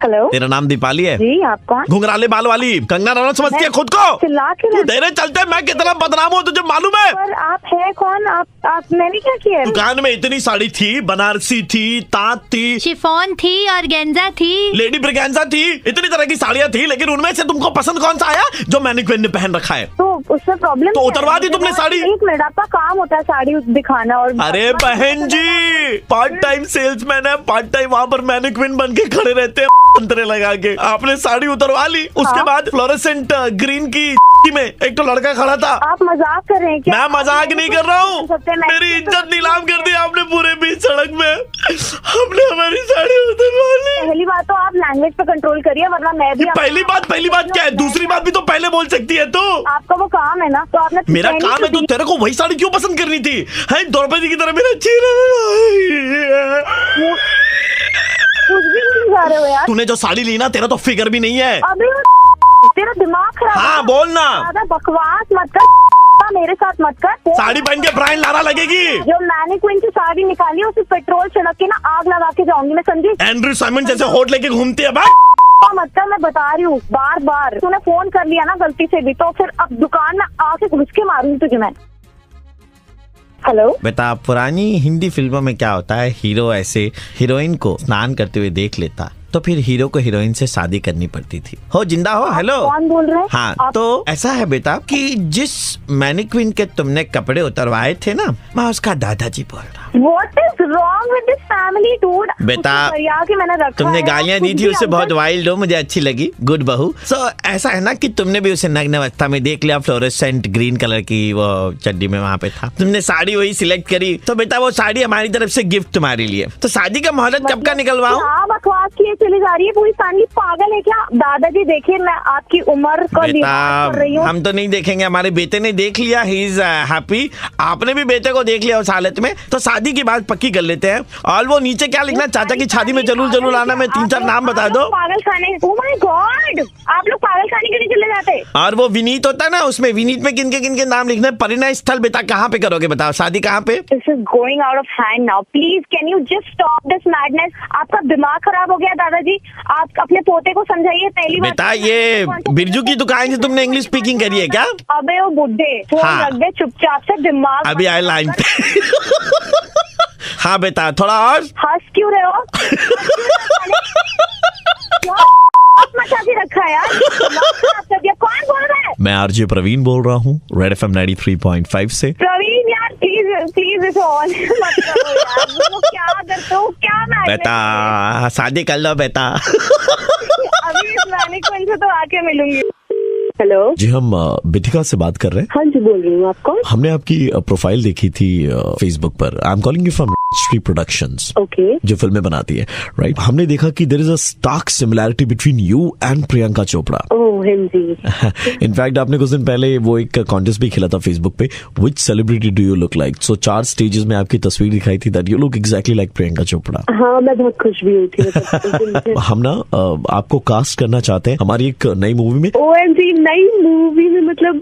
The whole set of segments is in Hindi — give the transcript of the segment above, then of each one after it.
हेलो, तेरा नाम दीपाली है? जी, आप कौन? घुंघराले बाल वाली कंगना रनौत समझती है खुद को? चिल्ला के तू तेरे चलते मैं कितना बदनाम हूँ तुझे मालूम है? पर आप है कौन? आप मैंने क्या किया? दुकान में इतनी साड़ी थी, बनारसी थी, तांत थी, शिफॉन थी, ऑर्गेन्जा थी, लेडी ब्रिगेंजा थी, इतनी तरह की साड़ियाँ थी, लेकिन उनमें से तुमको पसंद कौन सा आया जो मैनिक्विन ने पहन रखा है? तो उससे प्रॉब्लम तो उतरवा दी तुमने साड़ी? एक मिनट, आपका काम होता है साड़ी दिखाना। और अरे बहन जी, पार्ट टाइम सेल्समैन है, पार्ट टाइम वहाँ पर मैनिक्विन बन के खड़े रहते हैं अंतरे लगा के। आपने साड़ी उतरवा ली, उसके बाद फ्लोरेसेंट ग्रीन की में एक तो लड़का खड़ा था। आप मजाक कर रहे हैं क्या? मैं मजाक नहीं कर रहा हूँ, मेरी इज्जत नीलाम कर दी आपने पूरे बीच सड़क में। हमने हमारी साड़ी उतरवा ली। पहली बात तो आप लैंग्वेज पे कंट्रोल करिए, वरना मैं भी। पहली बात क्या है? दूसरी बात भी तो पहले बोल सकती है तू। आपका वो काम है ना, तो आपने। मेरा काम है तो तेरे को वही साड़ी क्यों पसंद करनी थी? है द्रौपदी की तरह मेरा चेहरा कुछ भी नहीं जा रहे हो यार। तूने जो साड़ी ली ना, तेरा तो फिगर भी नहीं है। अबे तेरा दिमाग खराब। हाँ बोल ना। ज्यादा बकवास मत कर, मेरे साथ मत कर। साड़ी पहन के ब्राइन लारा लगेगी। जो मैनिक्विन की साड़ी निकाली उसे पेट्रोल छिड़क के ना आग लगा के जाऊंगी मैं, समझी? एंड्रू साइमन जैसे होठ लेके घूमती है मत कर, मैं बता रही हूँ बार बार। तूने फोन कर लिया ना गलती से भी, तो फिर अब दुकान में आके घुस के मारूंगी तुझे मैं। हेलो बेटा, पुरानी हिंदी फिल्मों में क्या होता है, हीरो ऐसे हीरोइन को स्नान करते हुए देख लेता तो फिर हीरो को हीरोइन से शादी करनी पड़ती थी। हो जिंदा हो? हेलो, कौन बोल रहे हैं? हाँ तो ऐसा है बेटा कि जिस मैनिक्विन के तुमने कपड़े उतरवाए थे ना, मैं उसका दादाजी बोल रहा हूँ। What is wrong with this family, dude? बेटा, मैंने रखा तुमने है, गालियाँ दी थी उसे, बहुत वाइल्ड हो, मुझे अच्छी लगी, गुड बहू। सो ऐसा है ना कि तुमने भी उसे नग्न अवस्था में देख लिया, फ्लोरेसेंट ग्रीन कलर की वो चड्डी में वहाँ पे था। तुमने साड़ी वही सिलेक्ट करी, तो बेटा वो साड़ी हमारी तरफ से गिफ्ट तुम्हारे लिए। तो शादी का मुहूर्त कब का निकलवाऊं? बकवास किए चली जा रही है पूरी फैमिली, पागल है क्या? दादाजी देखिए, मैं आपकी उम्र को कर रही हूँ। हम तो नहीं देखेंगे, हमारे बेटे ने देख लिया, ही इज हैप्पी। आपने भी बेटे को देख लिया उस हालत में, तो शादी की बात पक्की कर लेते हैं। और वो नीचे क्या लिखना, चाचा की शादी में जरूर आना में 3-4 नाम बता दो। पागल खाने, ओह माय गॉड, आप लोग पागल खाने के लिए चले जाते। और वो विनीत होता है ना, उसमें विनीत में किन के नाम लिखना है। परिणय स्थल बेटा कहाँ पे करोगे, बताओ शादी कहाँ पे? This is going out of hand now, please can you just stop this madness. आपका दिमाग खराब हो गया दादाजी, आप अपने पोते को समझाइए। पहली बात बेटा, ये बिरजू की दुकान से तुमने इंग्लिश स्पीकिंग करी है क्या? अबे वो बुड्ढे, फोन रख दे चुपचाप से, दिमाग अभी आए लाइन पे। हाँ बेटा, थोड़ा और हंस क्यों रहे हो? मचा के रखा है यार, कौन बोल रहा है? मैं आरजे प्रवीण बोल रहा हूँ, रेड एफएम 93.5 से। प्रवीण यार प्लीज इसे ऑन मत करो यार, वो क्या करते हो, क्या मैच? बेटा शादी कर लो बेटा। अभी इस मैनिक्विन से तो आके मिलूंगी। हेलो जी, हम बिथिका से बात कर रहे हैं। हाँ जी, बोल रही हूँ। आप कौन? हमने आपकी प्रोफाइल देखी थी फेसबुक पर। I am calling you from Shri productions, okay, जो फिल्में बनाती है, राइट? हमने देखा कि there is a stark similarity between you and Priyanka Chopra. Oh Hindi. In fact आपने कुछ दिन पहले वो एक कॉन्टेस्ट भी खेला था फेसबुक पे, which celebrity do you look like. So 4 stages में आपकी तस्वीर दिखाई थी that you look exactly like Priyanka Chopra. हाँ, मैं बहुत खुश भी हुई थी। हम ना आपको कास्ट करना चाहते हैं हमारी एक नई मूवी में। ओएमजी, नई मूवी में? मतलब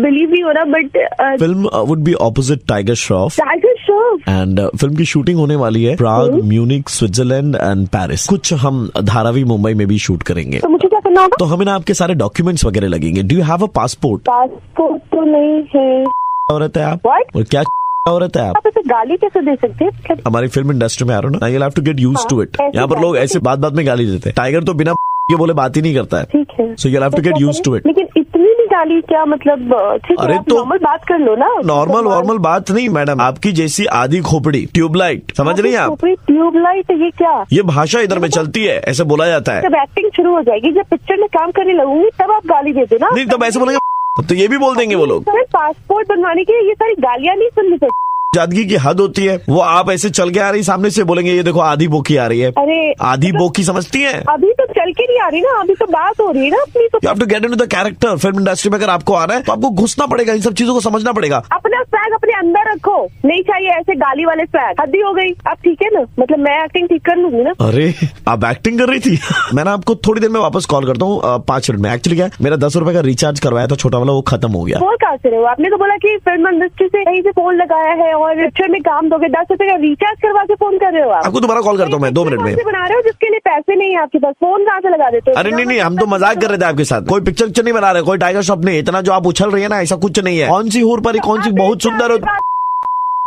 बिलीव नहीं हो रहा, but film would be opposite tiger Shroff. Tiger Shroff? And film की शूटिंग होने वाली है प्राग, म्यूनिक, स्विट्जरलैंड एंड पेरिस। कुछ हम धारावी मुंबई में भी शूट करेंगे। तो मुझे क्या करना होगा? तो हमें ना आपके सारे डॉक्यूमेंट्स वगैरह लगेंगे। Do you have a passport? Passport तो नहीं है। औरत है आप? What? और क्या औरत है आप ऐसे गाली कैसे दे सकते हैं? हमारी फिल्म इंडस्ट्री में आ रहा हो ना, you'll have to get used to it। यहाँ पर लोग ऐसे बात में गाली देते हैं। टाइगर तो बिना ये बोले बात ही नहीं करता है। ठीक है, So you'll have to get used to it। लेकिन इतनी भी गाली क्या मतलब? ठीक है, अरे आप तो नॉर्मल बात कर लो ना। नॉर्मल बात नहीं मैडम, आपकी जैसी आधी खोपड़ी ट्यूबलाइट, समझ रही हैं आप? ट्यूबलाइट? ये क्या? ये भाषा इधर में चलती है, ऐसे बोला जाता है। जब एक्टिंग शुरू हो जाएगी, जब पिक्चर में काम करने लगूंगी, तब आप गाली दे देना। नहीं, तब ऐसे बोलेंगे तो ये भी बोल देंगे वो लोग। पासपोर्ट बनवाने के लिए ये सारी गालियां नहीं सुननी चाहिए। जादगी की हद होती है। वो आप ऐसे चल के आ रही, सामने से बोलेंगे ये देखो आधी बोकी आ रही है। अरे आधी बोकी समझती हैं? अभी तो चल के नहीं आ रही ना, अभी तो बात हो रही है ना अपनी। तो You have to get into the character। Film industry में अगर आपको आ रहा है तो आपको घुसना पड़ेगा, इन सब चीजों को समझना पड़ेगा। अपना स्वैग अपने अंदर रखो, नहीं चाहिए ऐसे गाली वाले स्वैग। हद ही हो गई। अब ठीक है ना, मतलब मैं एक्टिंग ठीक कर लूंगी ना। अरे आप एक्टिंग कर रही थी। मैं ना आपको थोड़ी देर में वापस कॉल करता हूँ, 5 मिनट में। एक्चुअली क्या है, मेरा 10 रुपए का रिचार्ज करवाया था छोटा वाला, वो खत्म हो गया। फोन कहाँ से रहे हो? आपने तो बोला कि फिल्म इंडस्ट्री से कहीं से फोन लगाया है और रिक्शा में काम दोगे, 10 रुपए का रिचार्ज करवा के फोन कर रहे हो आप। आपको दोबारा कॉल करता हूँ मैं 2 मिनट में। बना रहे हो जिसके लिए पैसे नहीं है आपके पास, फोन कहाँ से लगा देते हो? अरे नहीं, हम तो मजाक कर रहे थे आपके साथ, कोई पिक्चर नहीं बना रहे, कोई टाइगर श्रॉफ नहीं। इतना जो आप उछल रही है ना, ऐसा कुछ नहीं है। कौन सी हूर परी, कौन सी बहुत सुंदर हो।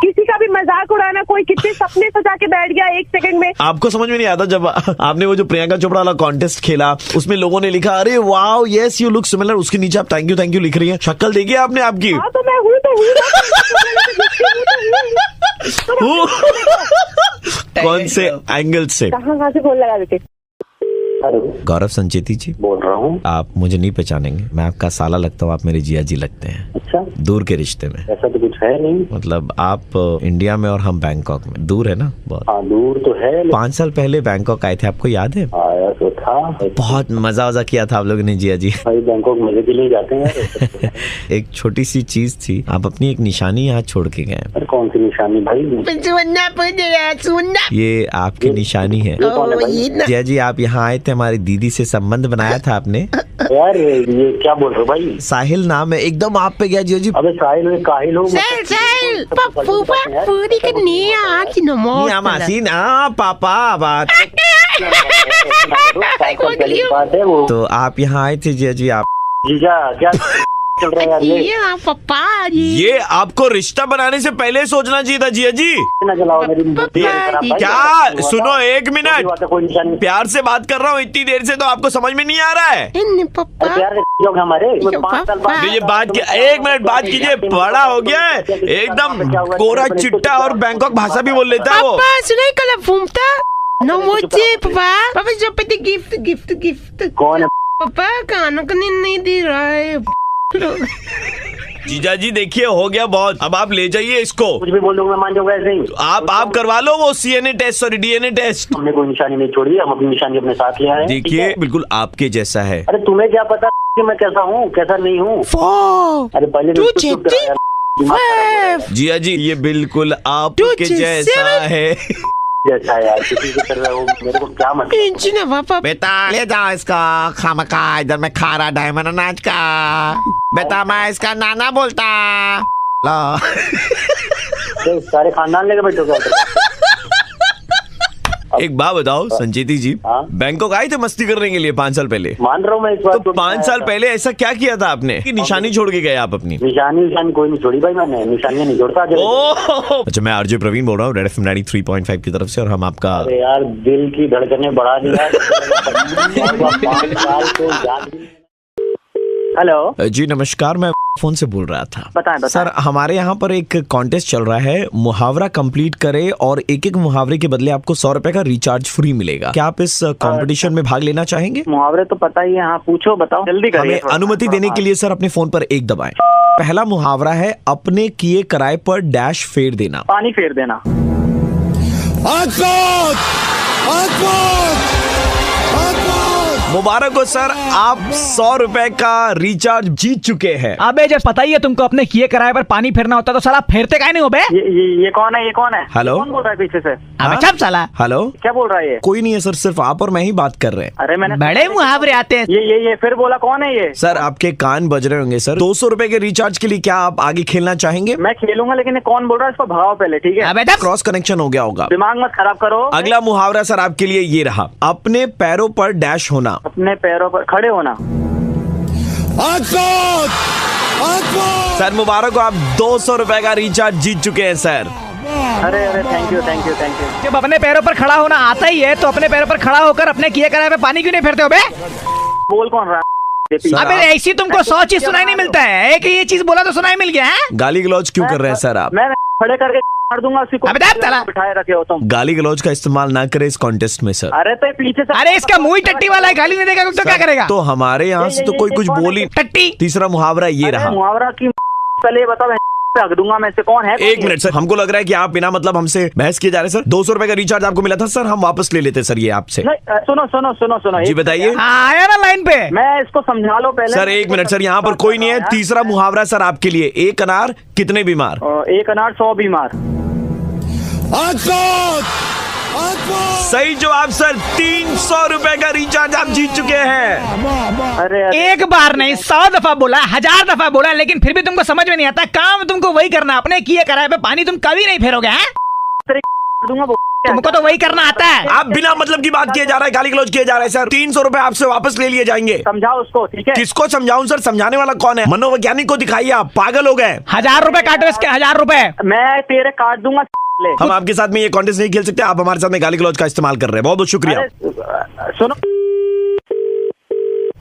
किसी का भी मजाक उड़ाना, कोई कितने सपने सजा के बैठ गया 1 सेकंड में। आपको समझ में नहीं आता जब आपने वो जो प्रियंका चोपड़ा वाला कॉन्टेस्ट खेला, उसमें लोगों ने लिखा अरे wow yes you look similar, उसके नीचे आप थैंक यू लिख रही हैं। शक्ल देखी आपने आपकी? हाँ तो मैं हूँ कौन से एंगल से? कहाँ से फोन लगा देते? गौरव संचेती जी बोल रहा हूँ। आप मुझे नहीं पहचानेंगे, मैं आपका साला लगता हूँ, आप मेरे जिया जी लगते हैं। अच्छा, दूर के रिश्ते में। ऐसा तो कुछ है नहीं। मतलब आप इंडिया में और हम बैंकॉक में, दूर है ना बहुत। हाँ दूर तो है। 5 साल पहले बैंकॉक आए थे, आपको याद है? आया तो था। बहुत मजा किया था आप लोगों ने जिया जी। भाई बैंकॉक मजे के लिए जाते हैं। एक छोटी सी चीज थी, आप अपनी एक निशानी यहाँ छोड़ के गए। अरे कौन सी निशानी भाई? ये आपकी निशानी है जिया जी। आप यहाँ आए थे, हमारी दीदी से संबंध बनाया था आपने। यार ये क्या बोल रहे हो भाई? साहिल नाम है, एकदम आप पे गया जिया जी। अबे साहिल में काहिल हो। पापा बात बात है वो। तो आप यहाँ आए थे जिया जी। आप जीजा क्या चल रहा है यार? पापा ये आपको रिश्ता बनाने से पहले सोचना चाहिए था जिया जी। ना चलाओ मेरी। क्या सुनो, 1 मिनट, कोई निशानी। प्यार से बात कर रहा हूँ इतनी देर से, तो आपको समझ में नहीं आ रहा है? प्यार लोग हमारे 5 साल बाद। ये बात की 1 मिनट बात कीजिए, बड़ा हो गया है एकदम, कोरा चिट्टा और बैंकॉक भाषा भी बोल लेता है वो। सुनाई कल फूमता no मुझे पापा जो पे गिफ्ट कौन है? पापा कानों का नींद नहीं दे रहा है। जीजा जी देखिए हो गया बहुत, अब आप ले जाइए इसको। कुछ भी बोल दूंगा मान जाऊंगा ऐसे ही। आप करवा लो वो CNA test, sorry DNA test. हमने कोई निशानी नहीं छोड़ी, हम अपनी निशानी अपने साथ ले आए। देखिए बिल्कुल आपके जैसा है। अरे तुम्हें क्या पता कि मैं कैसा हूँ कैसा नहीं हूँ? अरे पहले जिया जी ये बिल्कुल आपके जैसा है। जैसा यार किसी की तरह हो, मेरे को क्या मतलब? बेटा ले जाओ इसका खामखा, इधर मैं खा रहा डायमंड अनाज का। बेटा मैं इसका नाना बोलता। लो सारे खानदान लेके बैठो। एक बात बताओ संचेती जी, हाँ? बैंकॉक आए थे मस्ती करने के लिए 5 साल पहले? मान रहा हूँ मैं इस बात तो 5 साल पहले ऐसा क्या किया था आपने कि निशानी छोड़ के गए आप अपनी? निशानी कोई नहीं छोड़ी भाई, मैंने निशानियाँ नहीं छोड़ता। अच्छा मैं RJ प्रवीण बोल रहा हूँ रेड FM 93.5 की तरफ से, और हम आपका। अरे यार दिल की धड़कनें बढ़ा दिया। हेलो जी नमस्कार, मैं फोन से बोल रहा था। बताएं। सर हमारे यहाँ पर एक कॉन्टेस्ट चल रहा है, मुहावरा कंप्लीट करे और एक मुहावरे के बदले आपको 100 रुपए का रिचार्ज फ्री मिलेगा। क्या आप इस कंपटीशन में भाग लेना चाहेंगे? मुहावरे तो पता ही है। हाँ पूछो, बताओ जल्दी करिए। हमें अनुमति देने के लिए सर अपने फोन पर 1 दबाएं। पहला मुहावरा है, अपने किए किराए पर डैश फेर देना। पानी फेर देना। मुबारक हो सर, आप 100 रुपए का रिचार्ज जीत चुके हैं। अबे जब पता ही है तुमको अपने किए किराए पर पानी फेरना होता तो साला फेरते काहे नहीं हो बे? ये कौन है? ये कौन है? हेलो? कौन बोल रहा है पीछे से? अबे चुप साला। हेलो क्या बोल रहा है ये? कोई नहीं है सर, सिर्फ आप और मैं ही बात कर रहे हैं। अरे मैंने बड़े मुहावरे आते हैं। ये फिर बोला कौन है ये? सर आपके कान बज रहे होंगे सर। 200 रुपए के रिचार्ज के लिए क्या आप आगे खेलना चाहेंगे? मैं खेलूंगा, लेकिन ये कौन बोल रहा है इसको भगाओ पहले, ठीक है? अबे क्रॉस कनेक्शन हो गया होगा। दिमाग मत खराब करो। अगला मुहावरा सर आपके लिए ये रहा, अपने पैरों पर डैश होना। अपने पैरों पर खड़े होना। सर मुबारक हो, आप 200 रुपए का रिचार्ज जीत चुके हैं सर। अरे थैंक यू। जब अपने पैरों पर खड़ा होना आता ही है तो अपने पैरों पर खड़ा होकर अपने किए किराए पे पानी क्यों नहीं फेरते हो बे? बोल कौन रहा है? अबे ऐसी तुमको 100 चीज सुनाई नहीं मिलता है, एक ये चीज बोला तो सुनाई मिल गया है। गाली गलौज क्यों कर रहे हैं सर आप? मैं खड़े करके मार दूंगा उसी को। बिठाए रखे हो तुम। गाली गलौज का इस्तेमाल ना करे इस कॉन्टेस्ट में सर। अरे तो पीछे से। अरे इसका मुंह ही टट्टी वाला है, गाली नहीं देगा तो क्या करेगा? तो हमारे यहाँ से तो कोई कुछ बोली। टट्टी। तीसरा मुहावरा ये रहा। मुहावरा की पहले बताओ, रख दूंगा मैं से। कौन है? 1 मिनट सर, हमको लग रहा है कि आप बिना मतलब हमसे बहस किए जा रहे हैं सर। 200 रुपए का रिचार्ज आपको मिला था सर, हम वापस ले लेते सर ये आपसे। सुनो जी बताइए। आया ना लाइन पे। मैं इसको समझा लो पहले। सर 1 मिनट सर, यहाँ पर कोई नहीं है। तीसरा मुहावरा सर आपके लिए, 1 अनार कितने बीमार? 1 अनार 100 बीमार। सही जवाब सर, 300 रुपए का रिचार्ज आप जीत चुके हैं। अरे एक बार नहीं 100 दफा बोला, 1000 दफा बोला, लेकिन फिर भी तुमको समझ में नहीं आता। काम तुमको वही करना, अपने किए कराए पे पानी तुम कभी नहीं फेरोगे हैं? दूंगा तुमको तो वही करना आता है। आप बिना मतलब की बात किए जा रहा है, गाली गलौज किए जा रहा है सर। 300 रुपए आपसे वापस ले लिए जाएंगे। समझाओ उसको, ठीक है? किसको समझाऊं सर? समझाने वाला कौन है? मनोवैज्ञानिक को दिखाइए, आप पागल हो गए। 1000 रुपए काटो इसके, 1000 रुपए। मैं तेरे काट दूंगा। ले। हम आपके साथ में ये कॉन्टेस्ट नहीं खेल सकते, आप हमारे साथ में गाली गलौज का इस्तेमाल कर रहे हैं। बहुत बहुत शुक्रिया। सुनो,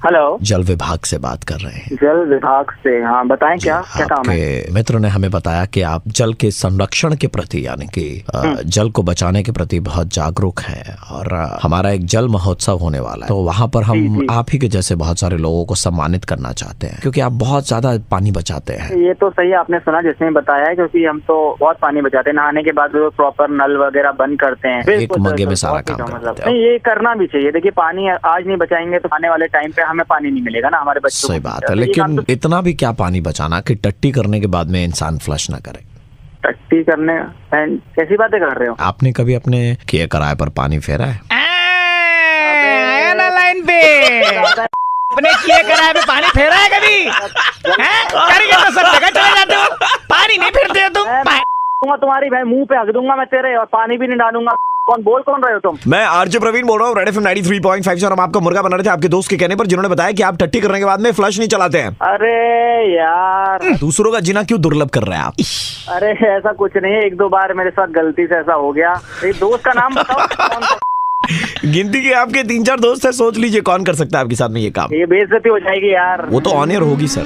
हेलो, जल विभाग से बात कर रहे हैं। जल विभाग से? हाँ बताएं, क्या काम है? आपके मित्र ने हमें बताया कि आप जल के संरक्षण के प्रति, यानी कि जल को बचाने के प्रति बहुत जागरूक हैं, और हमारा एक जल महोत्सव होने वाला है, तो वहाँ पर हम आप ही के जैसे बहुत सारे लोगों को सम्मानित करना चाहते हैं, क्योंकि आप बहुत ज्यादा पानी बचाते हैं। ये तो सही आपने सुना जिसने बताया है, क्योंकि हम तो बहुत पानी बचाते हैं। नहाने के बाद प्रॉपर नल वगैरह बंद करते हैं, एक मग्गे में सारा काम करते हैं। नहीं, ये करना भी चाहिए। देखिए, पानी आज नहीं बचाएंगे तो आने वाले टाइम पे हमें पानी नहीं मिलेगा ना, हमारे बच्चों को। सही बात है, लेकिन इतना भी क्या पानी बचाना कि टट्टी करने के बाद में इंसान फ्लश ना करे। टट्टी करने? कैसी बातें कर रहे हो? आपने कभी अपने किए कराए पर पानी फेरा है? आया ना लाइन पे। अपने किए कराए पे पानी फेरा है कभी? करके तो सब जगह चले जाते हो, पानी नहीं फेरते हो तुम। तुम्हारी भाई मुंह पे हक दूंगा मैं तेरे, और पानी भी नहीं डालूंगा। कौन रहे हो तुम? मैं आरजे प्रवीण बोल रहा हूँ, रेड एफएम 93.5 से। हम आपका मुर्गा बना रहे थे आपके दोस्त के कहने पर, जिन्होंने बताया कि आप टट्टी करने के बाद में फ्लश नहीं चलाते हैं। अरे यार, दूसरों का जीना क्यों दुर्लभ कर रहे हैं आप? अरे ऐसा कुछ नहीं है, 1-2 बार मेरे साथ गलती से ऐसा हो गया। एक दोस्त का नाम बताओ। कौन? गिनती के आपके 3-4 दोस्त है, सोच लीजिए कौन कर सकता है आपके साथ में ये काम। ये बेइज्जती हो जाएगी यार। वो तो ऑन एयर होगी sir.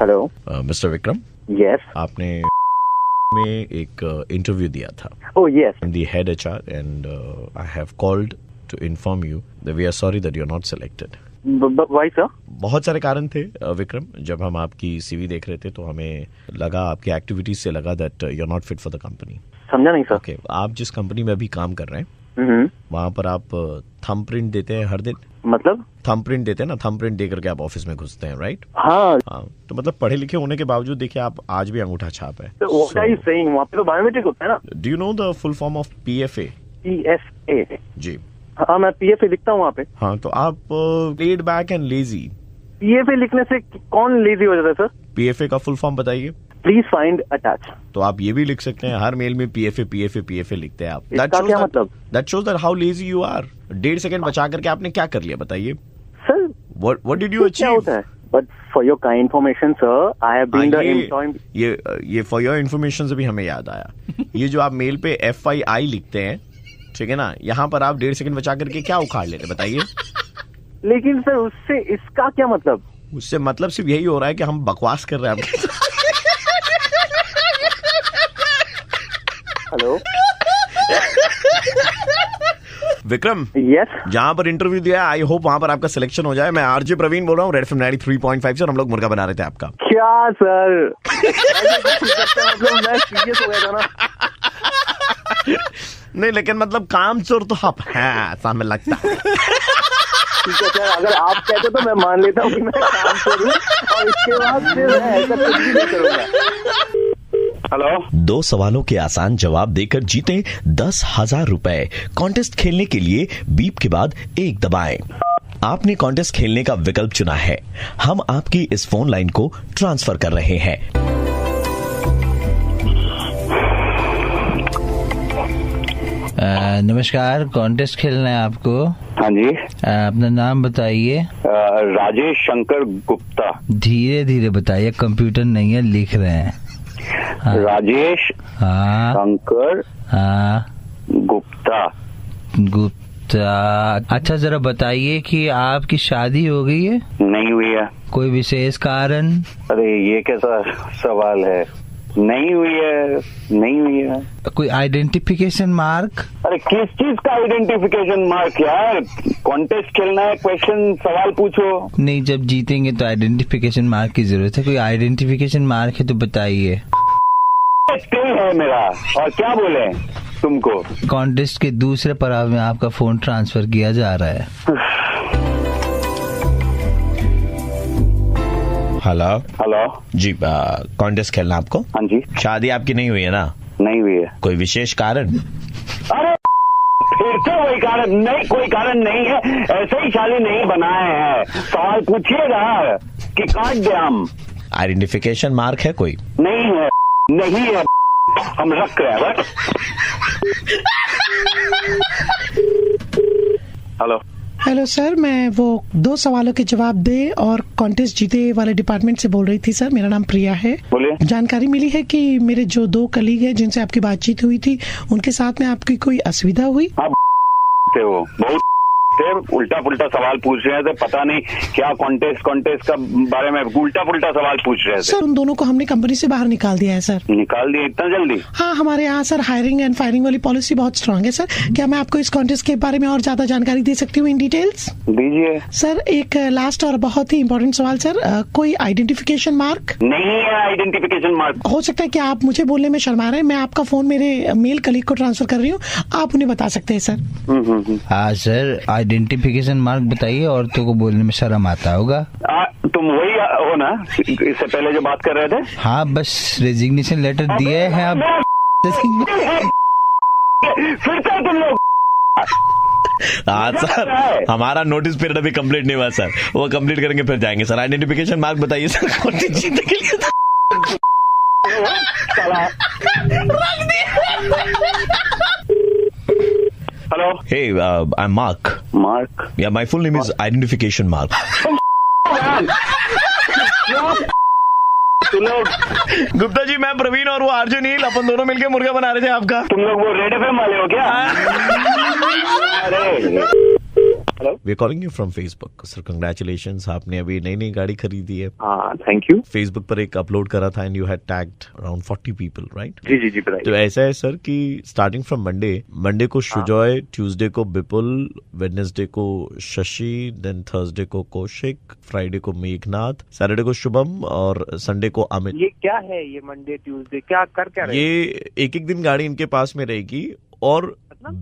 Hello mister Vikram, yes, आपने में एक इंटरव्यू दिया था। Oh yes, the head HR, and I have called to inform you that we are sorry that you are not selected. Why sir? बहुत सारे कारण थे विक्रम। जब हम आपकी सीवी देख रहे थे तो हमें लगा, आपकी एक्टिविटीज से लगा that you are not fit for the company. समझा नहीं सर। ओके, आप जिस कंपनी में अभी काम कर रहे हैं वहाँ पर आप थंब प्रिंट देते हैं हर दिन। मतलब? थंब प्रिंट देते हैं ना, थंब प्रिंट दे करके आप ऑफिस में घुसते हैं, राइट? हाँ। तो मतलब पढ़े लिखे होने के बावजूद देखिए आप आज भी अंगूठा छाप है। वहाँ पे तो बायोमेट्रिक होता है ना। Do you know the full form of PFA? PFA? जी हाँ, मैं PFA लिखता हूँ वहाँ पे। हाँ, तो आप laid back and lazy. PFA लिखने से कौन लेजी हो जाता है सर? PFA का फुल फॉर्म बताइए। Please find attach. तो आप ये भी लिख सकते हैं, हर मेल में PFA लिखते हैं आप। इसका क्या मतलब? That shows that how lazy you are. 1.5 second बचा करके आपने क्या कर लिया बताइए sir? What did you achieve? क्या होता है? But for your kind information sir, I have been the employ. ये फॉर योर इन्फॉर्मेशन से भी हमें याद आया, ये जो आप मेल पे FII लिखते हैं, ठीक है ना, यहाँ पर आप 1.5 सेकंड बचा करके क्या उखाड़ लेते बताइए? लेकिन सर उससे इसका क्या मतलब? उससे मतलब सिर्फ यही हो रहा है कि हम बकवास कर रहे हैं। हेलो विक्रम, यस, जहाँ पर इंटरव्यू दिया, आई होप वहाँ पर आपका सिलेक्शन हो जाए। मैं आरजे प्रवीण बोल रहा हूँ, रेड एफएम 93.5 से, और हम लोग मुर्गा बना रहे थे आपका। क्या सर? मतलब मैं सीरियस हो गया था ना। नहीं, लेकिन मतलब काम चोर तो आप हैं, ऐसा हमें लगता है। ठीक है सर, अगर आप कहते तो मैं मान लेता हूँ कि मैं काम चोर हूँ, और इसके बाद फिर मैं ऐसा कुछ भी नहीं करूँगा। हेलो, 2 सवालों के आसान जवाब देकर जीते 10,000 रुपए। कॉन्टेस्ट खेलने के लिए बीप के बाद 1 दबाएं। आपने कॉन्टेस्ट खेलने का विकल्प चुना है। हम आपकी इस फोन लाइन को ट्रांसफर कर रहे हैं। नमस्कार, कॉन्टेस्ट खेलना है आपको? हाँ जी। अपना नाम बताइए। राजेश शंकर गुप्ता। धीरे धीरे बताइए, कंप्यूटर नहीं है, लिख रहे हैं। हाँ। राजेश शंकर गुप्ता। अच्छा, जरा बताइए कि आपकी शादी हो गई है? नहीं हुई है। कोई विशेष कारण? अरे ये कैसा सवाल है? नहीं हुई है, नहीं हुई है। कोई आइडेंटिफिकेशन मार्क? अरे किस चीज का आइडेंटिफिकेशन मार्क यार? कॉन्टेस्ट खेलना है, क्वेश्चन सवाल पूछो। नहीं, जब जीतेंगे तो आइडेंटिफिकेशन मार्क की जरूरत है। कोई आइडेंटिफिकेशन मार्क है तो बताइए। है मेरा, और क्या बोले तुमको? कॉन्टेस्ट के दूसरे पड़ाव में आपका फोन ट्रांसफर किया जा रहा है। हेलो हेलो जी, कॉन्टेस्ट खेलना आपको? हाँ जी। शादी आपकी नहीं हुई है ना? नहीं हुई है। कोई विशेष कारण? अरे फिर से वही कारण? नहीं, कोई कारण नहीं है, ऐसे ही शादी नहीं बनाए हैं। सवाल पूछिएगा कि काट दे हम। आइडेंटिफिकेशन मार्क है कोई? नहीं है, नहीं है, हम रख रहे हैं बस। हेलो हेलो सर, मैं वो 2 सवालों के जवाब दे और कॉन्टेस्ट जीते वाले डिपार्टमेंट से बोल रही थी सर। मेरा नाम प्रिया है। बोलिए। जानकारी मिली है कि मेरे जो 2 कलीग हैं जिनसे आपकी बातचीत हुई थी, उनके साथ में आपकी कोई असुविधा हुई? आप थे वो बहुत उल्टा पुल्टा सवाल पूछ रहे थे, पता नहीं क्या कॉन्टेस्ट का बारे में उल्टा पुल्टा सवाल पूछ रहे थे। सर उन दोनों को हमने कंपनी से बाहर निकाल दिया है सर। निकाल दिया इतना जल्दी? हाँ, हमारे यहाँ सर हायरिंग एंड फायरिंग वाली पॉलिसी बहुत स्ट्रांग है सर। क्या मैं आपको इस कॉन्टेस्ट के बारे में और ज्यादा जानकारी दे सकती हूँ इन डिटेल्स? दीजिए सर। एक लास्ट और बहुत ही इम्पोर्टेंट सवाल सर, कोई आइडेंटिफिकेशन मार्क? नहीं है आइडेंटिफिकेशन मार्क। हो सकता है कि आप मुझे बोलने में शर्मा रहे हैं, मैं आपका फोन मेरे मेल कलीग को ट्रांसफर कर रही हूँ, आप उन्हें बता सकते हैं सर। हाँ सर, आइडेंटिफिकेशन मार्क बताइए, औरतों को बोलने में शर्म आता होगा। तुम वही हो ना इससे पहले जो बात कर रहे थे? हाँ, बस रेजिग्नेशन लेटर दिए हैं अब। फिर से तुम लोग। हाँ सर, हमारा नोटिस पीरियड अभी कंप्लीट नहीं हुआ सर, वो कंप्लीट करेंगे फिर जाएंगे सर। आइडेंटिफिकेशन मार्क बताइए सर, कॉन्टेस्ट जीतने के लिए। Hello. Hey, I'm Mark. Mark. Yeah, my full name is Identification Mark. तुम लोग गुप्ता जी, मैं प्रवीण और वो आरजे नील, अपन दोनों मिलके मुर्गा बना रहे थे आपका। तुम लोग वो रेड एफएम वाले हो क्या? अरे hello, we are calling you from Facebook. Sir congratulations, आपने अभी नई नई गाड़ी खरीदी है। हाँ, थैंक यू। फेसबुक पर एक अपलोड करा था and you had tagged around 40 people, right? जी जी जी, बताइए। तो ऐसा है सर कि स्टार्टिंग फ्रॉम मंडे को शुजॉय, ट्यूसडे को विपुल, वेडनेसडे को शशि, देन थर्सडे को कौशिक, फ्राइडे को मेघनाथ, सैटरडे को शुभम और संडे को अमित। ये क्या है ये मंडे ट्यूसडे क्या कर क्या रहे? ये एक दिन गाड़ी इनके पास में रहेगी और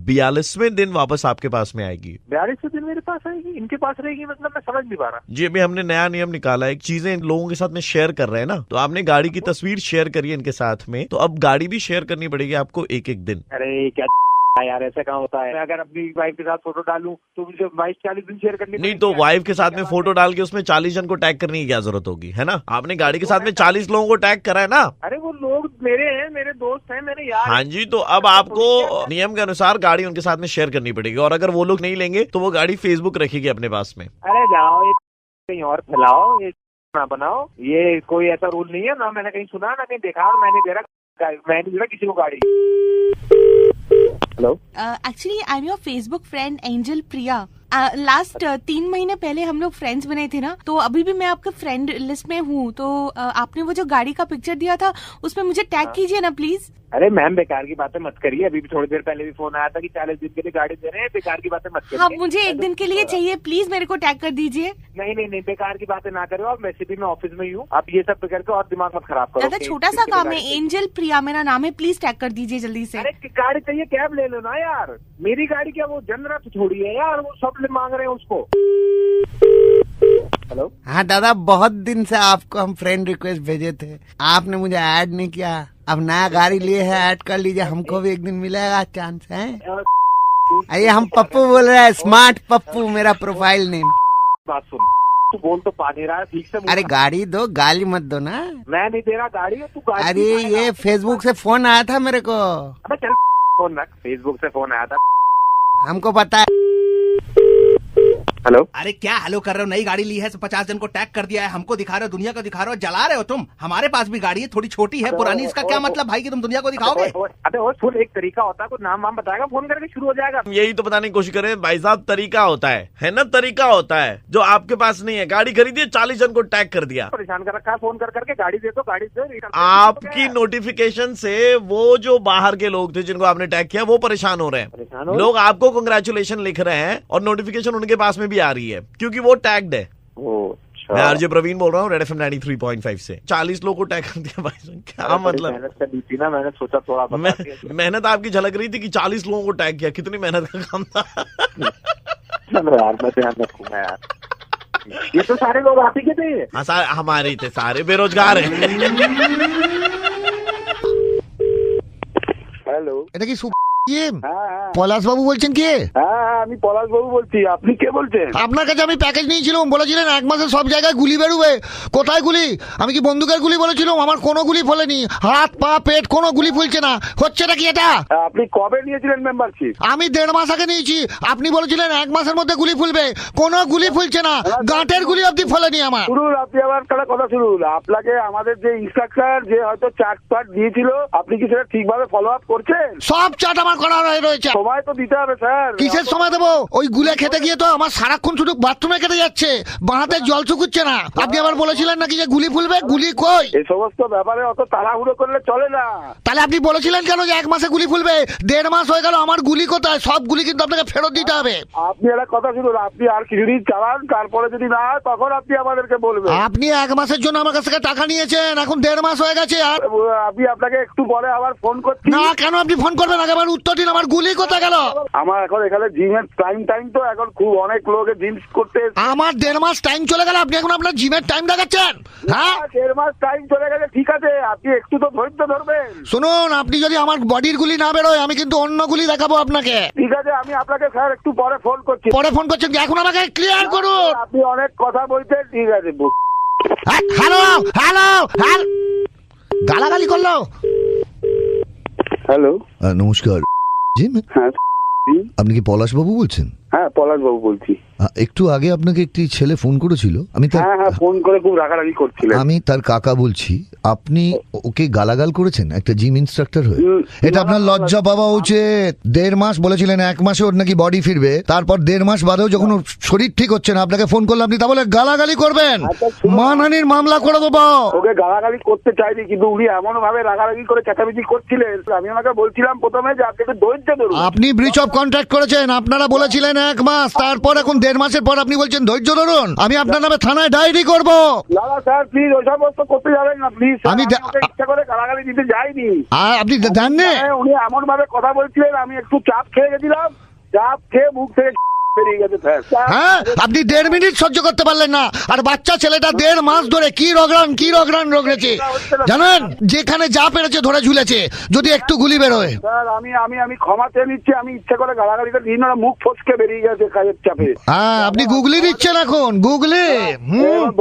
42वें दिन वापस आपके पास में आएगी। 42वें दिन मेरे पास आएगी, इनके पास रहेगी? मतलब मैं समझ नहीं पा रहा। जी, अभी हमने नया नियम निकाला है, चीजें लोगों के साथ में शेयर कर रहे हैं ना, तो आपने गाड़ी की तस्वीर शेयर करी है इनके साथ में, तो अब गाड़ी भी शेयर करनी पड़ेगी आपको एक एक दिन। अरे क्या यार, ऐसा कहाँ होता है? मैं अगर अपनी वाइफ के साथ फोटो डालूं तो मुझे 22-40 दिन शेयर करनी नहीं, तो वाइफ के साथ में फोटो डाल के उसमें 40 जन को टैग करने की क्या जरूरत होगी, है ना? आपने गाड़ी के साथ में 40 लोगों को टैग करा है ना। अरे वो लोग मेरे हैं, मेरे दोस्त हैं, मेरे यार। हाँ जी, तो अब आपको नियम के अनुसार गाड़ी उनके साथ में शेयर करनी पड़ेगी, और अगर वो लोग नहीं लेंगे तो वो गाड़ी फेसबुक रखेगी अपने पास में। अरे जाओ, ये कहीं और फैलाओ, ये ना बनाओ, ये कोई ऐसा रूल नहीं है ना, मैंने कहीं सुना ना कहीं देखा, मैंने दे रहा किसी को गाड़ी। Hello, actually I am your Facebook friend angel Priya. Last 3 महीने पहले हम लोग फ्रेंड्स बने थे ना, तो अभी भी मैं आपके फ्रेंड लिस्ट में हूँ, तो आपने वो जो गाड़ी का पिक्चर दिया था उसमें मुझे टैग कीजिए ना प्लीज। अरे मैम, बेकार की बातें मत करिए। अभी भी थोड़ी देर पहले भी फोन आया था कि 40 दिन के लिए गाड़ी दे रहे हैं, बेकार की बातें मत करिए। हाँ, मुझे 1 दिन के लिए चाहिए, प्लीज मेरे को टैग कर दीजिए। नहीं नहीं नहीं, बेकार की बातें ना करो। आप वैसे भी मैं ऑफिस में ही हूँ, आप ये सब करके और दिमाग मत खराब करो। दादा, छोटा सा काम है, एंजल प्रिया मेरा नाम है, प्लीज टैग कर दीजिए जल्दी से। अरे गाड़ी चाहिए, कैब ले लो ना यार। मेरी गाड़ी क्या वो जनरत थोड़ी है यार, वो सब मांग रहे हैं उसको। हेलो। हाँ दादा, बहुत दिन से आपको हम फ्रेंड रिक्वेस्ट भेजे थे, आपने मुझे ऐड नहीं किया। अब नया गाड़ी लिए है, ऐड कर लीजिए, हमको भी एक दिन मिलेगा चांस है। आइए, हम पप्पू बोल रहे हैं, स्मार्ट पप्पू मेरा प्रोफाइल नेम। बात सुन, तू बोल तो पा नहीं रहा है ठीक से। अरे गाड़ी दो, गाली मत दो ना। मैं नहीं दे रहा गाड़ी, तू गाड़ी। अरे ये फेसबुक से फोन आया था मेरे को। अबे चल फोन रख, फेसबुक से फोन आया था, हमको पता है। हेलो। अरे क्या हेलो कर रहे हो? नई गाड़ी ली है, 50 जन को टैग कर दिया है, हमको दिखा रहे हो, दुनिया को दिखा रहे हो, जला रहे हो तुम। हमारे पास भी गाड़ी है, थोड़ी छोटी है, पुरानी, इसका क्या मतलब भाई कि तुम दुनिया को दिखाओगे? अबे वो सुन, एक तरीका होता है, कुछ नाम वाम बताएगा, फोन करके शुरू हो जाएगा। यही तो बताने की कोशिश करें भाई साहब, तरीका होता है ना, तरीका होता है जो आपके पास नहीं है। गाड़ी खरीदी, 40 जन को टैग कर दिया, परेशान कर रखा है, फोन कर करके गाड़ी दे दो, गाड़ी दे। आपकी नोटिफिकेशन से वो जो बाहर के लोग थे जिनको आपने टैग किया वो परेशान हो रहे हैं। लोग आपको कांग्रेचुलेशन लिख रहे हैं और नोटिफिकेशन उनके पास में भी आ रही है क्योंकि वो टैग्ड है। मैं आरजे प्रवीण बोल रहा हूँ, रेड एफएम 93.5 से। 40 लोगों को टैग कर दिया भाई, क्या मतलब? मेहनत कर दी थी ना, मैंने सोचा थोड़ा मेहनत आपकी झलक रही थी कि 40 लोगों को टैग किया, कितनी मेहनत का काम था। चलो यार, मैं ध्यान रखूंगा यार। ये तो सारे लोग आप ही के थे। हाँ, हमारे थे, सारे बेरोजगार हैं। এটা কি পলাশ বাবু বলছেন কে? হ্যাঁ আমি পলাশ বাবু বলছি, আপনি কে বলছেন? আপনার কাছে আমি প্যাকেজ নিয়েছিলাম, বলেছিলেন 1 মাসে সব জায়গায় গুলি বেরোবে। কোথায় গুলি? আমি কি বন্দুকের গুলি বলেছিলাম? আমার কোনো গুলি ফলেনি, হাত পা পেট কোনো গুলি ফুলছে না। হচ্ছে নাকি এটা? আপনি কবে নিয়েছিলেন মেম্বারশিপ? আমি 1.5 মাস আগে নিয়েছি। আপনি বলেছিলেন 1 মাসের মধ্যে গুলি ফুলবে, কোনো গুলি ফুলছে না, গাঁটের গুলি অব্দি ফলেনি আমার। শুনুন, আপনি আবার কথা শুনুন। আপনাকে আমাদের যে ইনস্ট্রাকচার যে হয়তো চার্ট দিয়েছিল, আপনি কি সেটা ঠিকভাবে ফলো আপ করছেন? সব চার্ট আমার করা রয়েছে। সময় তো দিতে হবে স্যার। কিসের সময় দেবো? ওই গুলে খেতে গিয়ে তো আমার সারাক্ষণ শুধু বাথরুমে কেটে যাচ্ছে, বাঁহাতে জল শুকুচ্ছে না। আপনি আবার বলেছিলেন নাকি যে গুলি ফুলবে, গুলি কই? এই সমস্ত ব্যাপারে অত তাড়াহুড়ো করলে চলে না। তাহলে আপনি বলেছিলেন কেন যে 1 মাসে গুলি ফুলবে? 1.5 মাস হয়ে গেল, আমার গুলি কোথায়? সব গুলি কিন্তু আপনাকে ফেরত দিতে হবে। আপনি একটা কথা শুনুন, আপনি আর কিছুদিন চালান, তারপরে যদি না হয় তখন আপনি আমাদেরকে বলবেন। আপনি 1 মাসের জন্য আমার কাছ থেকে টাকা নিয়েছেন, এখন 1.5 মাস হয়ে গেছে। আর আমি আপনাকে একটু পরে আবার ফোন করছি। না, কেন আপনি ফোন করবেন? আগে আমার উত্তর দিন, আমার গুলি কোথায় গেল? আমার এখন এখানে জিমের টাইম তো এখন খুব অনেক লোকে জিম করতে। আমার 1.5 মাস টাইম চলে গেল, আপনি এখন আপনার জিমের টাইম দেখাচ্ছেন? হ্যাঁ, 1.5 মাস টাইম চলে গেছে, ঠিক আছে, আপনি একটু তো ধৈর্য ধরবেন। শুনুন, আপনি যদি আমার বডির গুলি না বেরোয়, আমি কিন্তু অন্য গুলি দেখাবো আপনাকে। ঠিক আছে, আমি আপনাকে স্যার একটু পরে ফোন করছি। পরে ফোন করছেন? এখন আমাকে ক্লিয়ার করুন। আপনি অনেক কথা বলছেন, ঠিক আছে। হ্যালো হ্যালো, গালাগালি করলো। হ্যালো, নমস্কার জি। হ্যাঁ আপনি কি পলাশ বাবু বলছেন? হ্যাঁ পলাশ বাবু বলছি। একটু আগে আপনাকে একটি ছেলে ফোন করেছিল, আমি হ্যাঁ ফোন করে খুব রাগারাগি করছিলেন। আমি তার কাকা বলছি। আপনি ওকে গালাগাল করেছেন একটা জিম ইনস্ট্রাক্টর হয়ে। এটা আপনার লজ্জা পাওয়া উচিত। 1.5 মাস বলেছিলেন, 1 মাসে ওর নাকি বডি ফিরবে, তারপর 1.5 মাস বাদেও যখন ওর শরীর ঠিক হচ্ছে না, আপনাকে ফোন করলে আপনি তা বলে গালাগালি করবেন? মানহানির মামলা করে দেবো। ওকে গালাগালি করতে চাইনি, কিন্তু উনি এমন ভাবে রাগারাগি করে চেঁচামেচি করছিলেন, আমি ওনাকে বলছিলাম প্রথমে যে আপনি একটু ধৈর্য ধরুন। আপনি ব্রিচ অফ কন্ট্রাক্ট করেছেন। আপনারা বলেছিলেন 1 মাস, তারপর এখন 1.5 মাসের পর আপনি বলছেন ধৈর্য ধরুন। আমি আপনার নামে থানায় ডায়েরি করবো। না স্যার, প্লিজ ওই সমস্ত করতে যাবেন না প্লিজ। আমি ইচ্ছা করে গালাগালি দিতে যাইনি। আপনি জানেন উনি এমন ভাবে কথা বলছিলেন, আমি একটু চাপ খেয়ে গেছিলাম, চাপ খেয়ে মুখ থেকে বেরিয়ে গেছে। হ্যাঁ, আপনি 1.5 মিনিট সহ্য করতে পারলেন না, আর বাচ্চা ছেলেটা 1.5 মাস ধরে কি রগড়ান রগড়েছে জানেন? যেখানে যা পেরেছে ধরে ঝুলেছে, যদি একটু গুলি বেরোয়। স্যার আমি ক্ষমা চেয়ে নিচ্ছি, আমি ইচ্ছা করে গালাগালিটা দিন, মুখ ফসকে বেরিয়ে গেছে কাজের চাপে। হ্যাঁ, আপনি গুগলি দিচ্ছেন এখন, গুগলি।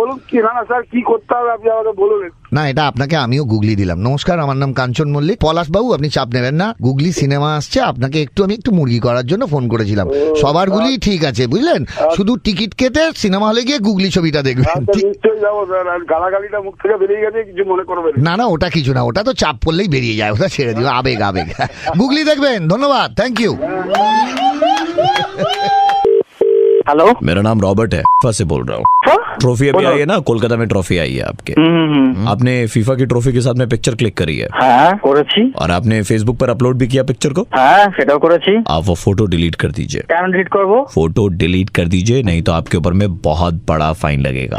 বলুন কি না স্যার, কি করতে হবে আপনি আমাকে বলুন। না, এটা আপনাকে আমিও গুগলি দিলাম। নমস্কার, আমার নাম কাঞ্চন মল্লিক। পলাশ বাবু, আপনি চাপ নেবেন না। গুগলি সিনেমা আসছে, আপনাকে আমি একটু মুরগি করার জন্য ফোন করেছিলাম। সবার গুলি ঠিক আছে, বুঝলেন? শুধু টিকিট কেটে সিনেমা হলে গিয়ে গুগলি ছবিটা দেখবেন। নিশ্চয়ই যাবো স্যার। গালাগালিটা মুখ থেকে বেরিয়ে গেছে, কিছু মনে করবেন না। না, ওটা কিছু না, ওটা তো চাপ পড়লেই বেরিয়ে যায়, ওটা ছেড়ে দিও। আবেগ। গুগলি দেখবেন। ধন্যবাদ, থ্যাংক ইউ। हेलो, मेरा नाम रॉबर्ट है, फीफा से बोल रहा हूँ। ट्रॉफी अभी आई है ना, कोलकाता में ट्रॉफी आई है आपके। आपने फीफा की ट्रॉफी के साथ में पिक्चर क्लिक करी है? और आपने फेसबुक पर अपलोड भी किया पिक्चर को? आप वो फोटो डिलीट कर दीजिए। फोटो डिलीट कर दीजिए, नहीं तो आपके ऊपर में बहुत बड़ा फाइन लगेगा।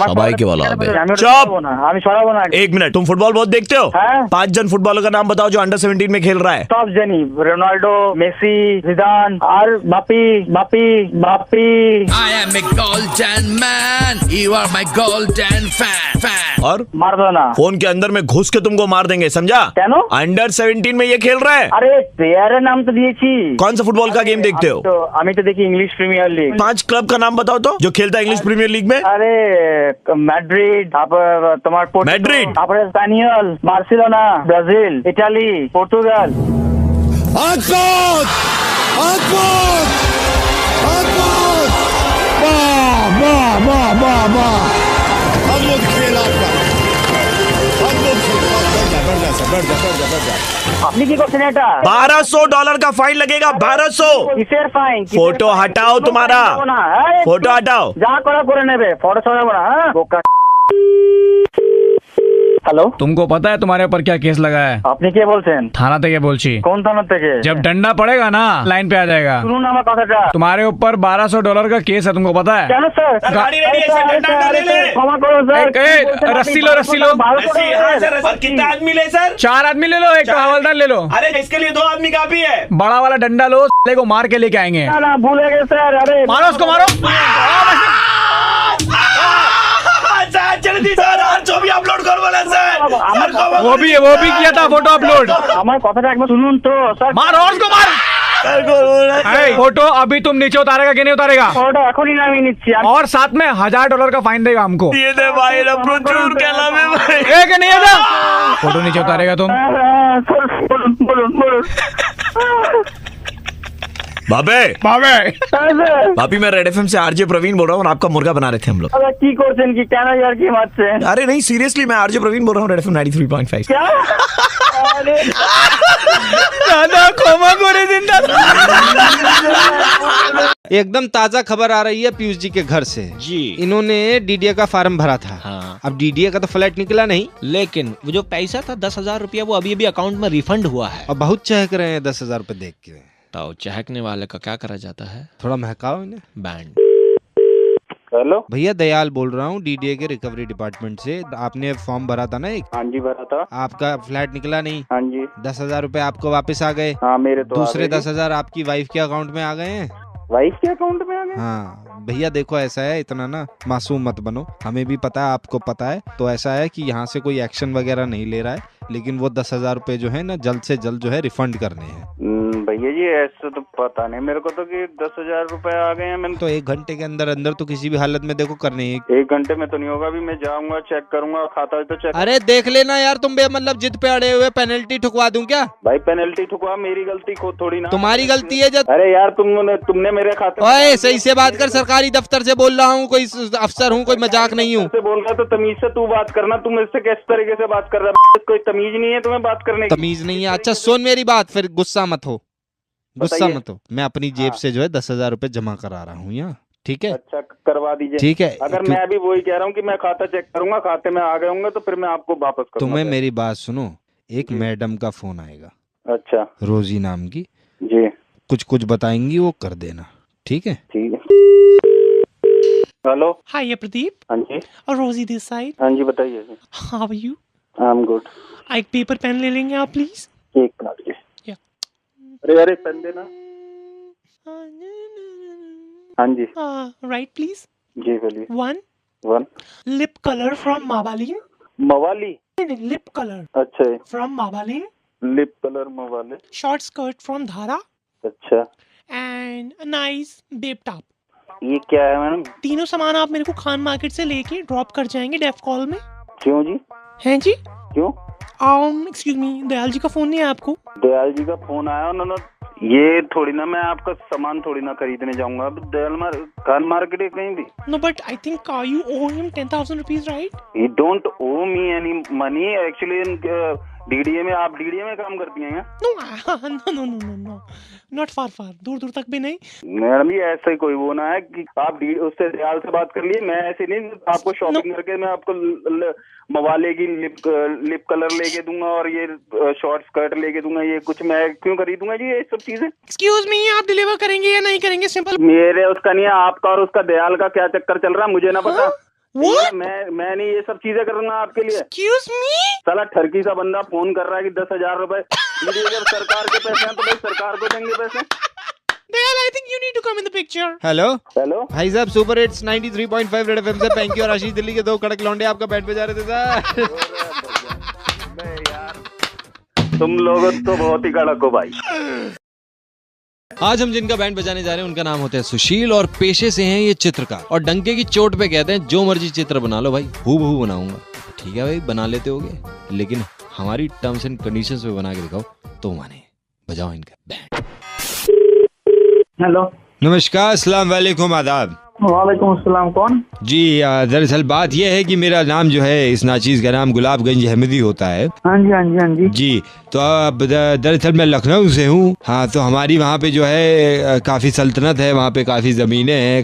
সবাইকে বলা হবে। চুপ! 1 मिनट, तुम फुटबॉल बहुत देखते हो? 5 जन फुटबॉलर का नाम बताओ जो अंडर 17 में खेल रहा है। सब जनी, रोनाल्डो, मेसी, जिदान और Bapi. I am a golden man, you are my golden fan। और मार दो ना। फोन के अंदर में घुस के तुमको मार देंगे, समझा? अंडर 17 में ये खेल रहा है। अरे प्लेयर नाम तो दिएছি। कौन सा फुटबॉल का गेम देखते हो? আমি তো দেখি इंग्लिश प्रीमियर लीग। 5 क्लब का नाम बताओ तो, जो खेलता है इंग्लिश प्रीमियर लीग में। अरे मैड्रिड, তোমার Madrid, spaniel, Barcelona, Brazil, Italy, Portugal. আপনি কি করছেন এটা? $1200 का फाइन लगेगा। 1200। কিসের ফাইন? फोटो हटाओ तुम्हारा, फोटो हटाओ। যা করা করে নেবে, ফটো ছড়াবো না। हेलो, तुमको पता है तुम्हारे ऊपर क्या केस लगा है? আপনি কে বলছেন? थाना থেকে বলছি। কোন থানা থেকে? जब डंडा पड़ेगा ना, लाइन पे आ जाएगा। শুনুন আমার কথাটা। तुम्हारे ऊपर $1200 का केस है, तुमको पता है? কেন স্যার? गाड़ी रेडी है, डंडा ले ले। ক্ষমা করো স্যার। रस्सी लो। और कितना आदमी ले सर? 4 आदमी ले लो, एक तो हवलदार ले लो। अरे इसके लिए 2 आदमी काफी है। बड़ा वाला डंडा लो, साले को मार के लेके आएंगे। ना भूले गए सर। अरे मारो उसको, मारो। করে দিস আর ছবি আপলোড করবো না স্যার वो भी किया था फोटो अपलोड। আমার কথাটা একবার শুনুন তো স্যার। मार और उसको मार। फोटो अभी तुम नीचे उतारेगा कि नहीं उतारेगा? ফটোটা এখনই নামিয়ে নিচ্ছি। और साथ में $1000 का फाइन देगा हमको। ये दे भाई ना प्रचुर খেলাবে ভাই। एक नहीं है ना? फोटो नीचे उतारेगा तुम? বলুন। बाबे স্যার भाभी मैं रेड एफएम से आरजे प्रवीण बोल रहा हूँ और आपका मुर्गा बना रहे थे हम लोग। কি করছেন কি কেন यार কি মারছেন? अरे नहीं सीरियसली मैं आरजे प्रवीण बोल रहा हूँ रेड एफएम 93.5। क्या? अरे दादा खोमा गोरे जिंदा। एकदम ताजा खबर आ रही है पीयूष जी के घर से जी। इन्होंने डीडीए का फार्म भरा था। हाँ। अब डीडीए का तो फ्लैट निकला नहीं, लेकिन वो जो पैसा था 10,000 रुपया वो अभी अकाउंट में रिफंड हुआ है। और बहुत चहक रहे हैं 10,000 रुपए देख के। तो चहकने वाले का क्या करा जाता है? थोड़ा महकाओ इन्हें। बैंड। हेलो भैया दयाल बोल रहा हूँ डीडीए के रिकवरी डिपार्टमेंट से। आपने फॉर्म भरा था ना एक? हाँ जी भरा था। आपका फ्लैट निकला नहीं? हाँ जी। 10,000 रुपए आपको वापस आ गए। हाँ मेरे तो दूसरे 10,000 आपकी वाइफ के अकाउंट में आ गए हैं। वाइफ के अकाउंट में आ गए? हाँ भैया देखो ऐसा है, इतना ना मासूम मत बनो। हमें भी पता है, आपको पता है। तो ऐसा है कि यहाँ से कोई एक्शन वगैरह नहीं ले रहा है, लेकिन वो 10,000 रुपए जो है ना जल्द से जल्द जो है रिफंड करने हैं। भैया जी ऐसा तो पता नहीं मेरे को तो कि 10,000 रुपए आ गए हैं। मैंने तो 1 घंटे के अंदर अंदर तो किसी भी हालत में देखो करने ही। 1 घंटे में तो नहीं होगा। अभी मैं जाऊंगा चेक करूंगा, खाता है तो चेक। अरे देख लेना यार, तुम मतलब जिद पे अड़े हुए, पेनल्टी ठुकवा दूं क्या? भाई पेनल्टी ठुकवा, मेरी गलती खुद थोड़ी ना। तुम्हारी गलती है जब। अरे यार तुमने मेरे खाते। ओए सही से बात कर, सरकारी दफ्तर से बोल रहा हूँ, कोई अफसर हूँ, कोई मजाक नहीं हूँ। बोल रहा तो तमीज से तू बात करना। तुम इससे किस तरीके से बात कर रहा है? कोई तमीज नहीं है तुम्हें बात करने की? तमीज नहीं है? अच्छा सुन मेरी बात, फिर गुस्सा मत हो, गुस्सा मत हो। मैं अपनी जेब से जो है 10,000 रुपए जमा करा रहा हूँ यहाँ, ठीक है? अच्छा करवा दीजिए। ठीक है। अगर मैं अभी वही कह रहा हूँ कि मैं खाता चेक करूंगा, खाते में आ गए होंगे तो फिर मैं आपको वापस करूंगा। तुम्हें मेरी बात सुनो, एक मैडम का फोन आएगा। अच्छा। रोजी नाम की जी। कुछ बताएंगी, वो कर देना, ठीक है? ठीक है। हेलो। हाय ये प्रदीप। हाँ जी। और रोजी दिस साइड। हाँ जी बताइए। How are you? I am good. एक पेपर पेन ले लेंगे आप प्लीज? एक मिनट। अरे पेन देना। हाँ जी। Right please. जी बोलिए। 1 लिप कलर फ्रॉम मावालिन। मवाली? Lip colour. अच्छा। From Maybelline. लिप कलर मवाली। Short skirt from Dhara. अच्छा। And nice babe top. ये क्या है मैडम? तीनों सामान आप मेरे को खान मार्केट से लेके ड्रॉप कर जाएंगे डेफ कॉल में। क्यों जी? हैं जी? क्यों? एक्सक्यूज मी, दयाल जी का फोन नहीं है आपको? दयाल जी का फोन आया उन्होंने। ये थोड़ी ना मैं आपका सामान थोड़ी ना खरीदने जाऊंगा अब खान मार्केट कहीं भी। No but I think you owe him 10,000 rupees, right? He don't owe me any money actually in DDA में। आप डीडीए में काम करती हैं? नो नॉट फार दूर तक भी नहीं। मैडम जी ऐसा ही कोई वो ना है कि आप उससे दयाल से बात कर लिए। मैं ऐसे नहीं आपको शॉपिंग करके मैं आपको मवाले की लिप कलर लेके दूंगा और ये शॉर्ट स्कर्ट लेके दूंगा। ये कुछ मैं क्यों खरीदूंगा जी ये सब चीजें? एक्सक्यूज मी, आप डिलीवर करेंगे या नहीं करेंगे? सिंपल। मेरे उसका नहीं है, आपका और उसका दयाल का क्या चक्कर चल रहा है मुझे ना पता। मैं नहीं ये सब चीजें करूंगा आपके लिए। Excuse me? साला ठरकी सा बंदा फोन कर रहा है कि 10,000 रुपए। अगर सरकार के पैसे हैं तो भाई सरकार को देंगे पैसे। Dayal, I think you need to come in the picture. Hello hello भाई साहब, सुपर हिट्स 93.5 रेड एफएम से पैंकी और आशीष दिल्ली के 2 कड़क लौंडे आपका बैठ पे जा रहे थे सर। तुम लोग तो बहुत ही कड़क हो भाई। आज हम जिनका बैंड बजाने जा रहे हैं उनका नाम होता है सुशील और पेशे से हैं ये चित्रकार। और डंके की चोट पे कहते हैं जो मर्जी चित्र बना लो भाई, हूबहू बनाऊंगा। ठीक है भाई, बना लेते होगे, लेकिन हमारी टर्म्स एंड कंडीशंस पे बना के दिखाओ तो माने। बजाओ इनका बैंड। हेलो। नमस्कार, अस्सलाम वालेकुम, आदाब। वालेकुम अस्सलाम। कौन? जी दरअसल बात यह है कि मेरा नाम जो है, इस नाचीज का नाम गुलाबगंज अहमदी होता है। हाँ जी हाँ जी हाँ जी। जी तो अब दरअसल मैं लखनऊ से हूँ। हाँ तो हमारी वहाँ पे जो है काफी सल्तनत है, वहाँ पे काफी जमीनें हैं।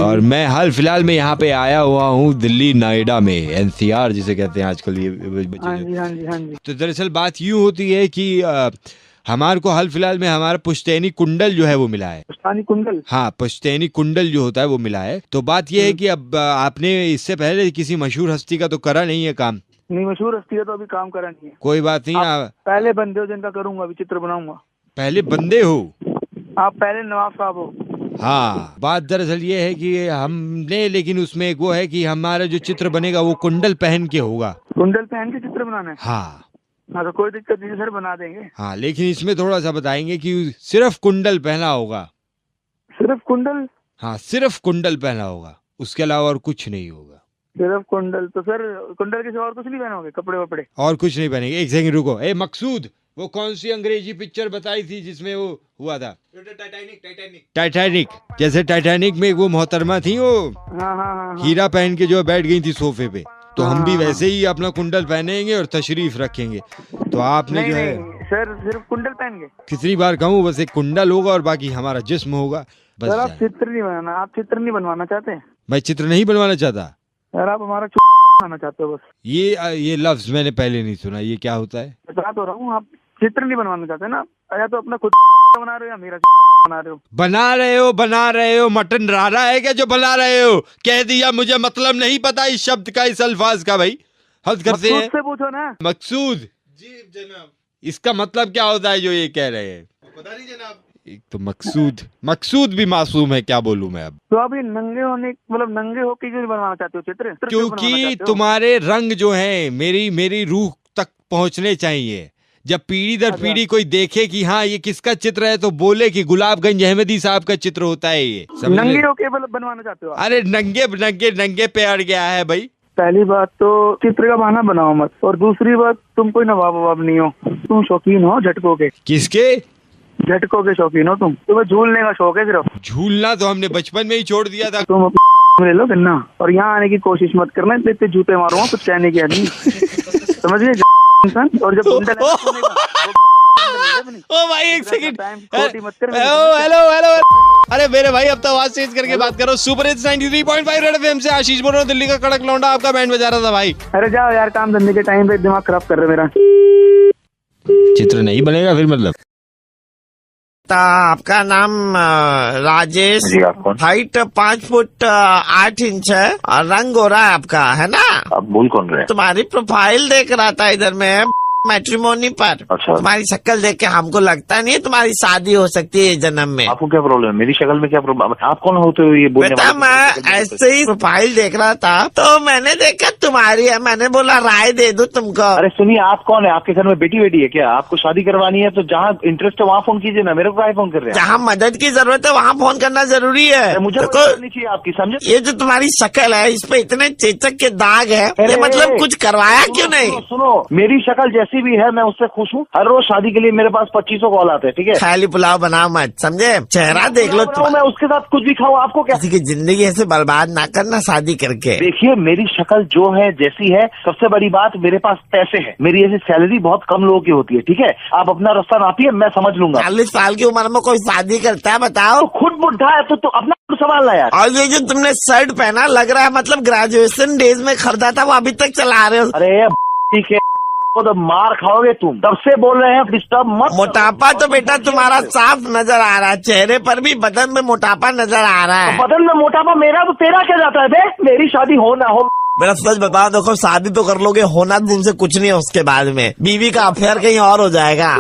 और मैं हाल फिलहाल में यहाँ पे आया हुआ हूँ दिल्ली नोएडा में, एनसीआर जिसे कहते हैं आजकल ये बच्चे। हाँ जी हाँ जी हाँ जी। तो दरअसल बात यूँ होती है कि हमारे को हाल फिलहाल में हमारा पुश्तैनी कुंडल जो है वो मिला है। पुश्तैनी कुंडल? हाँ, पुश्तैनी कुंडल जो होता है वो मिला है। तो बात ये है कि अब आपने इससे पहले किसी मशहूर हस्ती का तो करा नहीं है काम? नहीं, मशहूर हस्ती का तो अभी काम करा नहीं है। कोई बात नहीं। आप पहले बंदे हो जिनका करूंगा, अभी चित्र बनाऊंगा। पहले बंदे हो आप? पहले नवाब साहब हो। हाँ, बात दरअसल ये है कि हमने, लेकिन उसमें एक वो है कि हमारा जो चित्र बनेगा वो कुंडल पहन के होगा। कुंडल पहन के चित्र बनाना है? हाँ हाँ, तो कोई दिक्कत नहीं सर, बना देंगे। हाँ, लेकिन इसमें थोड़ा सा बताएंगे कि सिर्फ कुंडल पहना होगा। सिर्फ कुंडल? हाँ, सिर्फ कुंडल पहना होगा, उसके अलावा और कुछ नहीं होगा। सिर्फ कुंडल? तो सर कुंडल के सिवा और कुछ नहीं पहनोगे, कपड़े वपड़े? और कुछ नहीं पहनेंगे। एक सेकंड रुको। ए मकसूद, वो कौन सी अंग्रेजी पिक्चर बताई थी जिसमें वो हुआ था? टाइटैनिक। जैसे टाइटैनिक में वो मोहतरमा थी, वो हाँ। हीरा पहन के जो बैठ गई थी सोफे पे, तो हम भी वैसे ही अपना कुंडल पहनेंगे और तशरीफ रखेंगे। तो आपने जो है सर सिर्फ कुंडल पहन के? कितनी बार कहूँ, बस एक कुंडल होगा और बाकी हमारा जिस्म होगा बस। सर आप चित्र नहीं बनाना, आप चित्र नहीं बनवाना चाहते? मैं चित्र नहीं बनवाना चाहता सर, आप हमारा बनाना चाहते हो बस। ये लफ्ज मैंने पहले नहीं सुना, ये क्या होता है? बता तो रहा हूँ, आप चित्र नहीं बनवाना चाहते ना, या तो अपना खुद बना रहे हो या मेरा बना रहे हो? बना रहे हो मटन रारा है क्या जो बना रहे हो? कह दिया, मुझे मतलब नहीं पता इस शब्द का, इस अल्फाज का। भाई हद करते हैं। मकसूद से पूछो ना। मकसूद जी जनाब, इसका मतलब क्या होता है जो ये कह रहे हैं? पता नहीं जनाब। एक तो मकसूद भी मासूम है, क्या बोलूं मैं अब। तो अभी नंगे होने, मतलब नंगे होके क्यों बनवाना चाहते हो चित्र? क्योंकि तुम्हारे रंग जो है मेरी रूह तक पहुंचने चाहिए। जब पीढ़ी दर पीढ़ी कोई देखे कि हाँ ये किसका चित्र है, तो बोले कि गुलाबगंज अहमदी साहब का चित्र होता है ये। नंगे होके बनवाना चाहते हो? अरे नंगे पे अड़ गया है भाई। पहली बात तो चित्र का बहाना बनाओ मत, और दूसरी बात तुम कोई नवाब ववाब नहीं हो, तुम शौकीन हो झटकों के। किसके? झटकों के शौकीन हो तुम। तुम्हें झूलने का शौक है सिर्फ। झूलना तो हमने बचपन में ही छोड़ दिया था। तुम ले लो गन्ना, और यहाँ आने की कोशिश मत करना, इतने जूते मारूंगा कुछ कहने की आदमी। समझ गए इंसान? और जब ओ भाई एक सेकंड, हेलो। अरे मेरे भाई अब तो आवाज चेंज करके बात करो। सुपर हिट्स 93.5 रेड एफएम से आशीष बोल रहा हूँ, दिल्ली का कड़क लौंडा आपका बैंड बजा रहा था भाई। अरे जाओ यार, काम धंधे के टाइम पे दिमाग खराब कर रहे मेरा। चित्र नहीं बनेगा फिर मतलब? आपका नाम राजेश, हाइट 5 फुट 8 इंच है, और रंग गोरा है आपका, है ना? आप बोल कौन रहे हैं? तुम्हारी प्रोफाइल देख रहा था इधर में मैट्रिमोनी पर। अच्छा। तुम्हारी शक्ल देख के हमको लगता नहीं है तुम्हारी शादी हो सकती है जन्म में। आपको क्या प्रॉब्लम है? मेरी शक्ल में क्या प्रॉब्लम? आप कौन होते हो ये बोलने बेटा? मैं ऐसे ही प्रोफाइल देख रहा था तो मैंने देखा तुम्हारी है, मैंने बोला राय दे दूं तुमको। अरे सुनिए, आप कौन है? आपके घर में बेटी है क्या? आपको शादी करवानी है तो जहाँ इंटरेस्ट है वहाँ फोन कीजिए ना, मेरे को क्या फोन कर रहे हैं? जहाँ मदद की जरूरत है वहाँ फोन करना जरूरी है। मुझे करनी चाहिए आपकी, समझे? ये जो तुम्हारी शक्ल है, इस पे इतने चेचक के दाग है, ये मतलब कुछ करवाया क्यों नहीं? सुनो, मेरी शक्ल जैसी भी है मैं उससे खुश हूँ। हर रोज शादी के लिए मेरे पास 2500 कॉल आते हैं, ठीक है? खाली पुलाव बनाओ मत, समझे? चेहरा देख लो। मैं उसके साथ कुछ भी खाऊं, आपको क्या? किसी की जिंदगी ऐसे बर्बाद ना करना शादी करके। देखिए, मेरी शक्ल जो है जैसी है, सबसे बड़ी बात मेरे पास पैसे है। मेरी ऐसी सैलरी बहुत कम लोगों की होती है, ठीक है? आप अपना रास्ता नापिए, मैं समझ लूंगा। 40 साल की उम्र में कोई शादी करता है बताओ? तो खुद बुढ़ा है तो अपना संभालना यार। और ये जो तुमने शर्ट पहना, लग रहा है मतलब ग्रेजुएशन डेज में खरीदा था, वो अभी तक चला रहे हो। अरे ठीक है, तो मार खाओगे तुम। तब से बोल रहे हैं डिस्टर्ब मत। मोटापा तो बेटा तुम्हारा साफ नजर आ रहा है, चेहरे पर भी, बदन में मोटापा नजर आ रहा है। बदन में मोटापा मेरा, तो तेरा क्या जाता है बे? मेरी शादी हो ना हो, मेरा सच बता, देखो शादी तो कर लोगे, होना तुमसे कुछ नहीं है उसके बाद में। बीवी का अफेयर कहीं और हो जाएगा।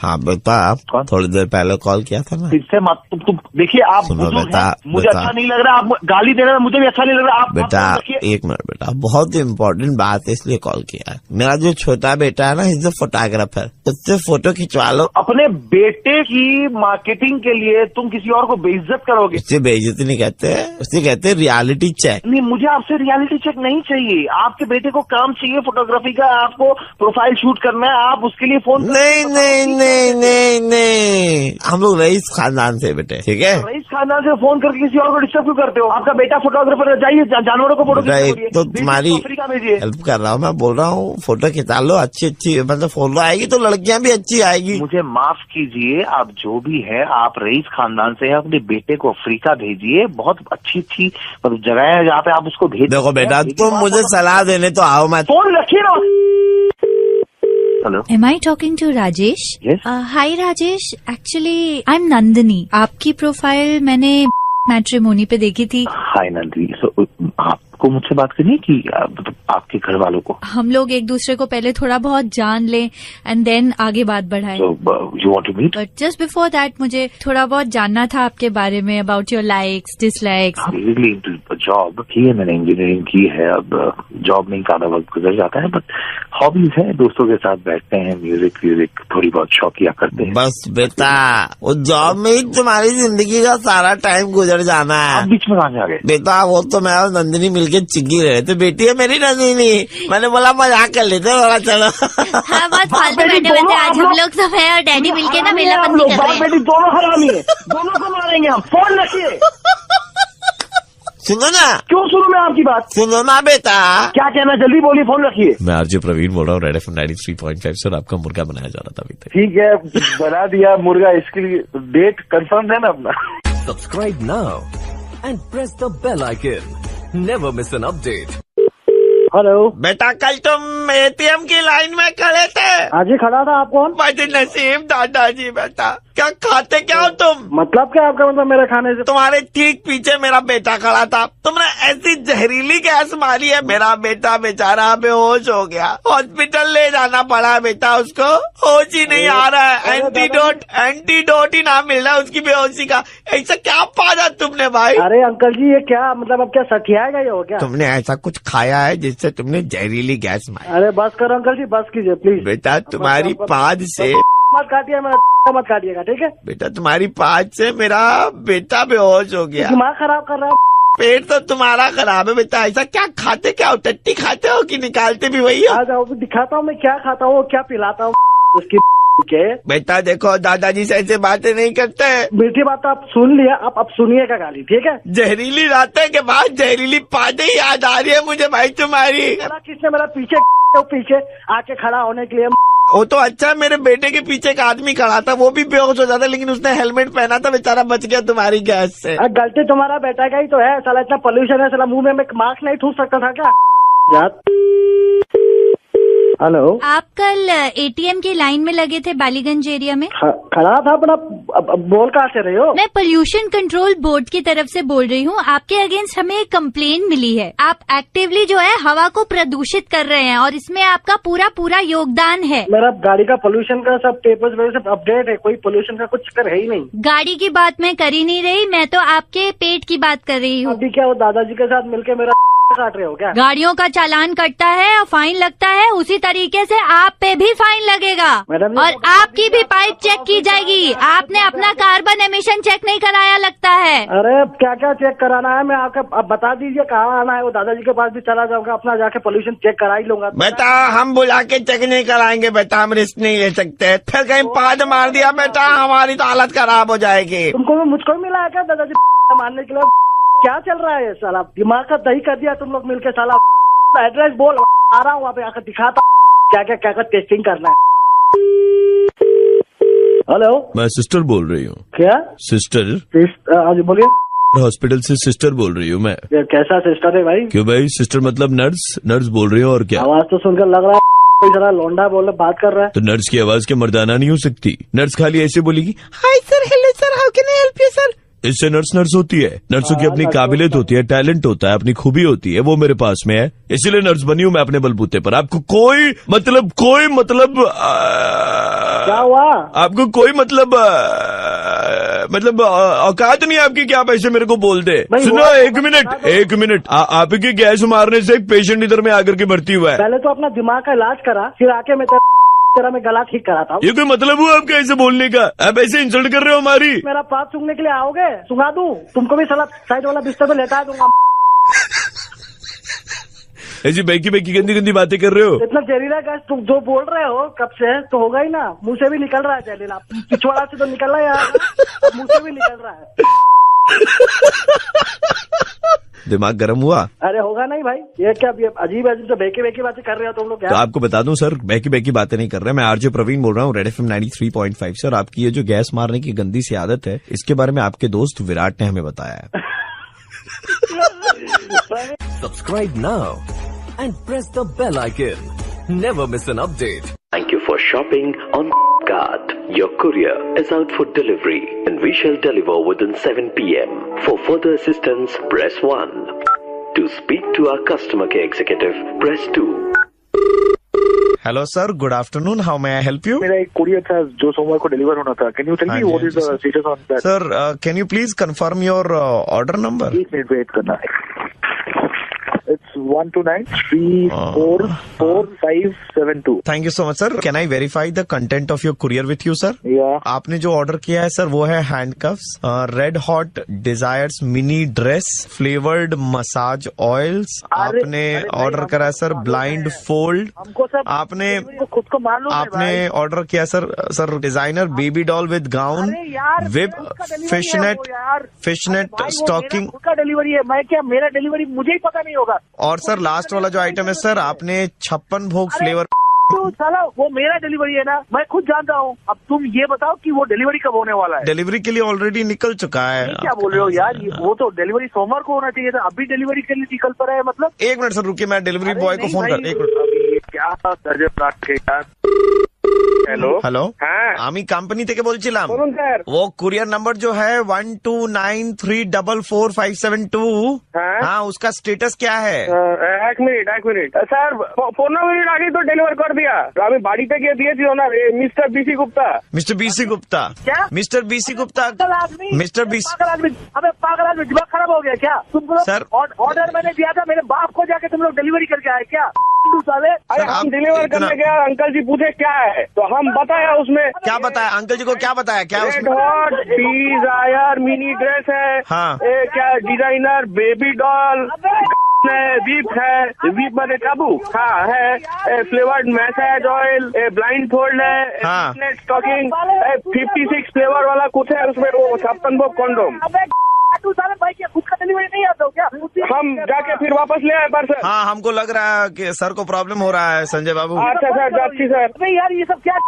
हाँ बेटा, आप थोड़ी देर पहले कॉल किया था ना। इससे मत तुम देखिए, आप बेटा, मुझे अच्छा नहीं लग रहा, आप गाली दे रहे हैं, मुझे भी अच्छा नहीं लग रहा। आप बेटा एक मिनट बेटा, बहुत ही इम्पोर्टेंट बात है इसलिए कॉल किया है। मेरा जो छोटा बेटा है ना, इज द फोटोग्राफर, उससे फोटो खिंचवा लो। अपने बेटे की मार्केटिंग के लिए तुम किसी और को बेइज्जत करोगे? उससे बेइज्जती नहीं कहते, उससे कहते हैं रियलिटी चेक। नहीं, मुझे आपसे रियलिटी चेक नहीं चाहिए। आपके बेटे को काम चाहिए फोटोग्राफी का, आपको प्रोफाइल शूट करना है, आप उसके लिए फोन नहीं, हम लोग रईस खानदान से बेटे, ठीक है? रईस खानदान से फोन करके किसी और को डिस्टर्ब क्यों करते हो? आपका बेटा फोटोग्राफर है, जाइए जानवरों को फोटो तो तुम्हारी हेल्प कर रहा हूँ, मैं बोल रहा हूँ फोटो खिंचा लो, अच्छी मतलब फोटो आएगी तो लड़कियां भी अच्छी आएगी। मुझे माफ कीजिए, आप जो भी है, आप रईस खानदान से है, अपने बेटे को अफ्रीका भेजिए। बहुत अच्छी मतलब जगह है जहाँ पे आप उसको भेज। देखो बेटा, तुम मुझे सलाह देने तो आओ, मैं फोन रखिए ना। Hello. Am I talking to Rajesh? Yes. Hi Rajesh. Actually, I'm Nandini. आपकी प्रोफाइल मैंने मैट्रिमोनी पे देखी थी। हाय नंदिनी, आपको मुझसे बात करनी है कि मतलब आपके घर वालों को? हम लोग एक दूसरे को पहले थोड़ा बहुत जान लें एंड देन आगे बात बढ़ाएं। So, you want to meet? But just before that मुझे थोड़ा बहुत जानना था आपके बारे में, about your likes dislikes. Job की है मैंने, इंजीनियरिंग की है, अब जॉब में ज्यादा वक्त गुजर जाता है, बट हॉबीज है, दोस्तों के साथ बैठते हैं, म्यूजिक थोड़ी बहुत शौकिया करते हैं। बस बेटा वो जॉब में ही तुम्हारी जिंदगी का सारा टाइम गुजर जाना है। आप बीच में कहाँ आ गए? बेटा वो तो मैं और नंदिनी मिलके चिग्गी रहे थे, बेटी है मेरी नंदिनी, मैंने बोला मजाक कर लेते थोड़ा, चलो। हाँ बहुत फालतू बैठे आज हम लोग सब है और डैडी मिलके ना मेलाबंदी कर रहे हैं। बेटी दोनों हरामी है, दोनों को मारेंगे हम। फोन रखिए। सुनो ना। क्यों सुनो मैं आपकी बात? सुनो ना बेटा। क्या कहना, जल्दी बोलिए, फोन रखिए। मैं आरजे प्रवीण बोल रहा हूँ, रेड FM 93.5 से, और आपका मुर्गा बनाया जा रहा था अभी तक। ठीक है, बना दिया मुर्गा, इसके लिए डेट कंफर्म है ना अपना? Subscribe now and press the bell icon, never miss an update. Hello बेटा, कल तुम ATM की लाइन में खड़े थे। हाँ जी, खड़ा था। आप कौन? नसीब दादाजी। बेटा क्या खाते क्या हो तुम? मतलब क्या आपका मतलब मेरे खाने से? तुम्हारे ठीक पीछे मेरा बेटा खड़ा था, तुमने ऐसी जहरीली गैस मारी है, मेरा बेटा बेचारा बेहोश हो गया, हॉस्पिटल ले जाना पड़ा बेटा, उसको होश ही नहीं आ रहा है, एंटीडोट ही नाम मिल रहा है उसकी बेहोशी का। ऐसा क्या पाया तुमने भाई? अरे अंकल जी, ये क्या मतलब, अब क्या सठियाएगा ये हो क्या? तुमने ऐसा कुछ खाया है जिससे तुमने जहरीली गैस मारी? अरे बस करो अंकल जी, बस कीजिए प्लीज। बेटा तुम्हारी पाद से मत काटिए, मेरा मत काटिएगा, ठीक है? बेटा तुम्हारी पाद से मेरा बेटा बेहोश हो गया। दिमाग खराब कर रहा है। पेट तो तुम्हारा खराब है बेटा। ऐसा क्या खाते क्या हो? टट्टी खाते हो कि निकालते भी वही हो? आ जाओ, दिखाता हूँ मैं क्या खाता हूँ, क्या पिलाता हूँ उसकी के। बेटा देखो, दादाजी से ऐसे बातें नहीं करते। मीठी बात तो आप सुन लिया, आप सुनिएगा गाली, ठीक है? जहरीली रातें के बाद जहरीली बातें याद आ रही है मुझे भाई तुम्हारी। किसने मेरा पीछे आके खड़ा होने के लिए? वो तो अच्छा, मेरे बेटे के पीछे एक आदमी खड़ा था, वो भी बेहोश हो जाता, लेकिन उसने हेलमेट पहना था, बेचारा बच गया तुम्हारी गैस से। गलती तुम्हारा बेटा का ही तो है, साला इतना पोल्यूशन है, साला मुंह में मास्क नहीं ठूस सकता था क्या? हेलो, आप कल ATM की लाइन में लगे थे बालीगंज एरिया में? खड़ा था अपना। बोल कहाँ से रहे हो? मैं पोल्यूशन कंट्रोल बोर्ड की तरफ से बोल रही हूँ। आपके अगेंस्ट हमें एक कंप्लेन मिली है। आप एक्टिवली जो है हवा को प्रदूषित कर रहे हैं और इसमें आपका पूरा योगदान है। मेरा गाड़ी का पोल्यूशन का सब पेपर्स वगैरह सब अपडेट है, कोई पोल्यूशन का कुछ चक्कर है ही नहीं। गाड़ी की बात मैं कर ही नहीं रही, मैं तो आपके पेट की बात कर रही हूँ। अभी क्या वो दादाजी के साथ मिलके मेरा काट रहे हो क्या? गाड़ियों का चालान कटता है और फाइन लगता है, उसी तरीके से आप पे भी फाइन लगेगा और आपकी भी पाइप चेक की जाएगी। आपने अपना कार्बन एमिशन चेक नहीं कराया लगता है। अरे क्या क्या चेक कराना है? मैं आपका अब बता दीजिए कहाँ आना है, वो दादाजी के पास भी चला जाऊंगा, अपना जाके पोल्यूशन चेक करा ही लूंगा। बेटा हम बुला के चेक नहीं कराएंगे बेटा, हम रिस्क नहीं ले सकते, फिर कहीं पाद मार दिया बेटा हमारी तो हालत खराब हो जाएगी। तुमको मुझको मिला है क्या दादाजी मारने के लिए? क्या चल रहा है साला? दिमाग का दही कर दिया तुम लोग मिलके साला। एड्रेस बोल, आ रहा हूँ वहाँ पे आकर दिखाता क्या टेस्टिंग करना है। हेलो, मैं सिस्टर बोल रही हूँ। क्या सिस्टर? आज बोलिए। हॉस्पिटल से सिस्टर बोल रही हूँ मैं। कैसा सिस्टर है भाई? क्यों भाई, सिस्टर मतलब नर्स बोल रही हूँ और क्या? आवाज तो सुनकर लग रहा है कोई जरा लौंडा बोल रहा बात कर रहा है। तो नर्स की आवाज क्या मर्दाना नहीं हो सकती? नर्स खाली ऐसे बोलेगी, hi sir, hello sir, how can I help you sir? इससे नर्स होती है। नर्सों की अपनी काबिलियत होती है, टैलेंट होता है, अपनी खूबी होती है, वो मेरे पास में है, इसीलिए नर्स बनी हूँ मैं अपने बलबूते पर। आपको कोई मतलब क्या हुआ? आपको कोई मतलब औकात नहीं आपकी कि आप ऐसे मेरे को बोल दे? सुनो, एक मिनट आपकी गैस मारने से एक पेशेंट इधर में आकर के भर्ती हुआ है। पहले तो अपना दिमाग का इलाज करा, फिर आके मैं तेरा मैं गला ठीक कराता हूँ। ये कोई मतलब हुआ आपका ऐसे बोलने का? आप ऐसे इंसल्ट कर रहे हो हमारी। मेरा पाप सूंघने के लिए आओगे? सुंघा दूं तुमको भी, साला साइड वाला बिस्तर पे लेटा दूंगा। ऐसी बैकी गंदी बातें कर रहे हो। इतना जहरीला गैस तुम जो बोल रहे हो कब से, तो होगा ही ना, मुंह से भी निकल रहा है जहरीला, पिछवाड़ा से तो निकल रहा है यार, मुंह से भी निकल रहा है। दिमाग गर्म हुआ? अरे होगा नहीं भाई, ये क्या अजीब तो बेकी बातें कर रहे हो तुम लोग। तो आपको बता दूं सर, बेकी बातें नहीं कर रहे, मैं आरजे प्रवीण बोल रहा हूँ, रेड FM 93.5 से। और आपकी ये जो गैस मारने की गंदी सी आदत है, इसके बारे में आपके दोस्त विराट ने हमें बताया है। Subscribe now and press the bell icon, never miss an update. Thank you for shopping on Cart. Your courier is out for delivery and we shall deliver within 7 p.m. For further assistance, press 1. To speak to our customer care executive, press 2. Hello sir, good afternoon, how may I help you? मेरा एक कुरियर था जो सोमवार को डिलीवर होना था. Can you tell me what is the status on that? Sir, can you please confirm your order number? एक मिनट वेट करना है. It's 129344572. Thank you so much sir. Can I verify the content of your courier with you sir? आपने जो ऑर्डर किया है सर वो है handcuffs, red hot desires mini dress, flavoured massage oils. आपने ऑर्डर करा है सर ब्लाइंड फोल्ड. आपने खुद को मालूम है. आपने ऑर्डर किया sir designer baby doll with gown, whip, fishnet stocking का डिलीवरी है. मैं क्या, मेरा डिलीवरी मुझे ही पता नहीं होगा. और सर लास्ट वाला जो आइटम है सर, आपने 56 भोग फ्लेवर. तो साला वो मेरा डिलीवरी है ना, मैं खुद जानता हूँ. अब तुम ये बताओ कि वो डिलीवरी कब होने वाला है? डिलीवरी के लिए ऑलरेडी निकल चुका है. क्या बोल रहे हो यार, वो तो डिलीवरी सोमवार को होना चाहिए था, अभी डिलीवरी के लिए निकल पड़ा है. मतलब एक मिनट सर रुकिए, मैं डिलीवरी बॉय को फोन कर. एक मिनट. अभी क्या दर्जे प्लाट के यार. हेलो আমি কোম্পানি থেকে বলছিলাম. वो कुरियर नंबर जो है 129344572, हाँ उसका स्टेटस क्या है? एक मिनट सर, 15 मिनट आगे तो डिलीवर कर दिया. আমি বাড়িতে গিয়ে দিয়েছি ওনার mister BC Gupta. Mister BC Gupta? क्या mister BC Gupta? Mister BC? अबे पागल आदमी, दिमाग खराब हो गया क्या तुम? सर ऑर्डर मैंने दिया था, मेरे बाप को जाके तुम लोग डिलीवरी करके आए क्या? अरे हम डिलीवर करने गया, अंकल जी पूछे क्या है तो हम बताया. उसमें क्या बताया अंकल जी को? क्या बताया? क्या red hot desire mini dress है. हाँ. क्या डिजाइनर बेबी डॉल वीप है, वीप मतलब काबू. हाँ है. Flavoured massage oil, blindfold है, स्टॉकिंग, 56 फ्लेवर वाला कुछ है उसमें. वो 56 भोग कॉन्डोम. भाई क्या खुद का डिलीवरी नहीं आता क्या? हम जाके फिर वापस ले आए पर सर. हाँ हमको लग रहा है कि सर को प्रॉब्लम हो रहा है संजय बाबू. अच्छा सर, अच्छी सर. अरे यार ये सब क्या है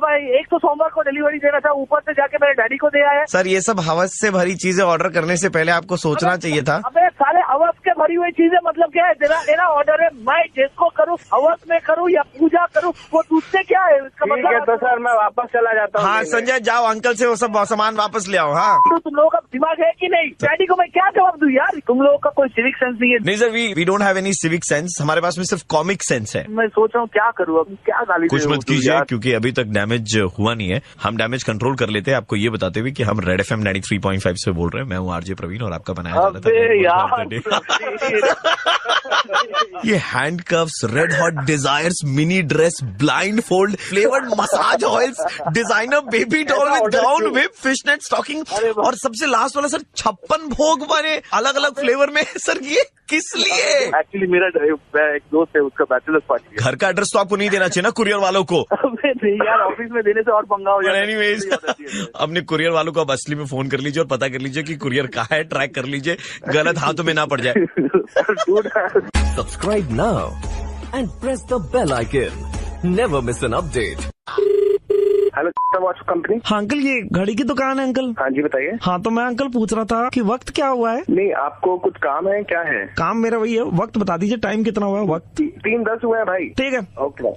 भाई? एक तो सोमवार को डिलीवरी देना था, ऊपर से जाके मेरे डैडी को दे आया. सर ये सब हवस से भरी चीजें ऑर्डर करने से पहले आपको सोचना चाहिए था. अबे साले हवस के भरी हुई चीजें मतलब क्या है? तेरा ऑर्डर है, मैं जिसको करूँ हवस में करूँ या पूजा करूँ, वो तुझसे क्या है? इसका मतलब है तो सर मैं वापस चला जाता हूँ. हाँ संजय जाओ, अंकल से वो सब सामान वापस ले आओ. हाँ तो तुम लोगों का दिमाग है कि नहीं? डैडी को मैं क्या जवाब दूं यार? तुम लोगों का कोई सिविक सेंस नहीं है. नहीं sir, we don't have any civic sense. हमारे पास में सिर्फ कॉमिक सेंस है. मैं सोच रहा हूँ क्या करूँ अब, क्या गाली कुछ मत कीजिए क्योंकि अभी तक डैमेज हुआ नहीं है. हम डैमेज कंट्रोल कर लेते हैं आपको ये बताते हुए कि हम रेड FM 93.5 से बोल रहे हैं. मैं हूँ आरजे प्रवीण और आपका बनाया जा रहा ये handcuffs, red hot desires mini dress, blindfold, flavoured massage oils, designer baby doll with gown, whip, fishnet stocking और सबसे लास्ट वाला सर 56 भोग वाले अलग अलग फ्लेवर में. सर ये किस लिए? एक्चुअली मेरा एक दोस्त है, उसका बैचलर्स पार्टी है. घर का एड्रेस तो आपको नहीं देना चाहिए ना कुरियर वालों को. नहीं यार, ऑफिस में देने से और पंगा हो जाता है. एनीवेज अपने कुरियर वालों को अब असली में फोन कर लीजिए और पता कर लीजिए कि कुरियर कहाँ है. ट्रैक कर लीजिए, गलत हाथों में ना पड़ जाए. Subscribe now and press the bell icon. Never miss an update. Hello watch company. हाँ अंकल, ये घड़ी की दुकान है अंकल? हाँ जी बताइए. हाँ तो मैं अंकल पूछ रहा था कि वक्त क्या हुआ है? नहीं आपको कुछ काम है, क्या है काम? मेरा वही है, वक्त बता दीजिए, टाइम कितना हुआ है? वक्त 3:10 हुआ है भाई. ठीक है ओके.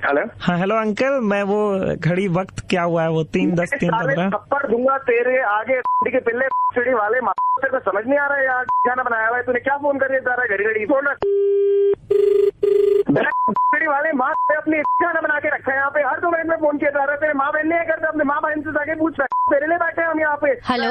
हेलो. हाँ हेलो अंकल, मैं वो घड़ी वक्त क्या हुआ है वो 3:10 3:15. थप्पड़ दूंगा तेरे आगे के पिल्ले सीढ़ी वाले. तेरे को समझ नहीं आ रहा है यार, खाना बनाया हुआ है तूने, क्या फोन कर जा रहा है घड़ी घड़ी? छोड़ वाले माँ अपनी खाना बना के रखा है यहाँ पे. हर 2 मिनट में फोन किया जा रहा है. तेरे माँ बहन नहीं करते, अपने माँ बहन से जाके पूछ रहे. तेरे लिए बैठे हम यहाँ पे. Hello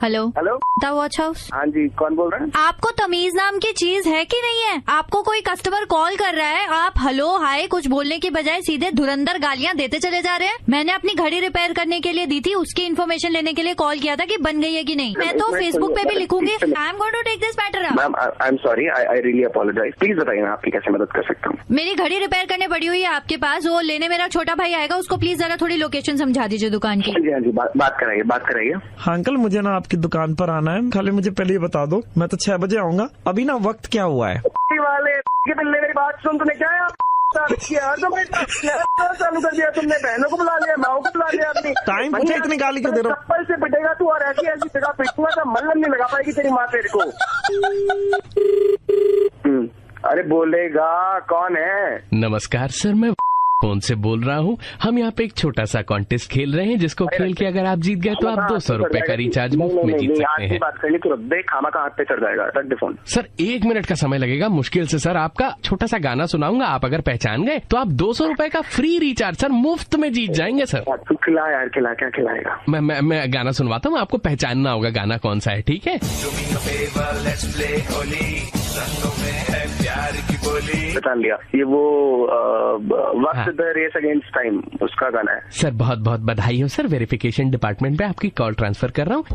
hello hello the watch house. हाँ जी कौन बोल रहे हैं? आपको तमीज नाम की चीज है कि नहीं है? आपको कोई कस्टमर कॉल कर रहा है, आप हेलो हाय कुछ बोलने की बजाय सीधे धुरंधर गालियां देते चले जा रहे हैं. मैंने अपनी घड़ी रिपेयर करने के लिए दी थी, उसकी इन्फॉर्मेशन लेने के लिए कॉल किया था कि बन गई है कि नहीं. मैं तो फेसबुक पे भी लिखूंगी. I am going to take this matter up. Ma'am I am sorry, I really apologise. Please बताइए मैं आपकी कैसे मदद कर सकता हूँ. मेरी घड़ी रिपेयर करने पड़ी हुई है आपके पास, वो लेने मेरा छोटा भाई आएगा, उसको प्लीज जरा थोड़ी लोकेशन समझा दीजिए दुकान की. हाँ जी बात कराइए. हाँ अंकल, मुझे ना आपकी दुकान पर आना है, खाली मुझे पहले ये बता दो. मैं तो 6 बजे आऊंगा. अभी ना वक्त क्या हुआ है? वाले मेरी बात सुन, तुमने क्या है चालू कर दिया तुमने. बहनों को बुला लिया, माओ को बुला लिया. अपनी टाइम पूछे इतनी गाली क्यों दे रहे हो? चप्पल से पिटेगा तू और ऐसी जगह पिटूंगा तो मल्लम नहीं लगा पाएगी तेरी माँ तेरे को. अरे बोलेगा कौन है? नमस्कार सर, मैं फोन से बोल रहा हूँ। हम यहाँ पे एक छोटा सा कॉन्टेस्ट खेल रहे हैं, जिसको खेल के अगर आप जीत गए तो आप 200 रुपए का रिचार्ज मुफ्त में जीत सकते हैं। बात करनी तो देख खामा का हाथ पे चढ़ जाएगा। रख दे फोन। सर 1 मिनट का समय लगेगा मुश्किल से। सर आपका छोटा सा गाना सुनाऊंगा, आप अगर पहचान गए तो आप 200 रुपए का फ्री रिचार्ज सर मुफ्त में जीत जाएंगे सर। तू खिला यार, खिला, क्या खिलाएगा? मैं गाना सुनवाता हूँ, आपको पहचानना होगा गाना कौन सा है, ठीक है? पहचान लिया, ये वो वक्त द रेस अगेंस्ट टाइम उसका गाना है। सर बहुत बहुत बधाई हो सर। वेरिफिकेशन डिपार्टमेंट में आपकी कॉल ट्रांसफर कर रहा हूँ।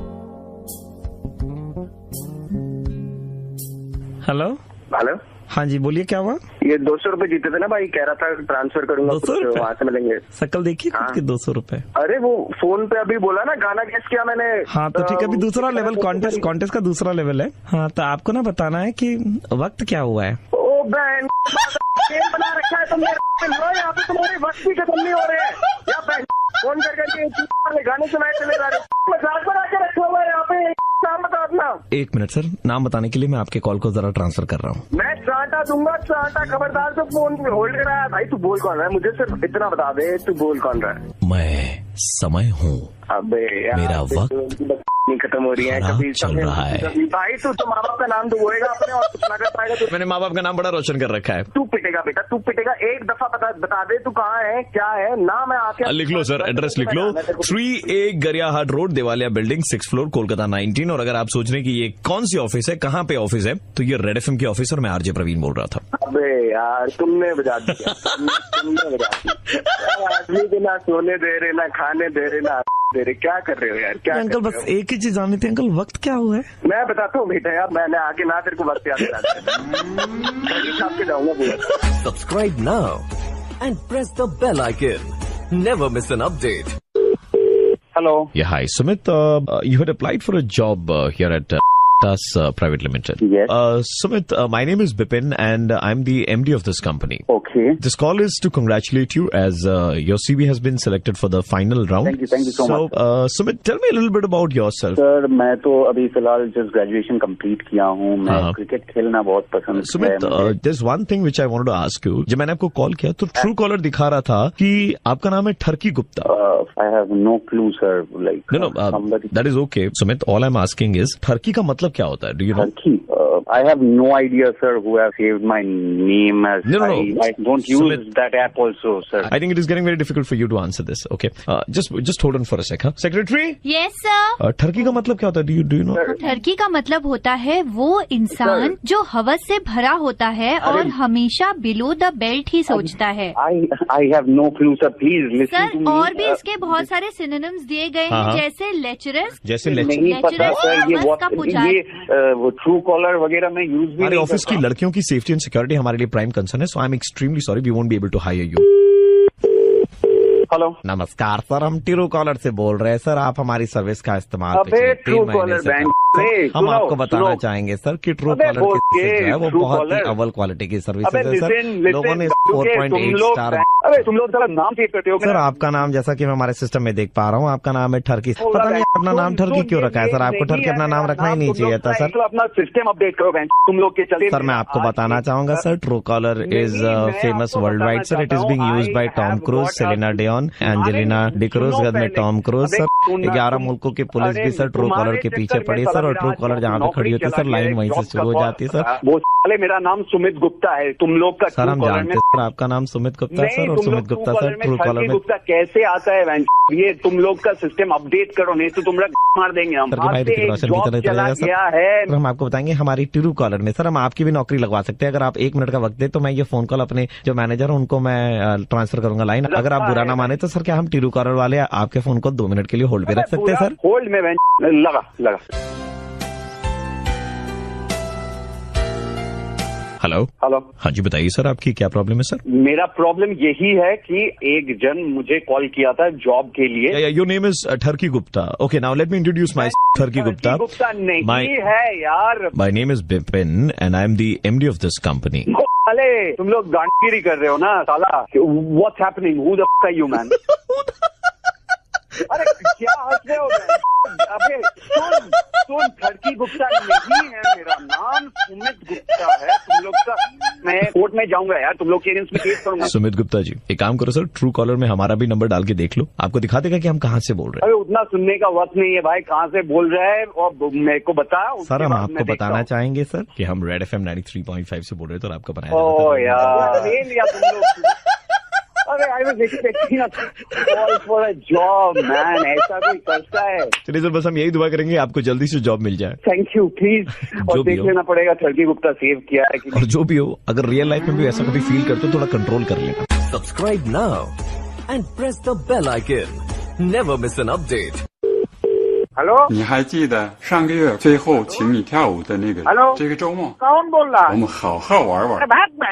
हेलो हेलो, हाँ जी बोलिए, क्या हुआ? ये 200 रुपए जीते थे ना भाई, कह रहा था ट्रांसफर करूंगा, 200 रुपए वहाँ से मिलेंगे। शकल देखिए खुद के 200 रुपए। अरे वो फोन पे अभी बोला ना गाना गेस किया मैंने। हाँ तो ठीक है, अभी दूसरा लेवल कॉन्टेस्ट का दूसरा लेवल है। हाँ तो आपको ना बताना है कि वक्त क्या हुआ है। ओ बहन गेम बना रखा है तुमने, यहाँ पे तुम्हारे वक्त भी खत्म नहीं हो रहे हैं। या बहन फोन करके गाने सुनाए चले जा रहे, मजाक बना के रखा हुआ है यहाँ पे। नाम बता अपना। 1 मिनट सर, नाम बताने के लिए मैं आपके कॉल को जरा ट्रांसफर कर रहा हूँ। मैं चाटा दूंगा, चाटा। खबरदार तो फोन होल्ड कराया भाई। तू बोल कौन रहा है, मुझे सिर्फ इतना बता दे, तू बोल कौन रहा है? मैं समय हूँ। अबे यार, मेरा वक्त नहीं खत्म हो रही है कभी चल रहा है। भाई तू माँ बाप का नाम तो बोलेगा अपने और कुछ ना कर पाएगा। तो मैंने माँ बाप का नाम बड़ा रोशन कर रखा है। तू पिटेगा बेटा, तू पिटेगा। एक दफा बता दे तू कहाँ है, क्या है नाम है आके। लिख लो सर, एड्रेस लिख लो। 3A गरियाहाट रोड, देवालिया बिल्डिंग, 6th फ्लोर, कोलकाता 19। और अगर आप सोच रहे हैं कि ये कौन सी ऑफिस है, कहाँ पे ऑफिस है, तो ये रेड FM की ऑफिस और मैं RJ प्रवीण बोल रहा था। अबे यार तुमने बजा दिया, तुमने बजा दिया। आदमी को ना सोने दे रहे, ना खाने दे रहे, ना दे रहे, क्या कर रहे हो यार? क्या अंकल बस एक ही चीज जाननी थी अंकल, वक्त क्या हुआ है? मैं बताता हूँ बेटा यार, मैंने आके ना तेरे को वक्त याद दिलाता छाप के जाऊंगा पूरा। Subscribe now and press the bell icon. Never miss an update. Hello. Yeah, hi Sumit. You had applied for a job here at TAS Private Limited. Yes. Sumit, my name is Bipin and I'm the MD of this company. Okay. This call is to congratulate you as your CV has been selected for the final round. Thank you so much. Sumit, tell me a little bit about yourself. Sir मैं तो अभी फिलहाल जस्ट ग्रेजुएशन कंप्लीट किया हूँ। मैं क्रिकेट खेलना बहुत पसंद है। Sumit, there's one thing which I wanted to ask you. जब मैंने आपको कॉल किया तो ट्रू कॉलर दिखा रहा था कि आपका नाम है ठरकी Gupta. I have no clue, sir. Like no, that is okay. Sumit, all I'm asking is ठरकी का मतलब क्या होता है? Do you know? ठरकी? I have no idea, sir, who have saved my name as. No. I don't use Sumit, that app also, sir. I think it is getting very difficult for you to answer this. Okay, just hold on for a sec. Huh? Secretary? Yes, sir. ठरकी का मतलब क्या होता है? Do you know? ठरकी का मतलब होता है वो इंसान जो हवस से भरा होता है और हमेशा बिलो द बेल्ट ही सोचता है। I have no clue, sir. Please listen sir to me. और भी इसके बहुत सारे सिनोनिम्स दिए गए हैं, जैसे लेचरस। जैसे नहीं पता सर, ये वो ट्रू कॉलर वगैरह में यूज भी। हमारे ऑफिस की लड़कियों की सेफ्टी एंड सिक्योरिटी हमारे लिए प्राइम कंसर्न है, so I am extremely sorry, we won't be able to hire you. Hello, नमस्कार सर, हम ट्रू कॉलर से बोल रहे हैं सर, आप हमारी सर्विस का इस्तेमाल ट्रू कॉलर बैंक हम आपको बताना चाहेंगे सर कि ट्रू कॉलर की सर्विस जो है वो बहुत ही अव्वल क्वालिटी की सर्विस है सर। लोगों ने 4.8 स्टार। अरे तुम लोग नाम चेक करते हो सर? आपका नाम जैसा कि मैं हमारे सिस्टम में देख पा रहा हूँ, आपका नाम है ठरकी। पता नहीं अपना नाम ठरकी क्यों रखा है सर? आपको ठरकी अपना नाम रखना ही नहीं चाहिए था सर। अपना सिस्टम अपडेट करो तुम लोग के चलते। सर मैं आपको बताना चाहूंगा sir, true collar is famous world wide sir. It is being used by Tom cruise, Selena Dion, Angelina D'Cruz में टॉम क्रूज सर। 11 मुल्कों की पुलिस भी सर ट्रू कॉलर के पीछे पड़ी सर, और ट्रू कॉलर जहाँ पे खड़ी होती है सर, लाइन वहीं से शुरू हो जाती है सर। वो मेरा नाम सुमित गुप्ता है, तुम लोग का सर हम जानते हैं सर, आपका नाम सुमित गुप्ता सर, और Sumit Gupta sir true collar में गुप्ता कैसे आता है? ये तुम लोग का सिस्टम अपडेट करो, नहीं तो तुम मार देंगे हम। सर हम आपको बताएंगे हमारी ट्रू कॉलर में सर हम आपकी भी नौकरी लगवा सकते हैं। अगर आप 1 मिनट का वक्त दे तो मैं ये फोन कॉल अपने जो मैनेजर है उनको मैं ट्रांसफर करूंगा लाइन। अगर आप बुरा ना माने तो सर क्या हम ट्रू कॉलर वाले आपके फोन को 2 मिनट के लिए होल्ड पे रख सकते हैं सर? होल्ड में लगा। हेलो। हाँ जी बताइए सर, आपकी क्या प्रॉब्लम है सर? मेरा प्रॉब्लम यही है कि एक जन मुझे कॉल किया था जॉब के लिए। योर नेम इज ठरकी Gupta. Okay, now let me introduce my ठरकी गुप्ता। गुप्ता नहीं है यार। My name is Bipin and I am the MD of this company. साले तुम लोग गांडगिरी कर रहे हो ना साला। What's happening? Who the fuck are you man? अरे क्या हंस रहे हो? अबे सुन खड़की गुप्ता नहीं है मेरा नाम, सुमित गुप्ता है। तुम लोग का मैं कोर्ट में जाऊंगा यार, तुम लोग के अगेंस्ट में केस करूंगा। सुमित गुप्ता जी, एक काम करो सर, ट्रू कॉलर में हमारा भी नंबर डाल के देख लो, आपको दिखा देगा कि हम कहाँ से बोल रहे हैं। अरे उतना सुनने का वक्त नहीं है भाई, कहाँ से बोल रहा है और मेरे को बता। सर हम आपको बताना चाहेंगे सर कि हम रेड FM 93.5 से बोल रहे थे और आपका बनाया ओ यार ले लिया तुम लोग। अरे I was expecting a call for a job man, ऐसा कोई करता है? चलिए सर, बस हम यही दुआ करेंगे आपको जल्दी से जॉब मिल जाए। Thank you please. और देख लेना पड़ेगा खड़की गुप्ता सेव किया है कि। और जो भी हो, अगर रियल लाइफ में भी ऐसा कभी फील करते हो, थोड़ा कंट्रोल कर लेना। Subscribe now and press the bell icon. Never miss an update. Hello 你还记得上个月最后请你跳舞的那个 hello 这个周末 कौन बोल रहा 我 है? 们好好玩玩 अरे भाग मैं।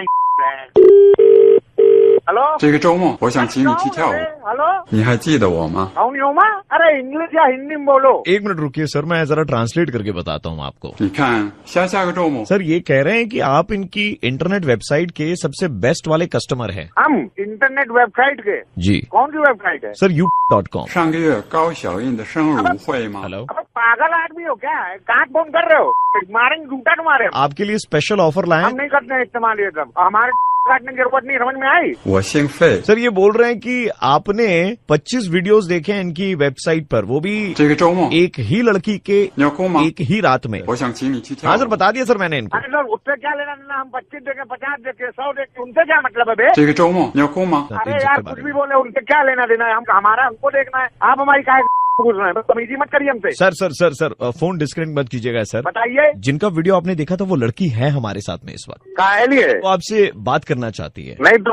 हेलो 这个周末我想请你去跳舞 हेलो 你还记得我吗 कौन हो माँ? अरे इंग्लिश या हिंदी में बोलो। एक मिनट रुकिए सर, मैं जरा ट्रांसलेट करके बताता हूँ आपको। 你看下个周末 सर ये कह रहे हैं कि आप इनकी इंटरनेट वेबसाइट के सबसे बेस्ट वाले कस्टमर हैं। हम इंटरनेट वेबसाइट के? जी। कौन सी वेबसाइट है? Sir you.com। 上个月高小印的生日舞会吗 हेलो पागल आदमी हो क्या? कहाँ फोन कर रहे हो? मारेंगे झूठा तुम्हारे। आपके लिए स्पेशल ऑफर लाए हम नहीं करते इस्तेमाल ये सब, हमारे काटने की जरूरत नहीं, समझ में आई? 我姓费 सर ये बोल रहे हैं कि आपने 25 वीडियोस देखे हैं इनकी वेबसाइट पर, वो भी 这个周末 एक ही लड़की के 你要哭吗 एक ही रात में। 我想请你去跳 हाँ 舞 सर बता दिया सर मैंने इनको। अरे सर उससे क्या लेना देना? हम 25 देखे, 50 देखे, 100 देखे, उनसे क्या मतलब है बे? 这个周末你要哭吗 अरे यार कुछ भी बोले, उनसे क्या लेना देना है? हम हमारा हमको देखना है, आप हमारी काय पूछ रहे हैं? तमीजी मत करिए हमसे। सर फोन डिस्कनेक्ट मत कीजिएगा सर। बताइए। जिनका वीडियो आपने देखा था वो लड़की है हमारे साथ में इस वक्त, काहे लिए? वो आपसे बात करना चाहती है। नहीं तो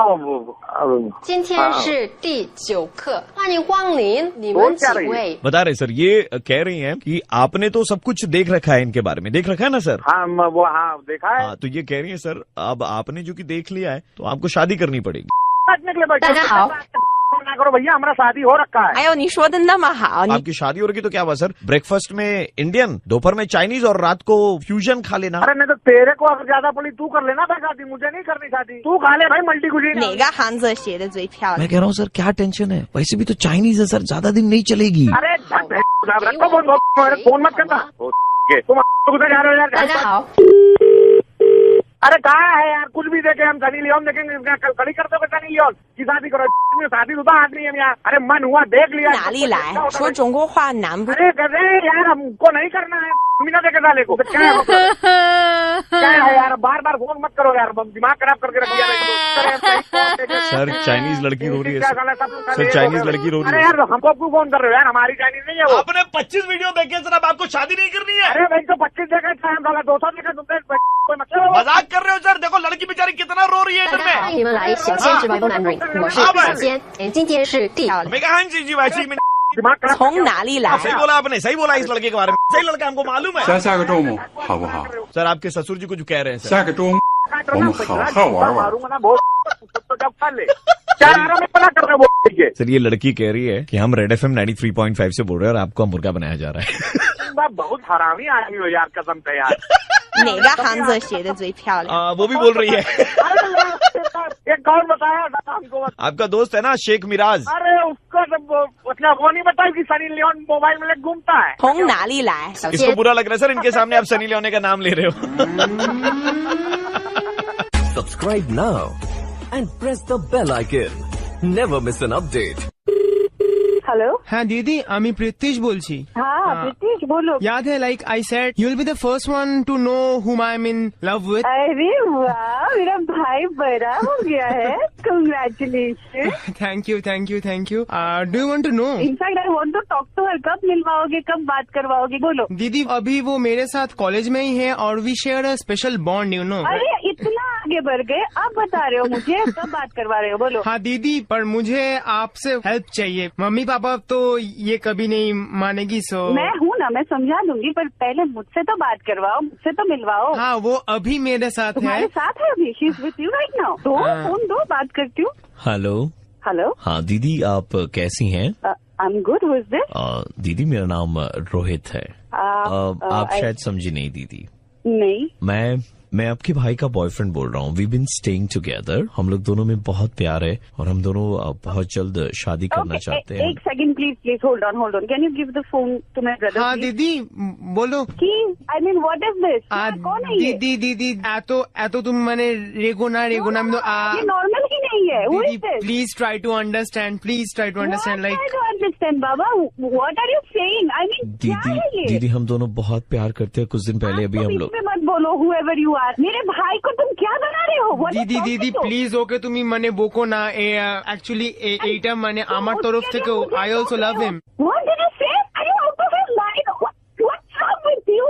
今天是第9课，欢迎光临，你们几位？ बता रहे सर, ये कह रही हैं कि आपने तो सब कुछ देख रखा है इनके बारे में, देख रखा है ना सर? हाँ वो हाँ देखा है। हाँ तो ये कह रही है सर, अब आपने जो कि देख लिया है तो आपको शादी करनी पड़ेगी। 大家好， ना करो भैया, हमारा शादी हो रखा है। 哎呦，你说的那么好，你 आपकी शादी हो रही तो क्या हुआ सर? ब्रेकफास्ट में इंडियन, दोपहर में चाइनीज और रात को फ्यूजन खा लेना। अरे नहीं तो तेरे को अगर ज्यादा पड़ी तू कर लेना भाई शादी, मुझे नहीं करनी शादी। तू खा ले भाई मल्टी कुजीन। 哪个汉字写的最漂 मैं 亮？ कह रहा हूँ सर क्या टेंशन है, वैसे भी तो चाइनीज है सर, ज्यादा दिन नहीं चलेगी। अरे रखो फोन मत करना। तुम उधर जा रहे हो यार? 大家好， अरे कहाँ है यार? कुछ भी देखे हम सनी लियोन देखेंगे, कड़ी करते हो सनी लियोन की शादी करो। शादी तो आदमी है यार। अरे मन हुआ देख लिया। 哪里来？说中国话难不？ अरे कहते यार हमको नहीं करना है, बिना देखे साले को। क्या है यार? बार बार फोन मत करो यार, दिमाग खराब करके रख दिया। सर चाइनीज लड़की रो रही है सर, चाइनीज लड़की रो रही अरे है। यार हमको क्यों फोन कर रहे हो यार? हमारी चाइनीज नहीं है वो। आपने 25 वीडियो देखे सर, अब आपको शादी नहीं करनी है? अरे भाई तो 25 देखा था, 200 देखा तुमने, कोई मतलब? मजाक कर रहे हो सर? देखो लड़की बेचारी कितना रो रही है 大 इधर 家好， में। 欢迎你们来小仙直白风男女，我是小仙，今天是第 मैं कहा जी जी वैसी में दिमाग खराब। 从哪里来？ सही बोला आपने, सही बोला इस लड़के के बारे में, सही लड़का हमको मालूम है। 下个周末好不好 सर आपके ससुर जी कुछ कह रहे हैं सर। 下个周末我们好好玩玩 मारूंगा ना बहुत, तो जब कर ले। क्या आराम में पता कर रहे हो? सर ये लड़की कह रही है कि हम रेड FM 93.5 से बोल रहे हैं और आपको मुर्गा बनाया जा रहा है। बहुत हरामी आदमी हो यार, कसम से यार। 哪个汉字写的最漂亮？ वो भी बोल रही है। एक कौन बताया था हमको? आपका दोस्त है ना शेख मिराज। अरे उसको मतलब वो नहीं बताया कि सनी लियोन मोबाइल में घूमता है। 从哪里来？ इसको बुरा लग रहा है सर, इनके सामने आप सनी लियोन का नाम ले रहे हो। Subscribe now and press the bell icon. Never miss an update. Hello হ্যাঁ দিদি, আমি প্রীতিশ বলছি। হ্যাঁ প্রীতিশ বলো। याद है like I said you will be the first one to know whom I am in love with। अरे वाह, मेरा भाई बड़ा हो गया है, congratulation. Thank you thank you thank you. Do you want to know? In fact I want to talk to her. कब मिलवाओगे, कब बात करवाओगे, बोलो। दीदी अभी वो मेरे साथ कॉलेज में ही है और we share a special bond, you know. अरे इतना आगे बढ़ गए, अब बता रहे हो मुझे कब बात करवा रहे हो, बोलो। हाँ दीदी, पर मुझे आपसे हेल्प चाहिए। मम्मी पापा तो ये कभी नहीं मानेगी, सो मैं हूँ ना, मैं समझा दूंगी, पर पहले मुझसे तो बात करवाओ, मुझसे तो मिलवाओ। हाँ वो अभी मेरे साथ है। तुम्हारे साथ है अभी? She is with you right now. दो फोन दो, बात करती हूँ। Hello hello. हाँ दीदी आप कैसी हैं? आई am good. Who is this? दीदी मेरा नाम रोहित है। आप शायद समझी नहीं दीदी। नहीं। मैं आपके भाई का बॉयफ्रेंड बोल रहा हूँ। वी बीन स्टेइंग टुगेदर, हम लोग दोनों में बहुत प्यार है और हम दोनों बहुत जल्द शादी करना चाहते हैं। एक second please hold on can you give the phone to my brother? हाँ दीदी बोलो। I mean what is this? कौन है ये? दीदी एतो तुम मैंने रेगो ना ये नॉर्मल ही नहीं है। Please try to understand, like understand बाबा, what are you saying? I mean दीदी हम दोनों बहुत प्यार करते हैं। कुछ दिन पहले अभी हम लोग मत बोलो whoever you are, मेरे भाई को तुम क्या बना रहे हो? दीदी प्लीज ओके তুমি মানে বকো না। অ্যাকচুয়ালি এইটা মানে আমার তরফ থেকে I also love him. What did you say? Are you out of your mind? What's wrong with you?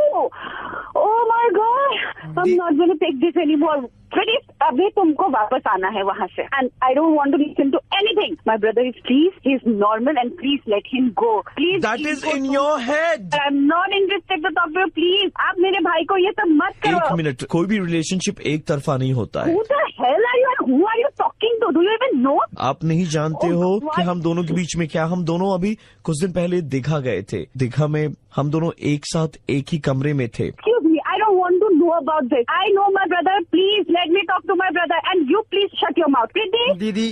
Oh my God, I'm not going to take this anymore. Please, अभी तुमको वापस आना है वहाँ से, and I don't want to listen to anything. My brother is he's normal, and please let him go. Please. That is in your head. I'm not interested to talk to you. Please, आप मेरे भाई को ये सब मत करो. एक मिनट, कोई भी रिलेशनशिप एक तरफा नहीं होता है। Who the hell are you and who are you talking to? Do you even know? आप नहीं जानते हो कि हम दोनों के बीच में क्या। हम दोनों अभी कुछ दिन पहले दीघा गए थे। दीघा में हम दोनों एक साथ एक ही कमरे में थे। Excuse me, I don't want to know about this. I know my brother. Please let me talk to my brother, and you please shut your mouth. Pritesh? दीदी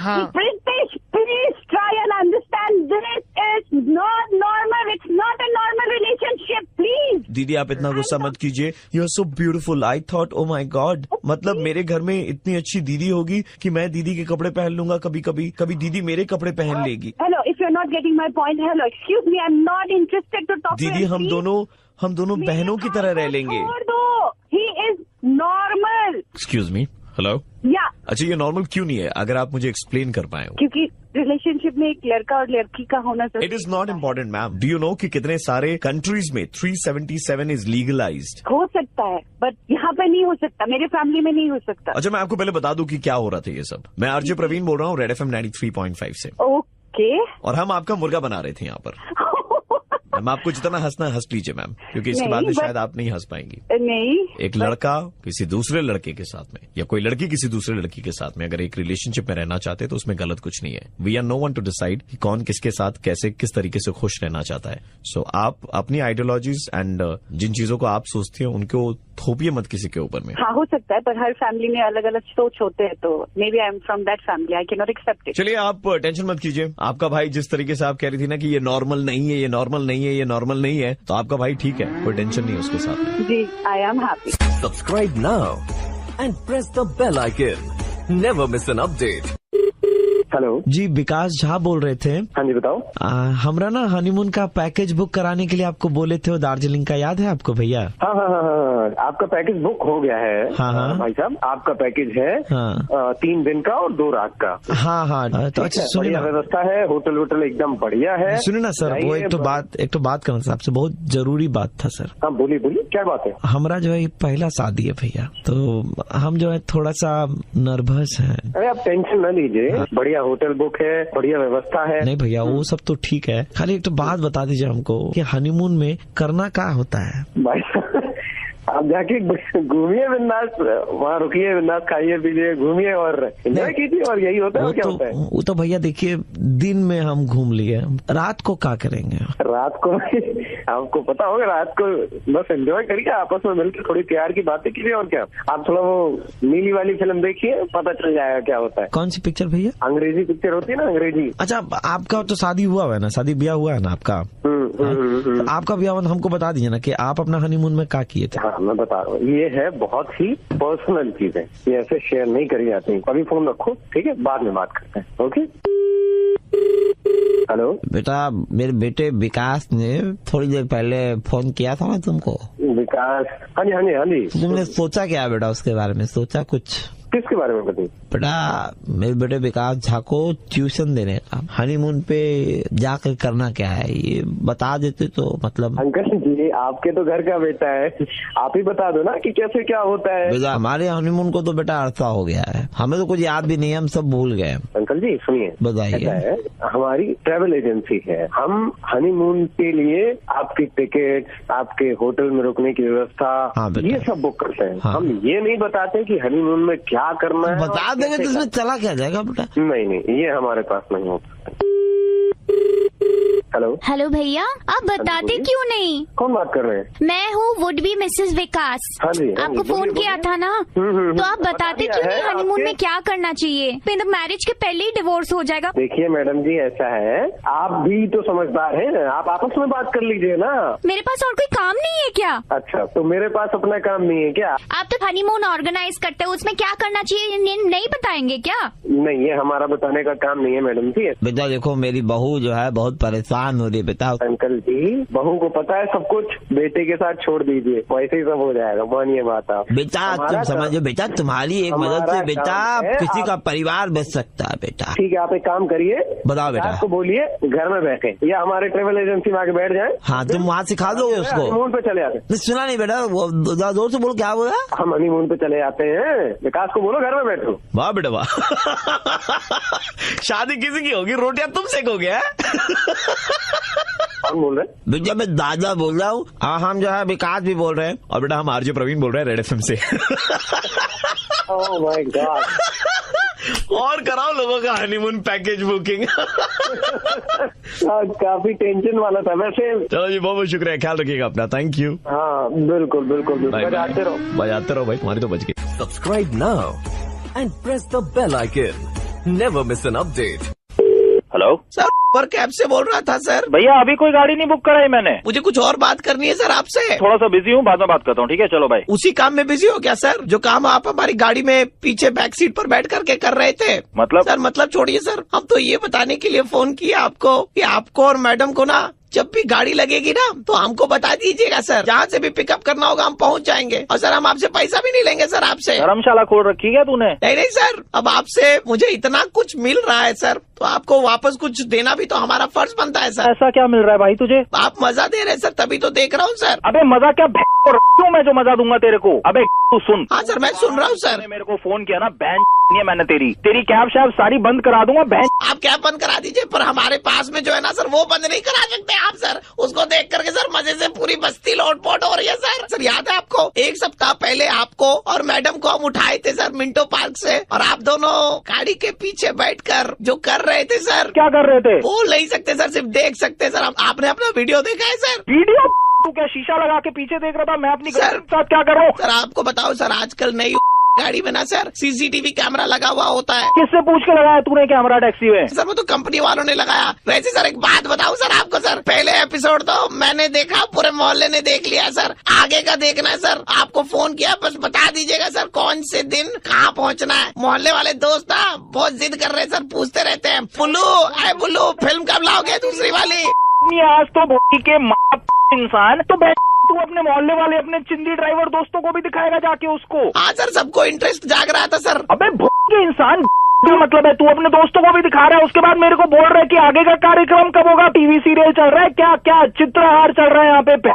हाँ। Pritesh, please try and understand. This is not normal. It's not a normal relationship. Please. दीदी आप इतना गुस्सा मत कीजिए। You are so beautiful. I thought oh my god, मतलब मेरे घर में इतनी अच्छी दीदी होगी कि मैं दीदी के कपड़े पहन लूंगा कभी दीदी मेरे कपड़े पहन लेगी। Hello, if you're not getting my point, hello, excuse me, I'm not interested to talk to you. दीदी हम दोनों बहनों की तरह रह लेंगे। छोड़ दो, he is normal. Excuse me, hello. या अच्छा ये नॉर्मल क्यों नहीं है, अगर आप मुझे एक्सप्लेन कर पाए। क्योंकि रिलेशनशिप में एक लड़का और लड़की का होना चाहिए। It is not important ma'am. Do you know कि कितने सारे कंट्रीज में 377 इज लीगलाइज्ड। हो सकता है बट यहाँ पे नहीं हो सकता, मेरे फैमिली में नहीं हो सकता। अच्छा मैं आपको पहले बता दूं कि क्या हो रहा था ये सब। मैं आरजे प्रवीण बोल रहा हूँ, रेड एफएम 93.5 से। ओके। और हम आपका मुर्गा बना रहे थे यहाँ पर। मैम आपको जितना हंसना हंस लीजिए मैम, क्योंकि इसके बाद में शायद आप नहीं हंस पाएंगी। नहीं, एक लड़का किसी दूसरे लड़के के साथ में या कोई लड़की किसी दूसरे लड़की के साथ में अगर एक रिलेशनशिप में रहना चाहते हैं तो उसमें गलत कुछ नहीं है। We are no one to decide कि कौन किसके साथ कैसे किस तरीके से खुश रहना चाहता है। सो आप अपनी आइडियोलॉजीज एंड जिन चीजों को आप सोचते हैं उनको थोपिए मत किसी के ऊपर में। हाँ हो सकता है, पर हर फैमिली में अलग अलग सोच होते हैं, तो maybe I am from that family, I can not accept it. चलिए आप टेंशन मत कीजिए। आपका भाई जिस तरीके से आप कह रही थी ना कि ये नॉर्मल नहीं है, ये नॉर्मल नहीं है, ये नॉर्मल नहीं है, तो आपका भाई ठीक है, कोई टेंशन नहीं है उसके साथ में। जी, I am happy. Subscribe now and press the bell icon. Never miss an update. Hello जी, विकास झा बोल रहे थे। हाँ जी बताओ। हमरा ना हनीमून का पैकेज बुक कराने के लिए आपको बोले थे, दार्जिलिंग का, याद है आपको भैया? हाँ, आपका पैकेज बुक हो गया है। हाँ भाई साहब, आपका पैकेज है 3 दिन का और 2 रात का। हाँ तो अच्छा सुनिए ना, व्यवस्था है, होटल वोटल एकदम बढ़िया है। सुनिए ना सर, वो एक तो बात करना था आपसे, बहुत जरूरी बात था सर। हाँ बोलिए क्या बात है? हमारा जो है पहला शादी है भैया, तो हम जो है थोड़ा सा नर्वस है। अरे आप टेंशन न लीजिए, बढ़िया होटल बुक है, बढ़िया व्यवस्था है। नहीं भैया वो सब तो ठीक है, खाली एक तो बात बता दीजिए हमको कि हनीमून में करना क्या होता है? भाई आप जाके घूमिए बिंदास, वहाँ रुकिए बिंदास, खाइए पीजिए, घूमिए और एंजॉय कीजिए, और यही होता है। क्या होता है वो तो भैया देखिए, दिन में हम घूम लिए, रात को क्या करेंगे? रात को आपको पता होगा, रात को बस एंजॉय करिए, आपस में मिलकर थोड़ी प्यार की बातें कीजिए, और क्या। आप थोड़ा वो नीली वाली फिल्म देखिए, पता चल जाएगा क्या होता है। कौन सी पिक्चर भैया? अंग्रेजी पिक्चर होती है ना, अंग्रेजी। अच्छा आपका तो शादी हुआ है ना, शादी ब्याह हुआ है ना आपका? तो आपका ब्याह हमको बता दीजिए ना कि आप अपना हनीमून में क्या किए थे। हाँ मैं बता रहा हूँ, ये है बहुत ही पर्सनल चीज है, ये ऐसे शेयर नहीं करी जाती। अभी फोन रखो, ठीक है, बाद में बात करते हैं। ओके। हेलो बेटा, मेरे बेटे विकास ने थोड़ी देर पहले फोन किया था ना तुमको। विकास? हाँ जी। तुमने सोचा क्या बेटा उसके बारे में? सोचा कुछ? किसके बारे में बताइए? बेटा मेरे बेटे विकास झा को ट्यूशन देने का, हनीमून पे जाकर करना क्या है ये बता देते तो मतलब। अंकल जी आपके तो घर का बेटा है, आप ही बता दो ना कि कैसे क्या होता है। बेटा हमारे हनीमून को तो बेटा अरसा हो गया है, हमें तो कुछ याद भी नहीं है, हम सब भूल गए। अंकल जी सुनिए, बताइए। हमारी ट्रेवल एजेंसी है, हम हनीमून के लिए आपकी टिकट, आपके होटल में रुकने की व्यवस्था, ये सब बुक करते हैं। हम ये नहीं बताते कि हनीमून में क्या करना है। बता देंगे तो इसमें चला क्या जाएगा बेटा? नहीं ये हमारे पास नहीं होता। हेलो हेलो भैया, आप बताते क्यों नहीं? कौन बात कर रहे हैं? मैं हूँ वुड बी मिसेस विकास। हाँ जी, आपको फोन किया था ना, तो आप बताते क्यों नहीं हनीमून में क्या करना चाहिए? फिर मैरिज के पहले ही डिवोर्स हो जाएगा। देखिए मैडम जी, ऐसा है, आप भी तो समझदार हैं, आप आपस में बात कर लीजिए ना। मेरे पास और कोई काम नहीं है क्या? अच्छा, तो मेरे पास अपना काम नहीं है क्या? आप तो हनीमून ऑर्गेनाइज करते हो, उसमें क्या करना चाहिए नहीं बताएंगे क्या? नहीं, ये हमारा बताने का काम नहीं है मैडम जी। बेटा देखो, मेरी बहू जो है बहुत परेशान हो रही है बेटा। अंकल जी, बहू को पता है सब कुछ, बेटे के साथ छोड़ दीजिए, वैसे ही सब हो जाएगा, मानिए बात आप। बेटा तुम समझो बेटा, तुम्हारी एक मदद से बेटा किसी का परिवार बच सकता है बेटा। ठीक है, आप एक काम करिए, बताओ बेटा। आपको बोलिए घर में बैठे या हमारे ट्रेवल एजेंसी में आके बैठ जाए। हाँ, तुम वहाँ सिखा दोगे उसको? हनीमून पे चले आते। सुना नहीं बेटा, वो जोर से बोलो, क्या बोला? हम हनीमून पे चले आते हैं, विकास को बोलो घर में बैठो। वाह बेटा वाह। शादी किसी की होगी, रोटियां तुम सेकोगे? कौन बोल रहे? बेटा मैं दादा बोल रहा हूँ। हम जो है विकास भी बोल रहे हैं। और बेटा हम आरजे प्रवीण बोल रहे हैं रेड एफएम से। Oh my God. और कराओ लोगों का हनीमून पैकेज बुकिंग। काफी टेंशन वाला था वैसे। चलो जी, बहुत बहुत शुक्रिया, ख्याल रखिएगा अपना। Thank you. हाँ बिल्कुल बिल्कुल, बजाते रहो भाई, तुम्हारी तो बच गई। Subscribe now and press the bell icon, never miss an update. Hello sir, पर कैब से बोल रहा था सर। भैया अभी कोई गाड़ी नहीं बुक कराई मैंने। मुझे कुछ और बात करनी है सर आपसे। थोड़ा सा बिजी हूँ, बाद में बात करता हूँ, ठीक है? चलो भाई। उसी काम में बिजी हो क्या सर, जो काम आप हमारी गाड़ी में पीछे बैक सीट पर बैठ करके कर रहे थे? मतलब सर, मतलब छोड़िए सर, हम तो ये बताने के लिए फोन किया आपको कि आपको और मैडम को ना जब भी गाड़ी लगेगी ना तो हमको बता दीजिएगा सर, जहाँ से भी पिकअप करना होगा हम पहुँच जाएंगे। और सर हम आपसे पैसा भी नहीं लेंगे सर आपसे। धर्मशाला खोल रखी है तूने? नहीं सर, अब आपसे मुझे इतना कुछ मिल रहा है सर, तो आपको वापस कुछ देना भी तो हमारा फर्ज बनता है सर। ऐसा क्या मिल रहा है भाई तुझे? आप मजा दे रहे हैं सर, तभी तो देख रहा हूँ सर। अबे मजा क्या, क्यों मैं जो मजा दूंगा तेरे को? अबे तू सुन। हाँ सर, मैं सुन रहा हूँ सर। मेरे को फोन किया ना, बहन नहीं है मैंने तेरी कैब शैब सारी बंद करा दूंगा बहन। आप कैब बंद करा दीजिए, पर हमारे पास में जो है ना सर, वो बंद नहीं करा सकते आप सर। उसको देख करके सर मजे से पूरी बस्ती लोटपोट हो रही है सर। सर याद है आपको, एक सप्ताह पहले आपको और मैडम को हम उठाए थे सर मिंटो पार्क से, और आप दोनों गाड़ी के पीछे बैठकर जो कर रहे थे सर। क्या कर रहे थे? बोल नहीं सकते सर, सिर्फ देख सकते सर। आपने अपना वीडियो देखा है सर? वीडियो? तू क्या शीशा लगा के पीछे देख रहा था? मैं अपनी गाड़ी के साथ क्या कर रहा हूँ? सर आपको बताओ सर, आजकल नई गाड़ी में ना सर सीसीटीवी कैमरा लगा हुआ होता है। किससे पूछ के लगाया तूने कैमरा टैक्सी में? सर वो तो कंपनी वालों ने लगाया। वैसे सर एक बात बताऊं सर आपको सर, पहले एपिसोड तो मैंने देखा, पूरे मोहल्ले ने देख लिया सर। आगे का देखना है सर, आपको फोन किया, बस बता दीजिएगा सर कौन से दिन कहाँ पहुँचना है। मोहल्ले वाले दोस्त ना बहुत जिद कर रहे हैं सर, पूछते रहते हैं, बुल्लू अरे बुल्लू फिल्म कब लाओगे दूसरी वाली? आज तो भोगी के इंसान तो तू अपने मोहल्ले वाले अपने चिंदी ड्राइवर दोस्तों को भी दिखाएगा जाके उसको? हाँ सर, सबको इंटरेस्ट जाग रहा था सर। अबे के इंसान क्या मतलब है, तू अपने दोस्तों को भी दिखा रहा है, उसके बाद मेरे को बोल रहा है कि आगे का कार्यक्रम कब होगा? टीवी सीरियल चल रहा है क्या? क्या चित्रहार चल रहा है यहाँ पे?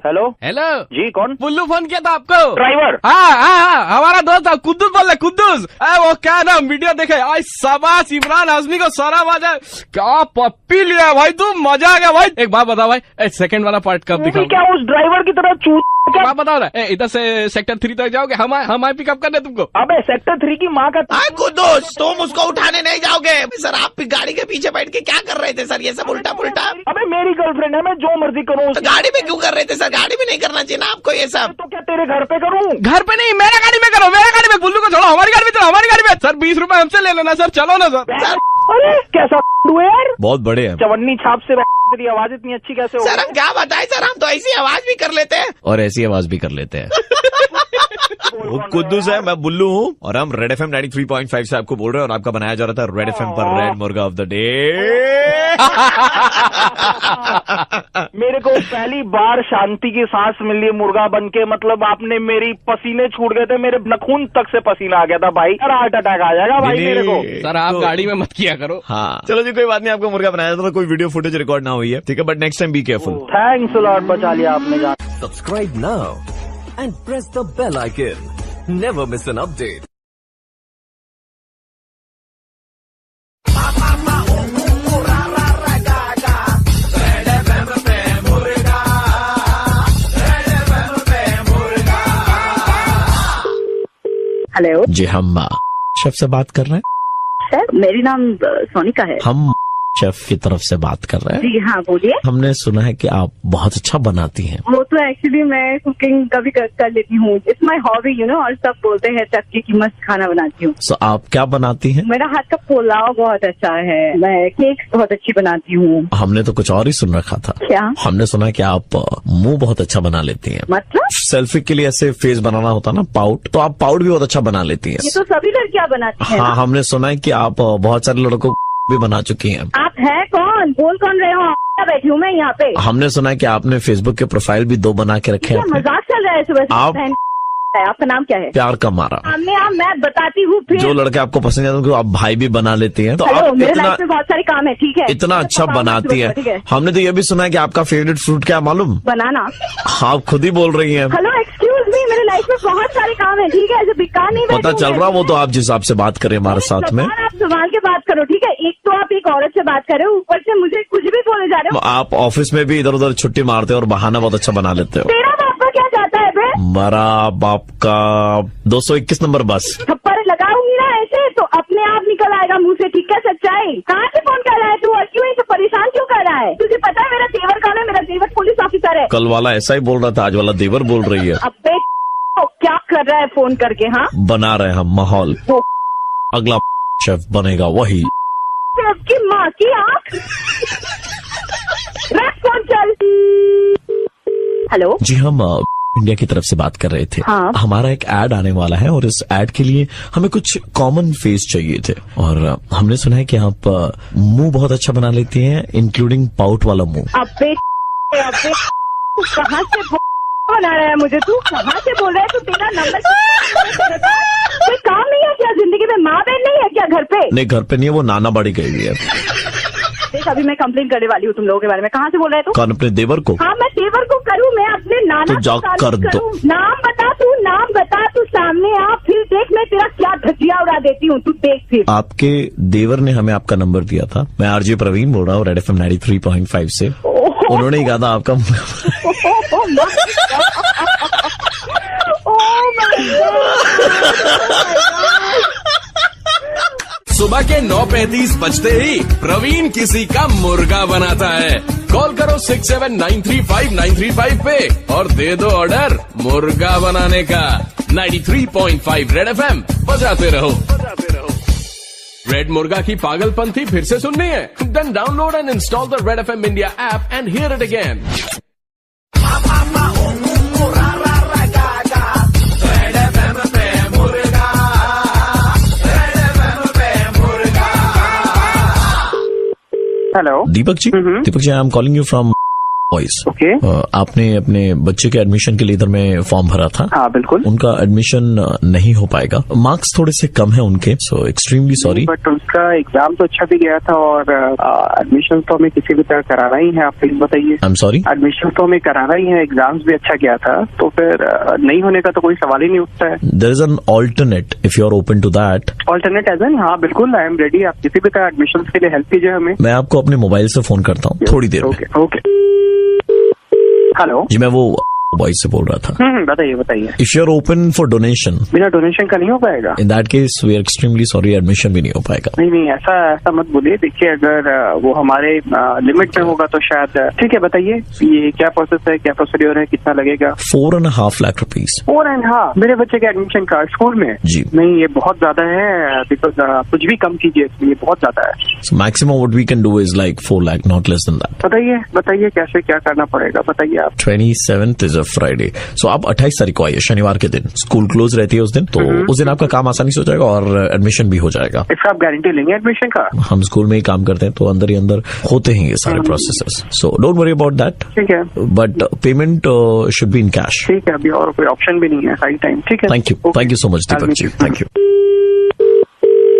हेलो हेलो जी, कौन? बुल्लू फोन किया था आपको? ड्राइवर? हाँ, हमारा दोस्त था, कुद्दूस बोल रहे, कुद्दूस। वो क्या ना वीडियो देखे, आज शाबाश इमरान हाशमी को सारा मजा, क्या पप्पी लिया भाई तू, मजा आ गया भाई। एक बात बताओ भाई, सेकंड वाला पार्ट कब दिखाऊं? क्या उस ड्राइवर की तरह चूत? क्या बताओ ना, इधर से सेक्टर 3 तक जाओगे, हम आए पिकअप करने तुमको। अबे सेक्टर 3 की माँ का कुद्दूस, तुम उसको उठाने नहीं जाओगे सर। आप गाड़ी के पीछे बैठ के क्या कर रहे थे सर, ये सब उल्टा पुल्टा? अबे मेरी गर्लफ्रेंड है, मैं जो मर्जी करूँ। तो गाड़ी में क्यों कर रहे थे सर? गाड़ी में नहीं करना चाहिए ना आपको ये सब। तो क्या तेरे घर पे करूँ? घर पे नहीं, मेरा गाड़ी में करो, मेरा गाड़ी में। बुल्लू को छोड़ो, हमारी गाड़ी में चलो, हमारी गाड़ी में। सर 20 रुपए हमसे ले लेना सर, चलो ना सर। अरे कैसा यार, बहुत बड़े हैं। चवन्नी छाप से तेरी आवाज इतनी अच्छी कैसे हो? सर हम क्या बताएं सर, हम तो ऐसी आवाज भी कर लेते हैं और ऐसी आवाज भी कर लेते हैं। वो कुद्दूस है, मैं बुल्लू हूँ, और हम रेड एफएम 93.5 से आपको बोल रहे हैं, और आपका बनाया जा रहा था रेड एफएम पर रेड मुर्गा ऑफ द डे। मेरे को पहली बार शांति की सांस मिली मुर्गा बन के, मतलब आपने मेरी पसीने छूट गए थे, मेरे नखून तक से पसीना आ गया था भाई। हार्ट अटैक आ जाएगा भाई मेरे को। सर आप गाड़ी में मत किया करो। हाँ चलो जी, कोई बात नहीं, आपको मुर्गा बनाया था, कोई वीडियो फुटेज रिकॉर्ड ना हुई है, ठीक है, but next time be careful. Thanks a lot, बचा लिया आपने जान। Subscribe now and press the bell icon, never miss an update. Hello जी, हम शेफ से बात कर रहे हैं। सर मेरी नाम सोनिका है। हम शेफ की तरफ से बात कर रहे हैं। जी हाँ, बोलिए। हमने सुना है कि आप बहुत अच्छा बनाती हैं। वो तो एक्चुअली मैं कुकिंग कभी कर लेती हूँ, it's my hobby you know, और सब बोलते हैं चक्की की मस्त खाना बनाती हूँ। So, आप क्या बनाती हैं? मेरा हाथ का पुलाव बहुत अच्छा है, मैं केक्स बहुत अच्छी बनाती हूँ। हमने तो कुछ और ही सुन रखा था। क्या? हमने सुना कि आप मुंह बहुत अच्छा बना लेती हैं। मतलब? सेल्फी के लिए ऐसे फेस बनाना होता ना, पाउट, तो आप पाउट भी बहुत अच्छा बना लेती हैं। ये तो सभी लड़कियाँ बनाती हैं। हाँ, हमने सुना है कि आप बहुत सारे लड़कों भी बना चुकी हैं। आप हैं कौन? बोल कौन रहे हो? बैठी हूँ मैं यहाँ पे। हमने सुना है कि आपने फेसबुक के प्रोफाइल भी 2 बना के रखे हैं। मजाक चल रहा है सुबह? आपका नाम क्या है? प्यार का मारा। मैं बताती हूँ फिर। जो लड़के आपको पसंद है उनको आप भाई भी बना लेती हैं। तो आप मेरे लाइफ में बहुत सारे काम है, ठीक है? इतना अच्छा बनाती है। हमने तो ये भी सुना है कि आपका फेवरेट फ्रूट क्या मालूम? बनाना। आप खुद ही बोल रही हैं। हेलो एक्सक्यूज मी, मेरे लाइफ में बहुत सारे काम है, ठीक है? ऐसे बेकार नहीं पता चल रहा, वो तो आप जिस हिसाब से बात करें हमारे साथ में। आप संभाल के बात करो, ठीक है? एक तो आप एक औरत से बात कर रहे हो, ऊपर से मुझे कुछ भी बोले जा रहे हो। आप ऑफिस में भी इधर उधर छुट्टी मारते हो और बहाना बहुत अच्छा बना लेते हो। तेरा बाप का क्या चाहता है बे? मेरा बाप का 221 नंबर बस। थप्पड़ लगाऊंगी ना ऐसे तो अपने आप निकल आएगा मुंह से, ठीक है? सच्चाई। कहाँ से फोन कर रहा है तू और क्यों इसे परेशान क्यों कर रहा है? तुझे पता है मेरा देवर कौन है? मेरा देवर पुलिस ऑफिसर है। कल वाला ऐसा ही बोल रहा था, आज वाला देवर बोल रही है। अब क्या कर रहा है फोन करके? हाँ, बना रहे हम माहौल। अगला शेफ बनेगा वही। शेफ की माँ की आँख। फोन चल। हेलो जी, हम इंडिया की तरफ से बात कर रहे थे। हाँ। हमारा एक एड आने वाला है और इस एड के लिए हमें कुछ कॉमन फेस चाहिए थे और हमने सुना है कि आप मुंह बहुत अच्छा बना लेती हैं, इंक्लूडिंग पाउट वाला मुंह। अबे कहाँ से बना रहा है मुझे? तू कहाँ से बोल रहा है? तू तेरा नंबर कोई काम नहीं है क्या जिंदगी में? माँ बहन नहीं है क्या घर पे? नहीं, घर पे नहीं है, वो नाना बड़ी गई हुई है। देख, अभी मैं कंप्लेन करने वाली हूँ तुम लोगों के बारे में। कहाँ से बोल रहे हो? कौन? अपने देवर को? हाँ, मैं देवर को करूँ? मैं अपने नाना तो जाओ कर दो। नाम बता, तू सामने आ, फिर देख मैं तेरा क्या धजिया उड़ा देती हूँ, तू देख फिर। आपके देवर ने हमें आपका नंबर दिया था। मैं आरजे प्रवीण बोल रहा हूँ, रेड FM 93.5 से। उन्होंने ही कहा था आपका। सुबह के 9:35 बजते ही प्रवीण किसी का मुर्गा बनाता है। कॉल करो 67935935 पे और दे दो ऑर्डर मुर्गा बनाने का। 93.5 रेड FM बजाते रहो। रेड मुर्गा की पागलपंथी फिर से सुननी है? Then download and install the red FM India app and hear it again. Hello Deepak ji. Deepak ji, I am calling you from voice. Okay. आपने अपने बच्चे के एडमिशन के लिए इधर में फॉर्म भरा था। हाँ बिल्कुल। उनका एडमिशन नहीं हो पाएगा, मार्क्स थोड़े से कम है उनके, सो एक्सट्रीमली सॉरी। बट उसका एग्जाम तो अच्छा भी गया था और एडमिशन तो हमें किसी भी तरह कराना ही है। आप प्लीज बताइए। आई एम सॉरी। एडमिशन तो हमें कराना ही है, एग्जाम्स भी अच्छा गया था, तो फिर नहीं होने का तो कोई सवाल ही नहीं उठता है। There is an alternate if you are open to that. Alternate as an? हाँ बिल्कुल, आई एम रेडी। आप किसी भी तरह एडमिशन के लिए हेल्प कीजिए हमें। मैं आपको अपने मोबाइल से फोन करता हूँ थोड़ी देर में। ओके। हेलो जी, मैं वो वॉइस से बोल रहा था। बताइए बताइए। If you are open for donation. बिना डोनेशन का नहीं हो पाएगा? In that case we are extremely sorry, admission भी नहीं हो पाएगा। नहीं, ऐसा मत बोलिए। देखिए, अगर वो हमारे लिमिट में होगा तो शायद ठीक है। बताइए ये क्या प्रोसेस है, क्या प्रोसीड्योर है, कितना लगेगा? 4.5 लाख रुपीज। 4.5? मेरे बच्चे के एडमिशन का स्कूल में? जी नहीं, ये बहुत ज्यादा है। बिकॉज कुछ भी कम कीजिए, ये बहुत ज्यादा है। Maximum what we can do is like 4 lakh, not less than that. बताइए कैसे क्या करना पड़ेगा, बताइए आप। 27th इज अ फ्राइडे, सो आप 28 तारीख को आइए, शनिवार के दिन। स्कूल क्लोज रहती है उस दिन, तो उस दिन आपका काम आसानी से हो जाएगा और एडमिशन भी हो जाएगा। इसका आप गारंटी लेंगे एडमिशन का? हम स्कूल में ही काम करते हैं, तो अंदर ही अंदर होते हैं ये सारे processes, so don't worry about that. ठीक है, but payment should be in cash. ठीक है, अभी और कोई ऑप्शन भी नहीं है, राइट टाइम। ठीक है, thank you so much Deepak ji, thank you.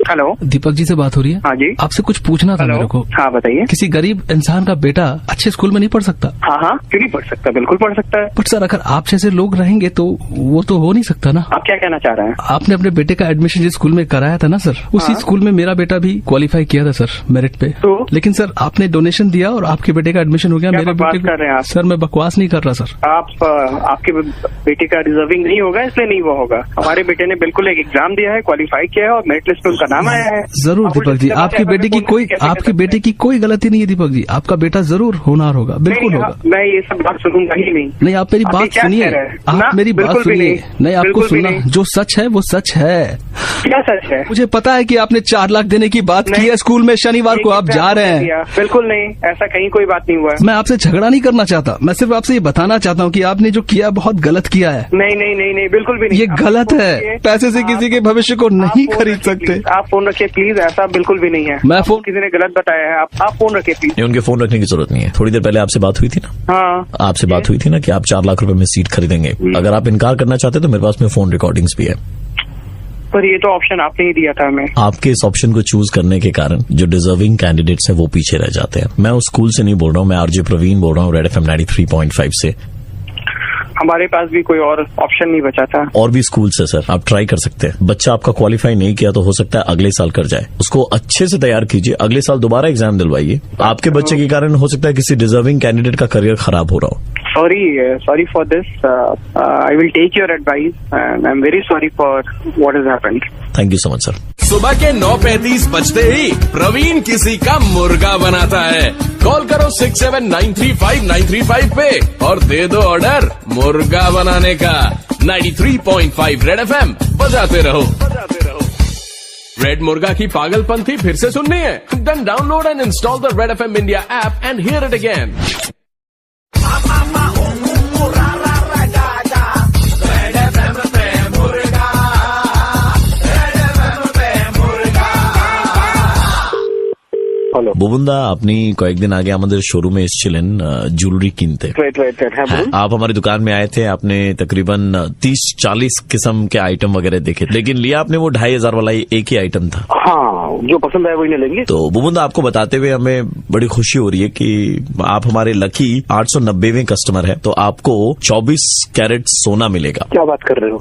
Hello, Deepak ji से बात हो रही है? हाँ जी। आपसे कुछ पूछना था मेरे को। हाँ बताइए। किसी गरीब इंसान का बेटा अच्छे स्कूल में नहीं पढ़ सकता? हाँ, क्यों नहीं पढ़ सकता? बिल्कुल पढ़ सकता है। बट सर, अगर आप जैसे लोग रहेंगे तो वो तो हो नहीं सकता ना। आप क्या कहना चाह रहे हैं? आपने अपने बेटे का एडमिशन जिस स्कूल में कराया था ना सर, उसी स्कूल में मेरा बेटा भी क्वालिफाई किया था सर, मेरिट पे। तो? लेकिन सर, आपने डोनेशन दिया और आपके बेटे का एडमिशन हो गया। मेरे बेटे कर रहे हैं आप? सर, मैं बकवास नहीं कर रहा सर। आपके बेटे का डिजर्विंग नहीं होगा इसलिए नहीं हुआ होगा। हमारे बेटे ने बिल्कुल एक एग्जाम दिया है, क्वालिफाई किया है और मेरिट लिस्ट में उनका नाम आया है। जरूर दीपक जी, आपकी बेटे की कोई गलती नहीं है दीपक जी, आपका बेटा जरूर होनहार होगा, बिल्कुल होगा। मैं ये सब बात सुनूंगा ही नहीं। नहीं, आप मेरी बात सुनिए, आप मेरी बात सुनिए। नहीं, आपको सुनना, जो सच है वो सच है। क्या सच है? मुझे पता है कि आपने 4 लाख देने की बात की है स्कूल में, शनिवार को आप जा रहे हैं। बिल्कुल नहीं, ऐसा कहीं कोई बात नहीं हुआ है। मैं आपसे झगड़ा नहीं करना चाहता, मैं सिर्फ आपसे ये बताना चाहता हूँ कि आपने जो किया बहुत गलत किया है। नहीं नहीं नहीं नहीं, बिल्कुल भी नहीं। ये गलत है, पैसे से किसी के भविष्य को नहीं खरीद सकते। आप फोन रखिए प्लीज, ऐसा बिल्कुल भी नहीं है। मैं फोन, किसी ने गलत बताया है, आप फोन रखिए प्लीज। उनके फोन रखने की जरूरत नहीं है। थोड़ी देर पहले आपसे बात हुई थी ना? हाँ, आपसे बात हुई थी ना कि आप 4 लाख रुपए में सीट खरीदेंगे। अगर आप इनकार करना चाहते तो मेरे पास में फोन रिकॉर्डिंग्स भी है। पर ये तो ऑप्शन आपने ही दिया था हमें। आपके इस ऑप्शन को चूज करने के कारण जो डिजर्विंग कैंडिडेट्स हैं वो पीछे रह जाते हैं। मैं उस स्कूल से नहीं बोल रहा हूँ, मैं आरजे प्रवीण बोल रहा हूँ, रेड एफएम 93.5 से। हमारे पास भी कोई और ऑप्शन नहीं बचा था। और भी स्कूल से सर, आप ट्राई कर सकते हैं। बच्चा आपका क्वालिफाई नहीं किया तो हो सकता है अगले साल कर जाए। उसको अच्छे से तैयार कीजिए, अगले साल दोबारा एग्जाम दिलवाइए। आपके बच्चे के कारण हो सकता है किसी डिजर्विंग कैंडिडेट का करियर खराब हो रहा हो। Sorry for this. I will take your advice and I'm very sorry for what has happened. Thank you so much sir. सुबह के 9:35 बजते ही प्रवीण किसी का मुर्गा बनाता है। कॉल करो 67935935 पे और दे दो ऑर्डर मुर्गा बनाने का। 93.5 रेड एफएम बजाते रहो। रेड मुर्गा की पागलपंथी फिर से सुननी है? Then download and install the red FM India app and hear it again. বুবুন্দা, আপনি কয়েকদিন আগে আমাদের শোরুমে এসেছিলেন জুয়েলারি কিনতে। आप हमारी दुकान में आए थे, आपने तकरीबन 30-40 किस्म के आइटम वगैरह देखे, लेकिन लिया आपने वो 2500 वाला एक ही आइटम था। हाँ, जो पसंद आए वही लेंगे। तो बुबुंदा, आपको बताते हुए हमें बड़ी खुशी हो रही है कि आप हमारे लकी 890वें कस्टमर है, तो आपको 24 कैरेट सोना मिलेगा। क्या बात कर रहे हो?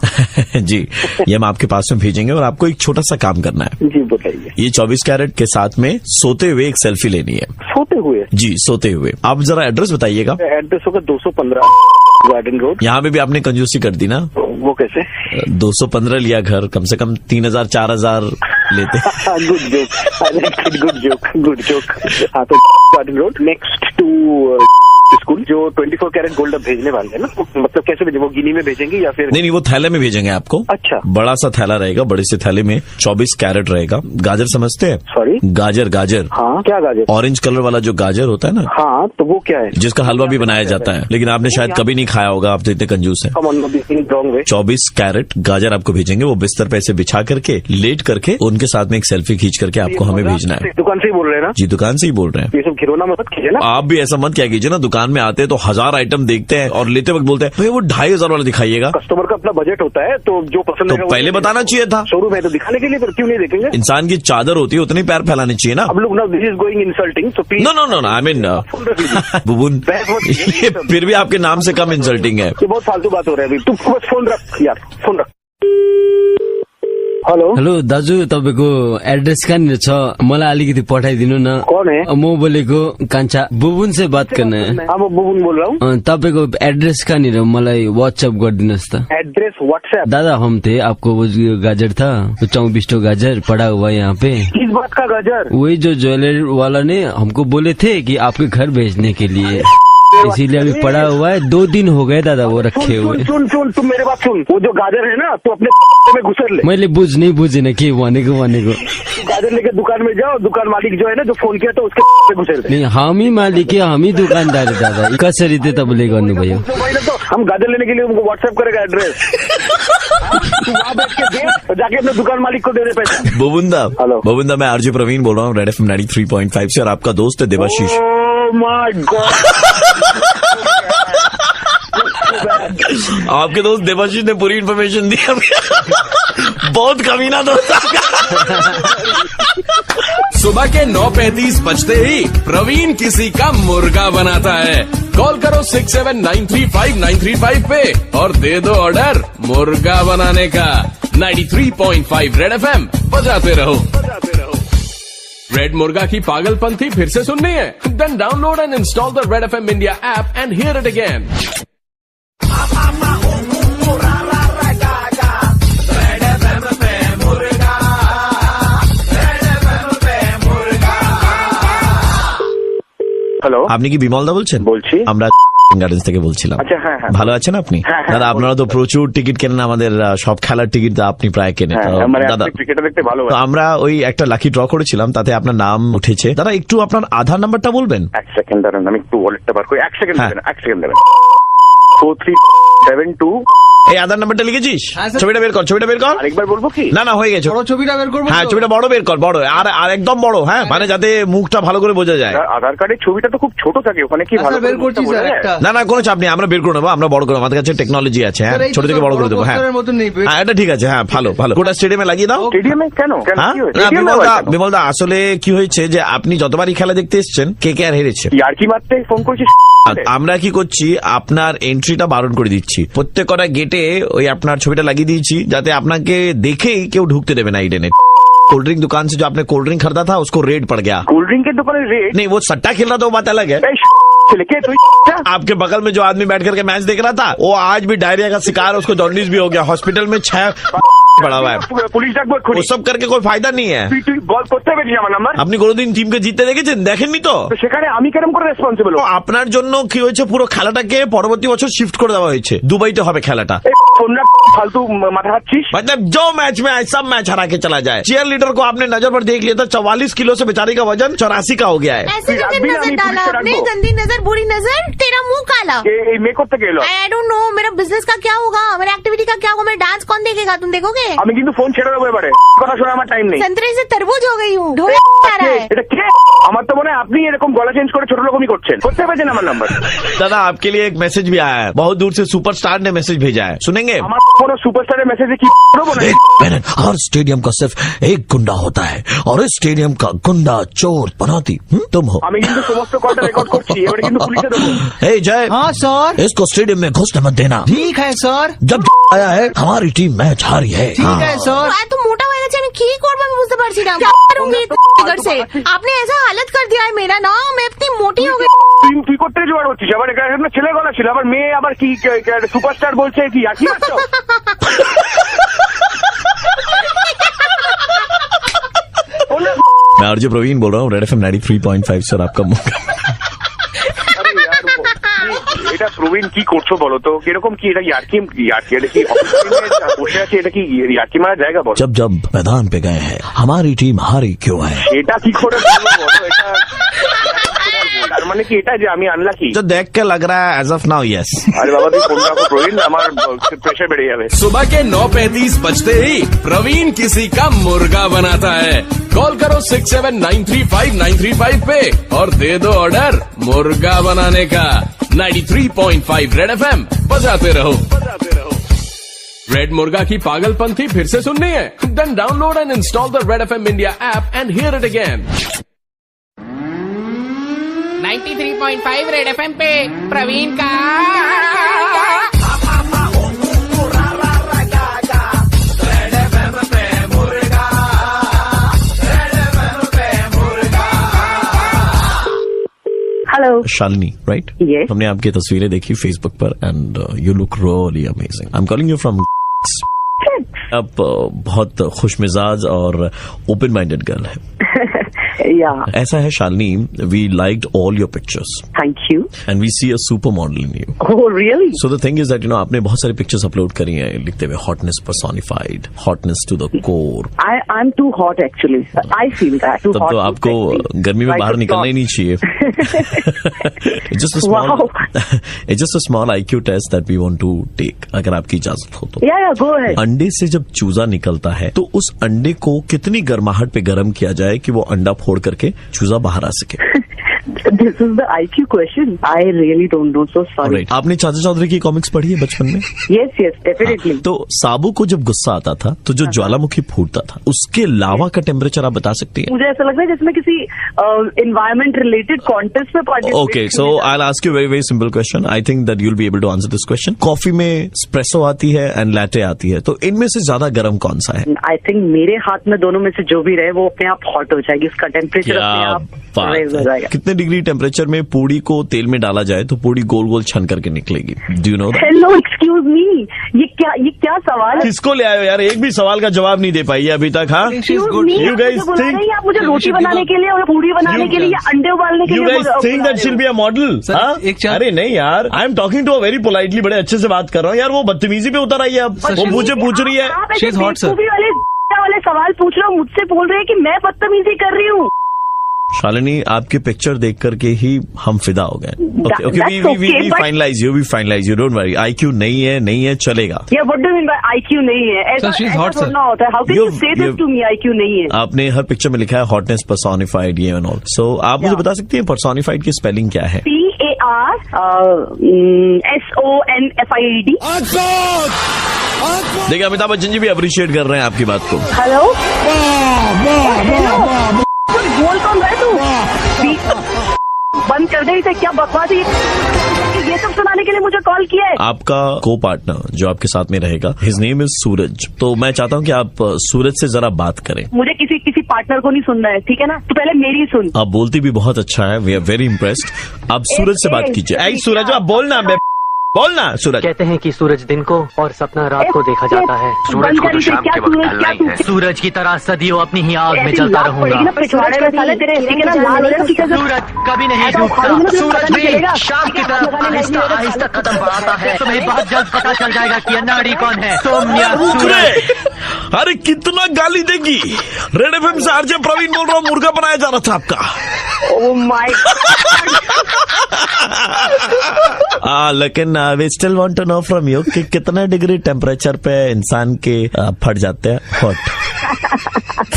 जी, ये हम आपके पास में भेजेंगे और आपको एक छोटा सा काम करना है। जी बताइए। ये 24 कैरेट के साथ में सोते हुए एक सेल्फी लेनी है। सोते हुए? जी, सोते हुए। आप जरा एड्रेस बताइएगा। एड्रेस होगा 215 गार्डन रोड। यहाँ पे भी आपने कंजूसी कर दी ना। वो कैसे? 215 लिया घर, कम से कम 3000-4000 लेते। Good joke. हाँ, तो garden road next to school. जो 24 कैरेट गोल्ड अब भेजने वाले हैं ना, मतलब कैसे भेजेंगे? वो गिनी में भेजेंगे या फिर? नहीं, वो थैले में भेजेंगे आपको। अच्छा, बड़ा सा थैला रहेगा, बड़े से थैले में 24 कैरेट रहेगा। गाजर समझते हैं? सॉरी, गाजर। हाँ, क्या गाजर? ऑरेंज कलर वाला जो गाजर होता है ना। हाँ, तो वो क्या है? जिसका हलवा भी बनाया जाता है, लेकिन आपने शायद कभी नहीं खाया होगा, आप तो इतने कंजूस हैं। 24 कैरेट गाजर आपको भेजेंगे, वो बिस्तर पे ऐसे बिछा करके, लेट करके, उनके साथ में एक सेल्फी खींच करके आपको हमें भेजना है। दुकान से ही बोल रहे हैं ना? जी, दुकान से ही बोल रहे हैं। ये सब खिलौना मत कीजिए ना। आप भी ऐसा मत क्या कीजिए ना, दुकान में आते हैं तो 1000 आइटम देखते हैं और लेते वक्त बोलते हैं भाई वो 2500 वाला दिखाइएगा। कस्टमर का अपना बजट होता है, तो जो पसंद तो पहले बताना चाहिए था। शोरूम है तो दिखाने के लिए, फिर क्यों नहीं देखेंगे? इंसान की चादर होती है, उतनी पैर फैलाने चाहिए ना। अब लोग ना, दिस इज गोइंग इंसल्टिंग, तो प्लीज। नो, आई मीन बुबुन, ये फिर भी आपके नाम से कम इंसल्टिंग है। ये बहुत फालतू बात हो रहा है अभी। तू बस फोन रख यार, फोन रख। हेलो दाजु, तपाईँको एड्रेस कहाँनिर छ? मलाई अलिकति पठाइदिनु न। कौन है? म बोलेको कान्छा। बुबुन से बात करना है। म बुबुन बोल रहा हूँ। तपाईँको एड्रेस कहाँनिर मलाई व्हाट्सएप गरिदिनुहोस् त। Address WhatsApp? दादा हम थे, आपको वो गाजर था, 24 गाजर पड़ा हुआ यहाँ पे। किस बात का गाजर? वही जो ज्वेलरी वाला ने हमको बोले थे कि आपके घर भेजने के लिए, इसीलिए अभी पड़ा हुआ है। 2 दिन हो गए दादा वो रखे हुए। सुन, तुम मेरे बात सुन। वो जो गाजर है ना, तो अपने में घुसर ले। मैले बुझेन के भनेको। गाजर लेके दुकान में जाओ, दुकान मालिक जो है ना, जो फोन किया, तो उसके में घुसर ले। नहीं, हामी मालिक है, हामी दुकानदार है दादा। कसरी चाहिँ तपाईँले गर्नुभयो? तो हम गाजर लेने के लिए उनको व्हाट्सएप करेगा एड्रेस। वहाँ बैठ के दे, जाके अपने दुकान मालिक को दे दे पैसे। बुबुंदा, मैं आरजे प्रवीण बोल रहा हूँ, रेड एफएम 93.5 से, और आपका दोस्त है देवाशीष। माय गॉड, आपके दोस्त देवाशीष ने पूरी इन्फॉर्मेशन दी। बहुत कमीना दोस्त। सुबह के 9:35 बजते ही प्रवीण किसी का मुर्गा बनाता है। कॉल करो 67935935 पे और दे दो ऑर्डर मुर्गा बनाने का। 93.5 रेड एफएम बजाते रहो। रेड मुर्गा की पागलपंथी फिर से सुननी है? Then download and install the red FM India app and hear it again. Hello, আপনি কি বিমল দা বলছেন? বলছি। আমরা গার্ডেন্স থেকে বলছিলাম। আচ্ছা, হ্যাঁ হ্যাঁ। ভালো আছেন আপনি? হ্যাঁ, হ্যাঁ, দাদা আপনারা তো প্রচুর টিকিট কেনেন, আমাদের সব খেলার টিকিট আপনি প্রায় কেনেন। দাদা ক্রিকেট দেখতে ভালো। তো আমরা ওই একটা লাকি ড্র করেছিলাম, তাতে আপনার নাম উঠেছে। দাদা একটু আপনার আধার নাম্বারটা বলবেন? এক সেকেন্ড দাঁড়ান, আমি একটু ওয়ালেটটা বার করি। এক সেকেন্ড দেবেন, এক সেকেন্ড দেবেন। 4372। এই আধার নাম্বারটা লিখেছিস? ছবিটা বের কর, ছবিটা বের কর। আরেকবার বলবো কি? না হয়ে গেছে। বড় ছবিটা বের করবো? হ্যাঁ, ছবিটা বড় বের কর, বড় আর একদম বড়। হ্যাঁ, মানে যাতে মুখটা ভালো করে বোঝা যায়। আধার কার্ডের ছবিটা তো খুব ছোট থাকে, ওখানে কি ভালো বের করছি স্যার একটা? না কোনো চাপ নেই, আমরা বের করে নেবো, আমরা বড় করে, আমাদের কাছে টেকনোলজি আছে। হ্যাঁ, ছোট থেকে বড় করে দেবো। হ্যাঁ এটা ঠিক আছে। হ্যাঁ ভালো। গোটা স্টেডিয়ামে লাগিয়ে দাও। স্টেডিয়ামে কেন? বিমল দা আসলে কি হয়েছে যে আপনি যতবারই খেলা দেখতে এসছেন KKR হেরেছে। আর কি মারতে ফোন করছিস? আমরা কি করছি, আপনার এন্ট্রিটা বারণ করে দিচ্ছি। প্রত্যেক কটা গেটে ওই আপনার ছবিটা লাগিয়ে দিয়েছি, যাতে আপনাকে দেখেই কেউ ঢুকতে देवे ना इडेन। कोल्ड ड्रिंक दुकान से जो आपने कोल्ड ड्रिंक खरीदा था उसको रेड पड़ गया। कोल्ड ड्रिंक के दुकान रेड? नहीं, वो सट्टा खेल रहा था, वो बात अलग है। आपके बगल में जो आदमी बैठ करके मैच देख रहा था, वो आज भी डायरिया का शिकार, उसको जॉन्डिस भी हो गया, हॉस्पिटल में 6 पड़ा हुआ है। पुलिस वो सब करके कोई फायदा नहीं है। আপনি কোনোদিন টিমকে জিততে দেখেছেন? দেখেননি তো। সেখানে আমি কেরম করে রেসপন্সিবল? আপনার জন্য কি হয়েছে, পুরো খেলাটাকে পরবর্তী বছর শিফট করে দেওয়া হয়েছে, দুবাইতে হবে খেলাটা। फालतू माथा खाচ্ছিস? मतलब जो मैच में आए सब मैच हरा के चला जाए। चीयर लीडर को आपने नजर पर देख लिया था, 44 किलो से बेचारी का वजन 84 का हो गया है। ऐसे नजर डाला आपने, गंदी नजर, बुरी नजर, तेरा मुंह काला। मेकअप থেকে এলো। आई डोंट नो मेरा बिजनेस का क्या होगा, मेरा एक्टिविटी का क्या होगा, मेरा डांस कौन देखेगा, तुम देखोगे? আমি কিন্তু ফোন ছেড়ে দেবো এবারে, কথা শোনা আমার টাইম নেই। संतरे से तरबूज हो गई हूँ, ढोला आ रहा है। এটা কে? আমার তো মনে হয় আপনি এরকম গলা চেঞ্জ করে ছোট লোকমি করছেন। করতে পেরেছেন আমার নাম্বার? दादा आपके लिए एक मैसेज भी आया है, बहुत दूर से सुपरस्टार ने मैसेज भेजा है, सुनेंगे? আমার কোনো সুপারস্টারের মেসেজে কি করব না? हर स्टेडियम का सिर्फ एक गुंडा होता है और इस स्टेडियम का गुंडा चोर पनौती तुम हो। আমি কিন্তু সমস্ত কলটা রেকর্ড করছি, এবারে কিন্তু পুলিশে দেবো। हे जय। हाँ सर। इसको स्टेडियम में घुसने मत देना। ठीक है सर। जब आया है हमारी टीम मैच हारी है। ठीक है सर। এত মোটা হয়ে গেছে, আমি কি করবো আমি বুঝতে পারছি না। फिगर से आपने ऐसा हालत कर दिया है मेरा ना, मैं इतनी मोटी हो गई। তুই করতে জোয়ার হচ্ছিস, আবার এখানে ছেলে গলা ছিল, আবার মেয়ে আবার কি সুপারস্টার বলছে, কি আর কি মারছো? मैं आरजे प्रवीण बोल रहा हूँ, रेड FM 93.5 सर आपका मौका। এটা প্রবীণ কি করছো বলো তো? কিরকম কি এটা ইয়ার্কি এটা কি বসে আছে, এটা কি ইয়ার্কি মারা জায়গা বলো? जब जब मैदान पे गए हैं हमारी टीम हारी क्यों है? এটা কি করে বলবো বলো? এটা তার মানে কি এটা যে আমি আনলাকি? जो देख के लग रहा है एज ऑफ नाउ यस। अरे बाबा तुम फोन रखो प्रवीण, আমার प्रेशर বেড়ে যাবে। सुबह के 9:35 बजते ही प्रवीण किसी का मुर्गा बनाता है। कॉल करो 67935935 पे और दे दो ऑर्डर मुर्गा बनाने का। 93.5 रेड FM बजाते रहो। रेड मुर्गा की पागलपंथी फिर से सुननी है? Then download and install the red FM India app and hear it again. 93.5 red FM पे प्रवीण का हेलो शालिनी राइट? Yes. हमने आपकी तस्वीरें देखी फेसबुक पर and you look really amazing. I am calling you from. आप बहुत खुशमिजाज और ओपन माइंडेड गर्ल है। Yeah. ऐसा है Shalini, we liked all your pictures Thank you. And we see a super model in you. Oh, really? So the thing is that आपने बहुत सारी पिक्चर्स अपलोड करी हैं लिखते हुए hotness personified, hotness to the core. I'm too hot actually. I feel that. Too तब hot. तो आपको गर्मी में Like बाहर a निकलना ही frog. नहीं चाहिए। It's just a small IQ test that we want to take, अगर आपकी इजाजत हो तो। Yeah, go ahead. अंडे से जब चूजा निकलता है तो उस अंडे को कितनी गर्माहट पे गर्म किया जाए कि वो अंडा फोड़ करके चूजा बाहर आ सके? This is the IQ question. I really don't know. So sorry. Right. आपने चाचा चौधरी की कॉमिक्स पढ़ी है बचपन में? Yes, definitely. तो साबू को जब गुस्सा आता था तो जो ज्वालामुखी फूटता था, उसके लावा का टेम्परेचर आप बता सकती हैं? मुझे ऐसा लगता है जैसे मैं किसी environment related contest में participate Okay, so I'll ask you a very simple question. I think that you'll be able to answer this question. Coffee में espresso आती है एंड latte आती है, तो इनमें से ज्यादा गर्म कौन सा है? I think मेरे हाथ में दोनों में से जो भी रहे वो अपने आप हॉट हो जाएगी, उसका टेम्परेचर अपने आप raise हो जाएगा। कितने डिग्री टेम्परेचर में पूड़ी को तेल में डाला जाए तो पूड़ी गोल गोल छन करके निकलेगी। Do you know that? Hello, excuse me, ये क्या सवाल है? किसको ले आयो यार? एक भी सवाल का जवाब नहीं दे पाई है अभी तक। हाँ, यू गाइस थिंक आप मुझे रोटी बनाने के लिए और पूड़ी बनाने के लिए या अंडे उबालने के लिए you guys think that she will be a model? अरे नहीं यार, I am talking to a very politely, बड़े अच्छे से बात कर रहा हूँ यार। वो बदतमीजी पे उतर आई है अब, वो मुझे पूछ रही है। वाले सवाल पूछ रहे हो, मुझसे बोल रहे हैं कि मैं बदतमीजी कर रही हूँ। शालिनी, आपके पिक्चर देख करके ही हम फिदा हो गए। Okay, we finalise you, don't worry. IQ नहीं है, चलेगा। What do you mean by IQ नहीं है? ऐसा थोड़ा होता है। How can you say this to me? IQ नहीं है। आपने हर पिक्चर में लिखा है हॉटनेस पर्सोनिफाइड, ये एंड ऑल। सो आप मुझे बता सकती हैं पर्सोनिफाइड की स्पेलिंग क्या है? PARSONFIED। देखिए, अमिताभ बच्चन जी भी अप्रिशिएट कर रहे हैं आपकी बात को। हेलो, बोल कौन रहा है तू? बंद कर दे इसे, क्या बकवास है ये सब सुनाने के लिए मुझे कॉल किया है? आपका को पार्टनर जो आपके साथ में रहेगा, हिज नेम इज सूरज। तो मैं चाहता हूँ कि आप सूरज से जरा बात करें। मुझे किसी पार्टनर को नहीं सुनना है, ठीक है ना? तो पहले मेरी सुन। आप बोलती भी बहुत अच्छा है, वी आर वेरी इम्प्रेस्ड। आप सूरज से बात कीजिए। ऐ सूरज, आप बोलना, बोलना सूरज। कहते हैं कि सूरज दिन को और सपना रात को देखा जाता है। सूरज को तो शाम के वक्त ढलना ही है। सूरज की तरह सदियों अपनी ही आग में जलता रहूंगा। सूरज कभी नहीं डूबता। सूरज भी शाम की तरफ आहिस्ता आहिस्ता कदम बढ़ाता है। तुम्हें बहुत जल्द पता चल जाएगा कि अनाड़ी कौन है, तुम या सूरज। अरे कितना गाली देगी? रेड FM से आरजे प्रवीण बोल रहा हूँ, मुर्गा बनाया जा रहा था आपका। ओह माय लेकिन we still want to know from you कि कितना डिग्री टेम्परेचर पे इंसान के फट जाते हैं हॉट।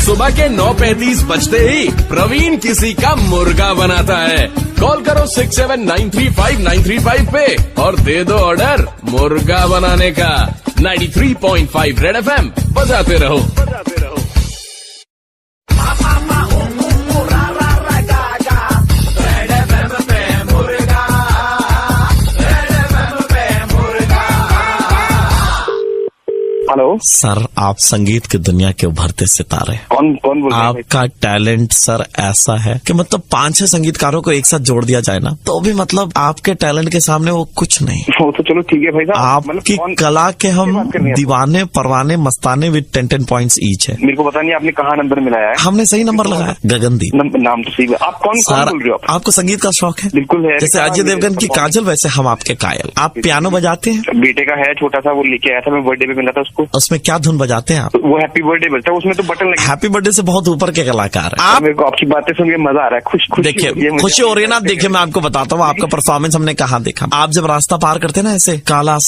सुबह के 9:35 बजते ही प्रवीण किसी का मुर्गा बनाता है। कॉल करो 67935935 पे और दे दो ऑर्डर मुर्गा बनाने का। 93.5 रेड FM बजाते रहो। हेलो सर, आप संगीत की दुनिया के उभरते सितारे। कौन बोल रहा है? आपका टैलेंट सर ऐसा है कि मतलब 5-6 संगीतकारों को एक साथ जोड़ दिया जाए ना, तो भी मतलब आपके टैलेंट के सामने वो कुछ नहीं। वो तो चलो ठीक है भाई साहब, आपकी कला के हम दीवाने परवाने मस्ताने विद 10 पॉइंट्स ईच है। मेरे को पता नहीं आपने कहाँ नंबर मिलाया है। हमने सही नंबर लगाया, गगनदीप। नाम तो सही है। आप कौन बोल रहे हो? आपको संगीत का शौक है? बिल्कुल है। जैसे अजय देवगन की काजल, वैसे हम आपके कायल। आप पियानो बजाते हैं? बेटे का है छोटा सा, वो लेके आया था, मैं बर्थडे पे मिला था उसको। उसमें क्या धुन बजाते हैं आप? वो हैप्पी बर्थडे बजता है, उसमें तो बटन लगे। हैप्पी बर्थडे से बहुत ऊपर के कलाकार है आप। मेरे को आपकी बातें सुन के मजा आ रहा है, खुशी देखिए, खुशी हो रही है ना। देखिए, मैं आपको बताता हूँ आपका परफॉर्मेंस हमने कहाँ देखा। आप जब रास्ता पार करते हैं ना, ऐसे काला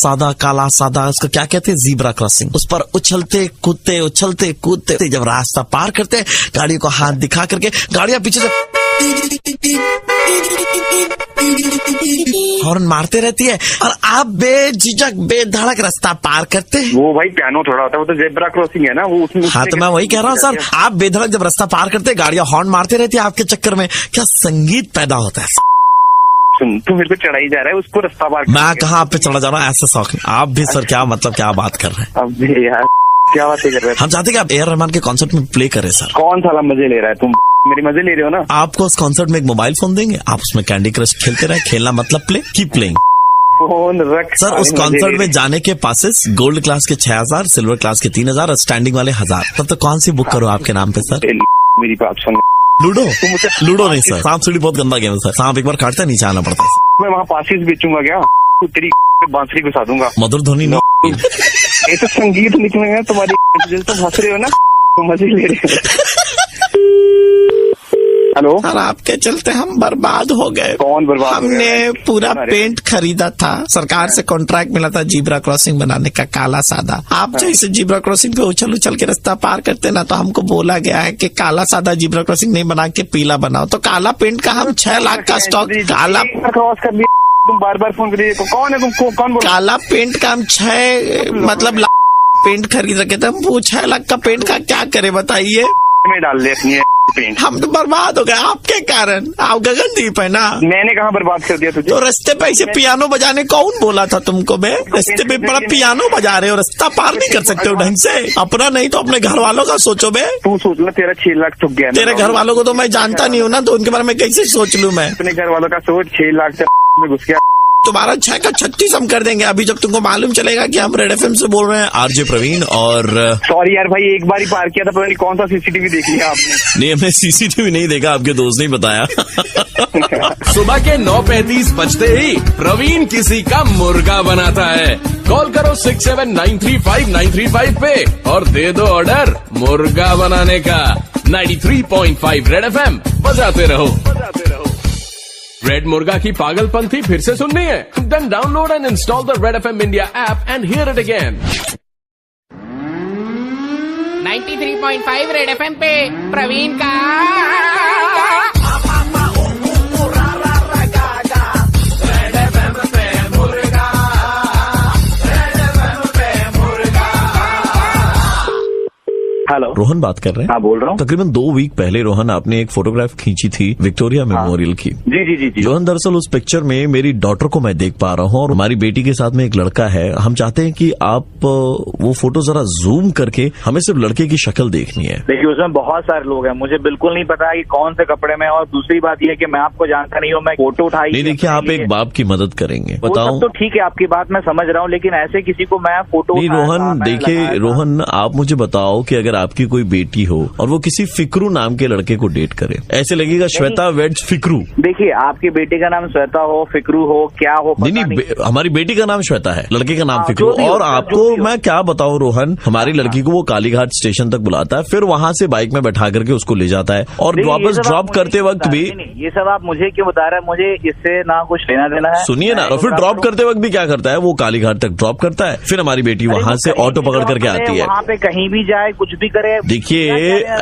सादा, उसको क्या कहते हैं, जीब्रा क्रॉसिंग। उस पर उछलते कूदते जब रास्ता पार करते हैं, गाड़ी को हाथ दिखा करके, गाड़ियां पीछे से हॉर्न मारते रहती है और आप बेझिझक बेधड़क रास्ता पार करते हैं। वो भाई पियानो थोड़ा होता है, वो तो जेब्रा क्रॉसिंग है ना, वो उसमें। हाँ, तो मैं वही कह रहा हूँ सर, आप बेधड़क जब रास्ता पार करते हैं, गाड़ियां हॉर्न मारते रहती है, आपके चक्कर में क्या संगीत पैदा होता है। सुन, तू मेरे पे चढ़ाई जा रहा है, उसको रास्ता पार। मैं कहाँ आप पे चढ़ा जा रहा हूँ, ऐसा शौक है आप भी सर। क्या मतलब, क्या बात कर रहे हैं? अब यार क्या बातें कर रहे हैं? हम चाहते कि आप ए आर रहमान के कॉन्सर्ट में प्ले करें सर। कौन सा मजे ले रहा है तुम? मेरी मजे ले रहे हो ना। आपको उस कॉन्सर्ट में एक मोबाइल फोन देंगे, आप उसमें कैंडी क्रश खेलते रहे। खेलना मतलब प्ले, कीप प्लेइंग। फोन रख सर। उस कॉन्सर्ट में जाने के पासेस गोल्ड क्लास के 6000, सिल्वर क्लास के 3000 और स्टैंडिंग वाले 1000। तब तो कौन सी बुक करो आपके नाम पे सर? मेरी बात सुन। लूडो नहीं सर, सांप सीढ़ी बहुत गंदा गेम है सर। सांप एक बार काटता है, नीचे आना पड़ता है। मैं वहाँ पासिस बेचूंगा क्या? तेरी बांसुरी घुसा दूंगा। मधुर ध्वनि नहीं। ये तो संगीत लिखूंगा तुम्हारी, तो हंस रहे हो ना, तुम मजे ले रहे हो। हेलो सर, आपके चलते हम बर्बाद हो गए। कौन बर्बाद? हमने पूरा पेंट खरीदा था, सरकार से कॉन्ट्रैक्ट मिला था जीब्रा क्रॉसिंग बनाने का, काला सादा। आप जो इसे जीब्रा क्रॉसिंग पे उछल के रास्ता पार करते ना, तो हमको बोला गया है कि काला सादा जीब्रा क्रॉसिंग नहीं बना के पीला बनाओ। तो काला पेंट का हम 6 लाख का स्टॉक, काला क्रॉस कर लिया। तुम बार फोन करिए, कौन है तुम? कौन बोल? काला पेंट का हम 6 मतलब पेंट खरीद रखे थे। हम वो 6 लाख का पेंट का क्या करे बताइए? में डाल ले अपनी पेंट। हम तो बर्बाद हो गए आपके कारण। आप गगनदीप है ना। मैंने कहाँ बर्बाद कर दिया तुझे? तो रास्ते पे ऐसे पियानो बजाने कौन बोला था तुमको? बे रास्ते पे बड़ा पियानो बजा रहे हो, रास्ता पार नहीं कर सकते हो ढंग से। अपना नहीं तो अपने घर वालों का सोचो बे। तू सोच लो, तेरा 6 लाख चुक गया। तेरे घर वालों को तो मैं जानता नहीं हूँ ना, तो उनके बारे में कैसे सोच लूँ मैं? अपने घर वालों का सोच। 6 लाख में घुस गया। तुम्हारा 6 का 36 हम कर देंगे अभी, जब तुमको मालूम चलेगा कि हम रेड एफएम से बोल रहे हैं। आरजे प्रवीण और सॉरी यार भाई, एक बार ही पार किया था, पता नहीं कौन सा सीसीटीवी देख लिया आपने। नहीं, हमने सीसीटीवी नहीं देखा, आपके दोस्त ने बताया। सुबह के 9:35 बजते ही प्रवीण किसी का मुर्गा बनाता है। कॉल करो 67935935 पे और दे दो ऑर्डर मुर्गा बनाने का। 93.5 रेड एफएम बजाते रहो। रेड मुर्गा की पागलपंथी फिर से सुननी है? Then download and install the red FM India app and hear it again. 93.5 red FM पे प्रवीण का हेलो, रोहन बात कर रहे हैं? हाँ, बोल रहा हूँ। तकरीबन 2 वीक पहले रोहन, आपने एक फोटोग्राफ खींची थी विक्टोरिया मेमोरियल की। जी जी जी जी। रोहन, दरअसल उस पिक्चर में मेरी डॉटर को मैं देख पा रहा हूँ और हमारी बेटी के साथ में एक लड़का है। हम चाहते हैं कि आप वो फोटो जरा जूम करके हमें सिर्फ लड़के की शक्ल देखनी है। देखिए, उसमें बहुत सारे लोग हैं, मुझे बिल्कुल नहीं पता कि कौन से कपड़े में। और दूसरी बात यह कि मैं आपको जानता नहीं हूँ, मैं फोटो उठाई नहीं। देखिए, आप एक बाप की मदद करेंगे, बताओ। तो ठीक है, आपकी बात मैं समझ रहा हूँ, लेकिन ऐसे किसी को मैं फोटो नहीं। रोहन देखिए, रोहन आप मुझे बताओ कि अगर आपकी कोई बेटी हो और वो किसी फिक्रू नाम के लड़के को डेट करे, ऐसे लगेगा श्वेता वेड्स फिक्रू। देखिए, आपकी बेटी का नाम श्वेता हो, फिक्रू हो, क्या हो, नहीं, हमारी बेटी का नाम श्वेता है, लड़के का नाम फिक्रू। और आपको मैं क्या बताऊं रोहन, हमारी लड़की को वो कालीघाट स्टेशन तक बुलाता है, फिर वहां से बाइक में बैठा करके उसको ले जाता है और वापस ड्रॉप करते वक्त भी। ये सब आप मुझे क्यों बता रहे हैं? मुझे इससे ना कुछ लेना देना है। सुनिए ना, और फिर ड्रॉप करते वक्त भी क्या करता है, वो कालीघाट तक ड्रॉप करता है, फिर हमारी बेटी वहां से ऑटो पकड़ करके आती है। वहाँ पे कहीं भी जाए, कुछ भी करे। देखिए,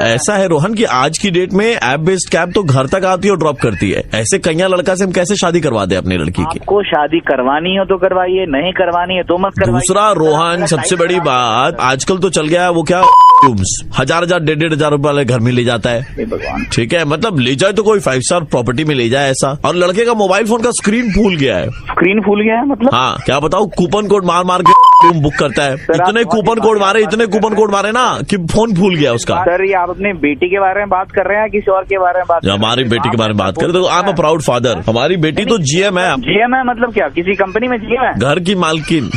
ऐसा है रोहन कि आज की डेट में ऐप बेस्ड कैब तो घर तक आती है और ड्रॉप करती है। ऐसे कन्या लड़का से हम कैसे शादी करवा दे अपनी लड़की की? आपको शादी करवानी हो तो करवाइए, नहीं करवानी है तो मत करवाइए। दूसरा रोहन, सबसे बड़ी बात आजकल तो चल गया है वो क्या रूम्स 1000 1,500 रुपए वाले घर में ले जाता है। ठीक है, मतलब ले जाए तो कोई 5 स्टार प्रॉपर्टी में ले जाए ऐसा। और लड़के का मोबाइल फोन का स्क्रीन फूल गया है। स्क्रीन फूल गया है मतलब? हाँ, क्या बताओ, कूपन कोड मार मार के रूम बुक करता है। इतने कूपन कोड मारे ना कि फोन फूल गया उसका। सर, ये आप अपनी बेटी के बारे में बात कर रहे हैं किसी और के बारे में बात? हमारी बेटी के बारे में बात करें तो I am a proud father. हमारी बेटी तो जीएम है। जीएम है मतलब क्या? किसी कंपनी में जीएम है? घर की मालकिन।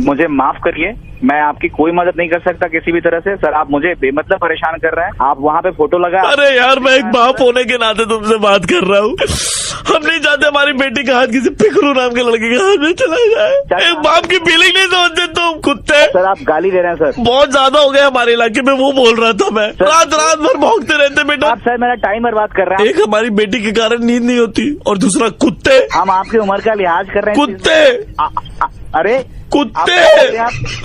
मुझे माफ करिए, मैं आपकी कोई मदद नहीं कर सकता किसी भी तरह से। सर, आप मुझे बेमतलब परेशान कर रहे हैं। आप वहाँ पे फोटो लगा। अरे यार, मैं एक बाप होने के नाते तुमसे बात कर रहा हूँ। हम नहीं चाहते हमारी बेटी का हाथ किसी फिक्रू नाम के लड़के के हाथ में चला जाए। एक बाप की फीलिंग नहीं समझते तुम कुत्ते। सर, आप गाली दे रहे हैं सर। बहुत ज्यादा हो गया हमारे इलाके में, वो बोल रहा था मैं। रात भर भौंकते रहते बेटा। आप सर मेरा टाइम बर्बाद कर रहे हैं। एक हमारी बेटी के कारण नींद नहीं होती और दूसरा कुत्ते। हम आपकी उम्र का लिहाज कर रहे हैं। कुत्ते, अरे कुत्ते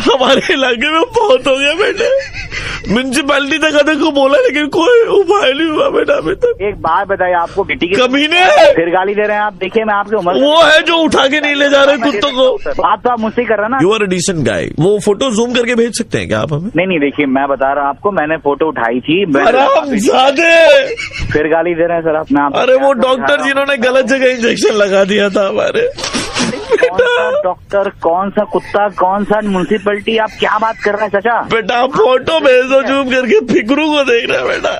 हमारे इलाके में बहुत हो गया बेटे। म्यूनसिपैलिटी तक आने को बोला लेकिन कोई उपाय नहीं हुआ बेटा अभी तक। एक बात बताइए, आपको बेटी की कमीने फिर गाली दे रहे हैं आप। देखिए, मैं आपकी उम्र वो है जो उठा के नहीं ले जा रहे कुत्तों को। बात तो आप मुझसे कर रहे हैं ना। You are a decent guy. वो फोटो जूम करके भेज सकते हैं क्या आप हमें? नहीं, देखिए, मैं बता रहा हूँ आपको, मैंने फोटो उठाई थी। फिर गाली दे रहे हैं सर आप। अरे वो डॉक्टर जिन्होंने गलत जगह इंजेक्शन लगा दिया था हमारे। कौन सा डॉक्टर, कौन सा कुत्ता, कौन सा म्यूनसिपैलिटी, आप क्या बात कर रहे हैं चाचा? बेटा फोटो भेजो जूम करके, फिक्रू को देख रहा है बेटा।